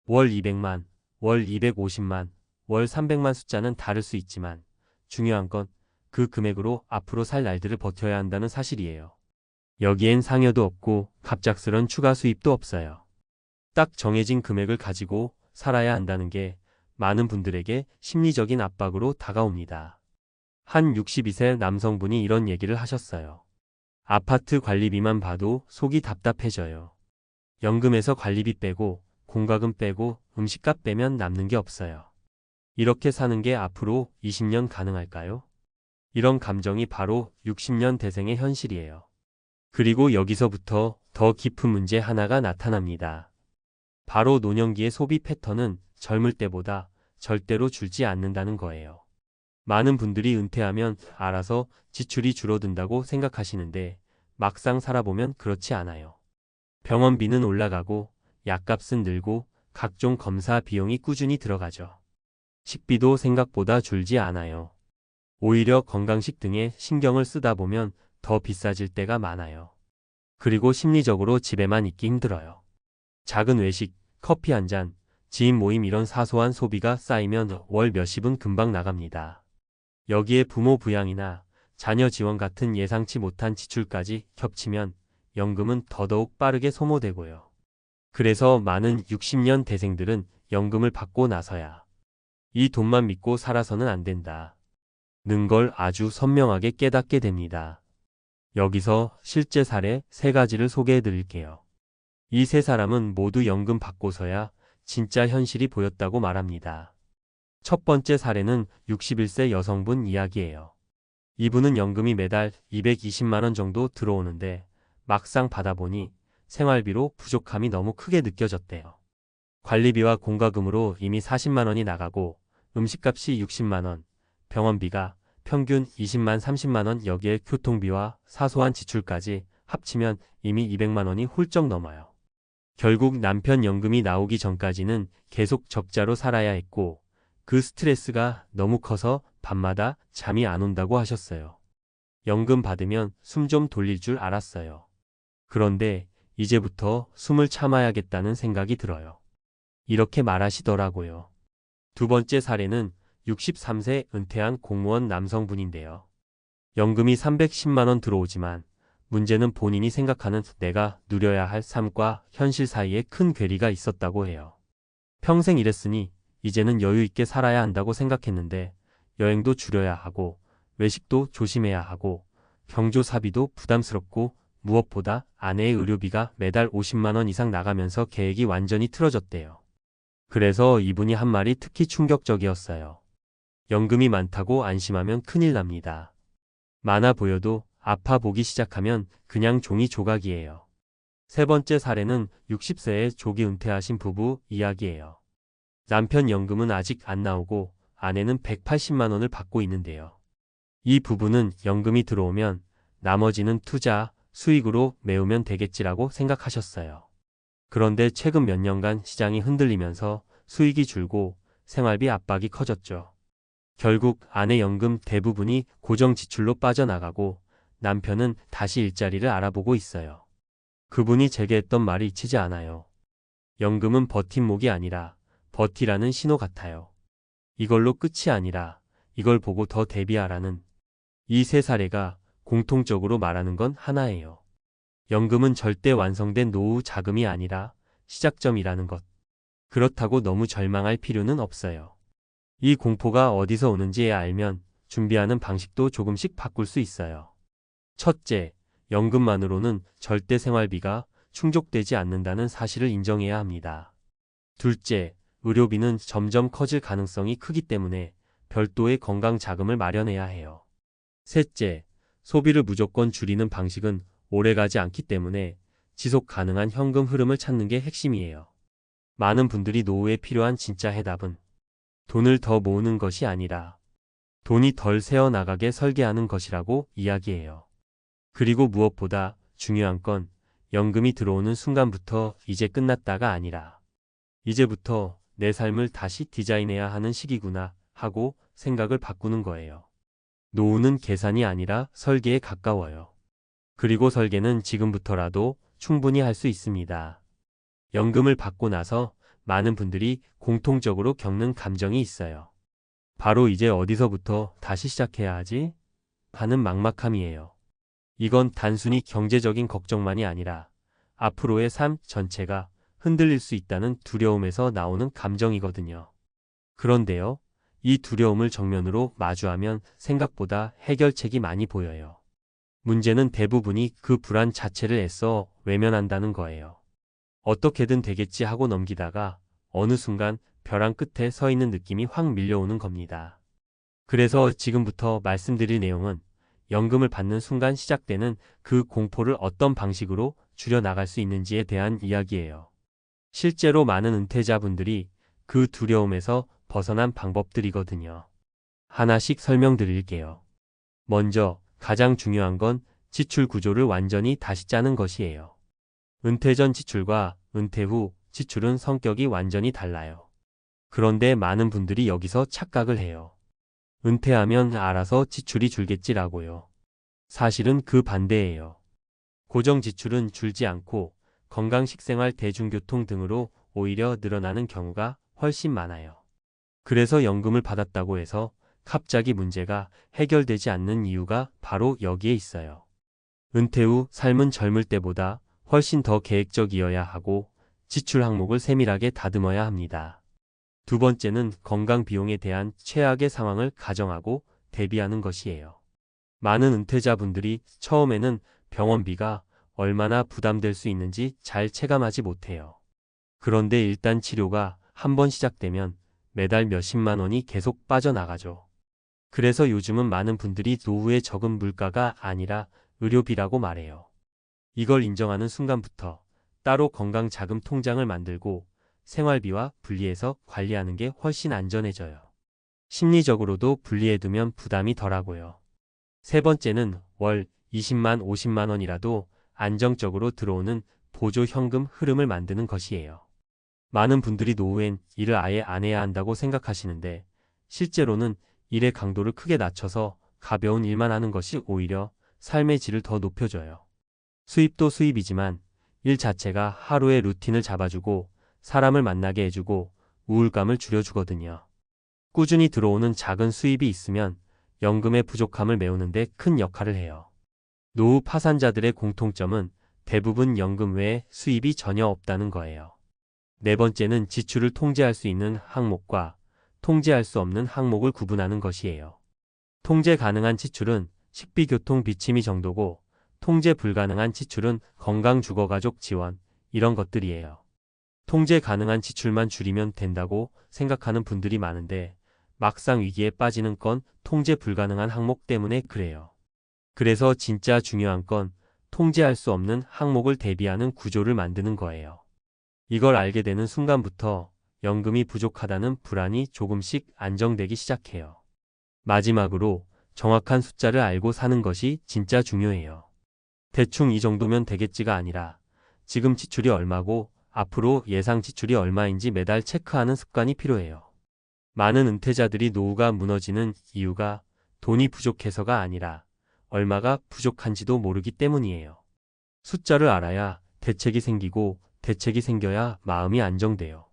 월 200만, 월 250만, 월 300만 숫자는 다를 수 있지만 중요한 건 그 금액으로 앞으로 살 날들을 버텨야 한다는 사실이에요. 여기엔 상여도 없고 갑작스런 추가 수입도 없어요. 딱 정해진 금액을 가지고 살아야 한다는 게 많은 분들에게 심리적인 압박으로 다가옵니다. 한 62세 남성분이 이런 얘기를 하셨어요. 아파트 관리비만 봐도 속이 답답해져요. 연금에서 관리비 빼고 공과금 빼고 음식값 빼면 남는 게 없어요. 이렇게 사는 게 앞으로 20년 가능할까요? 이런 감정이 바로 60년 대생의 현실이에요. 그리고 여기서부터 더 깊은 문제 하나가 나타납니다. 바로 노년기의 소비 패턴은 젊을 때보다 절대로 줄지 않는다는 거예요. 많은 분들이 은퇴하면 알아서 지출이 줄어든다고 생각하시는데 막상 살아보면 그렇지 않아요. 병원비는 올라가고 약값은 늘고 각종 검사 비용이 꾸준히 들어가죠. 식비도 생각보다 줄지 않아요. 오히려 건강식 등에 신경을 쓰다 보면 더 비싸질 때가 많아요. 그리고 심리적으로 집에만 있기 힘들어요. 작은 외식, 커피 한 잔, 지인 모임 이런 사소한 소비가 쌓이면 월 몇십은 금방 나갑니다. 여기에 부모 부양이나 자녀 지원 같은 예상치 못한 지출까지 겹치면 연금은 더더욱 빠르게 소모되고요. 그래서 많은 60년 대생들은 연금을 받고 나서야 이 돈만 믿고 살아서는 안 된다 는 걸 아주 선명하게 깨닫게 됩니다. 여기서 실제 사례 3가지를 소개해 드릴게요. 이 3사람은 모두 연금 받고서야 진짜 현실이 보였다고 말합니다. 첫 번째 사례는 61세 여성분 이야기예요. 이분은 연금이 매달 220만 원 정도 들어오는데 막상 받아보니 생활비로 부족함이 너무 크게 느껴졌대요. 관리비와 공과금으로 이미 40만 원이 나가고 음식값이 60만 원, 병원비가 평균 20만 30만 원 여기에 교통비와 사소한 지출까지 합치면 이미 200만 원이 훌쩍 넘어요. 결국 남편 연금이 나오기 전까지는 계속 적자로 살아야 했고 그 스트레스가 너무 커서 밤마다 잠이 안 온다고 하셨어요. 연금 받으면 숨 좀 돌릴 줄 알았어요. 그런데 이제부터 숨을 참아야겠다는 생각이 들어요. 이렇게 말하시더라고요. 두 번째 사례는 63세 은퇴한 공무원 남성분인데요. 연금이 310만 원 들어오지만 문제는 본인이 생각하는 내가 누려야 할 삶과 현실 사이에 큰 괴리가 있었다고 해요. 평생 일했으니 이제는 여유 있게 살아야 한다고 생각했는데 여행도 줄여야 하고 외식도 조심해야 하고 경조사비도 부담스럽고 무엇보다 아내의 의료비가 매달 50만 원 이상 나가면서 계획이 완전히 틀어졌대요. 그래서 이분이 한 말이 특히 충격적이었어요. 연금이 많다고 안심하면 큰일 납니다. 많아 보여도 아파 보기 시작하면 그냥 종이 조각이에요. 세 번째 사례는 60세에 조기 은퇴하신 부부 이야기예요. 남편 연금은 아직 안 나오고 아내는 180만 원을 받고 있는데요. 이 부부는 연금이 들어오면 나머지는 투자, 수익으로 메우면 되겠지라고 생각하셨어요. 그런데 최근 몇 년간 시장이 흔들리면서 수익이 줄고 생활비 압박이 커졌죠. 결국 아내 연금 대부분이 고정 지출로 빠져나가고 남편은 다시 일자리를 알아보고 있어요. 그분이 제게 했던 말이 잊히지 않아요. 연금은 버팀목이 아니라 버티라는 신호 같아요. 이걸로 끝이 아니라 이걸 보고 더 대비하라는 이 3사례가 공통적으로 말하는 건 하나예요. 연금은 절대 완성된 노후 자금이 아니라 시작점이라는 것. 그렇다고 너무 절망할 필요는 없어요. 이 공포가 어디서 오는지 알면 준비하는 방식도 조금씩 바꿀 수 있어요. 첫째, 연금만으로는 절대 생활비가 충족되지 않는다는 사실을 인정해야 합니다. 둘째, 의료비는 점점 커질 가능성이 크기 때문에 별도의 건강 자금을 마련해야 해요. 셋째, 소비를 무조건 줄이는 방식은 오래가지 않기 때문에 지속 가능한 현금 흐름을 찾는 게 핵심이에요. 많은 분들이 노후에 필요한 진짜 해답은 돈을 더 모으는 것이 아니라 돈이 덜 새어나가게 설계하는 것이라고 이야기해요. 그리고 무엇보다 중요한 건 연금이 들어오는 순간부터 이제 끝났다가 아니라 이제부터 내 삶을 다시 디자인해야 하는 시기구나 하고 생각을 바꾸는 거예요. 노후는 계산이 아니라 설계에 가까워요. 그리고 설계는 지금부터라도 충분히 할 수 있습니다. 연금을 받고 나서 많은 분들이 공통적으로 겪는 감정이 있어요. 바로 이제 어디서부터 다시 시작해야 하지? 하는 막막함이에요. 이건 단순히 경제적인 걱정만이 아니라 앞으로의 삶 전체가 흔들릴 수 있다는 두려움에서 나오는 감정이거든요. 그런데요, 이 두려움을 정면으로 마주하면 생각보다 해결책이 많이 보여요. 문제는 대부분이 그 불안 자체를 애써 외면한다는 거예요. 어떻게든 되겠지 하고 넘기다가 어느 순간 벼랑 끝에 서 있는 느낌이 확 밀려오는 겁니다. 그래서 지금부터 말씀드릴 내용은 연금을 받는 순간 시작되는 그 공포를 어떤 방식으로 줄여나갈 수 있는지에 대한 이야기예요. 실제로 많은 은퇴자분들이 그 두려움에서 벗어난 방법들이거든요. 하나씩 설명드릴게요. 먼저 가장 중요한 건 지출 구조를 완전히 다시 짜는 것이에요. 은퇴 전 지출과 은퇴 후 지출은 성격이 완전히 달라요. 그런데 많은 분들이 여기서 착각을 해요. 은퇴하면 알아서 지출이 줄겠지라고요. 사실은 그 반대예요. 고정 지출은 줄지 않고 건강, 식생활, 대중교통 등으로 오히려 늘어나는 경우가 훨씬 많아요. 그래서 연금을 받았다고 해서 갑자기 문제가 해결되지 않는 이유가 바로 여기에 있어요. 은퇴 후 삶은 젊을 때보다 훨씬 더 계획적이어야 하고 지출 항목을 세밀하게 다듬어야 합니다. 두 번째는 건강 비용에 대한 최악의 상황을 가정하고 대비하는 것이에요. 많은 은퇴자분들이 처음에는 병원비가 얼마나 부담될 수 있는지 잘 체감하지 못해요. 그런데 일단 치료가 한번 시작되면 매달 몇십만 원이 계속 빠져나가죠. 그래서 요즘은 많은 분들이 노후의 적은 물가가 아니라 의료비라고 말해요. 이걸 인정하는 순간부터 따로 건강자금 통장을 만들고 생활비와 분리해서 관리하는 게 훨씬 안전해져요. 심리적으로도 분리해두면 부담이 덜하고요. 세 번째는 월 20만 50만 원이라도 안정적으로 들어오는 보조 현금 흐름을 만드는 것이에요. 많은 분들이 노후엔 일을 아예 안 해야 한다고 생각하시는데 실제로는 일의 강도를 크게 낮춰서 가벼운 일만 하는 것이 오히려 삶의 질을 더 높여줘요. 수입도 수입이지만 일 자체가 하루의 루틴을 잡아주고 사람을 만나게 해주고 우울감을 줄여주거든요. 꾸준히 들어오는 작은 수입이 있으면 연금의 부족함을 메우는데 큰 역할을 해요. 노후 파산자들의 공통점은 대부분 연금 외에 수입이 전혀 없다는 거예요. 네 번째는 지출을 통제할 수 있는 항목과 통제할 수 없는 항목을 구분하는 것이에요. 통제 가능한 지출은 식비, 교통, 비침이 정도고 통제 불가능한 지출은 건강, 주거, 가족 지원 이런 것들이에요. 통제 가능한 지출만 줄이면 된다고 생각하는 분들이 많은데 막상 위기에 빠지는 건 통제 불가능한 항목 때문에 그래요. 그래서 진짜 중요한 건 통제할 수 없는 항목을 대비하는 구조를 만드는 거예요. 이걸 알게 되는 순간부터 연금이 부족하다는 불안이 조금씩 안정되기 시작해요. 마지막으로 정확한 숫자를 알고 사는 것이 진짜 중요해요. 대충 이 정도면 되겠지가 아니라 지금 지출이 얼마고 앞으로 예상 지출이 얼마인지 매달 체크하는 습관이 필요해요. 많은 은퇴자들이 노후가 무너지는 이유가 돈이 부족해서가 아니라 얼마가 부족한지도 모르기 때문이에요. 숫자를 알아야 대책이 생기고 대책이 생겨야 마음이 안정돼요.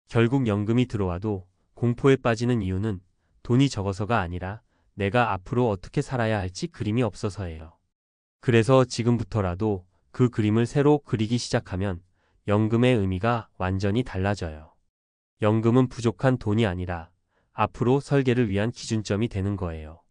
결국 연금이 들어와도 공포에 빠지는 이유는 돈이 적어서가 아니라 내가 앞으로 어떻게 살아야 할지 그림이 없어서예요. 그래서 지금부터라도 그 그림을 새로 그리기 시작하면 연금의 의미가 완전히 달라져요. 연금은 부족한 돈이 아니라 앞으로 설계를 위한 기준점이 되는 거예요.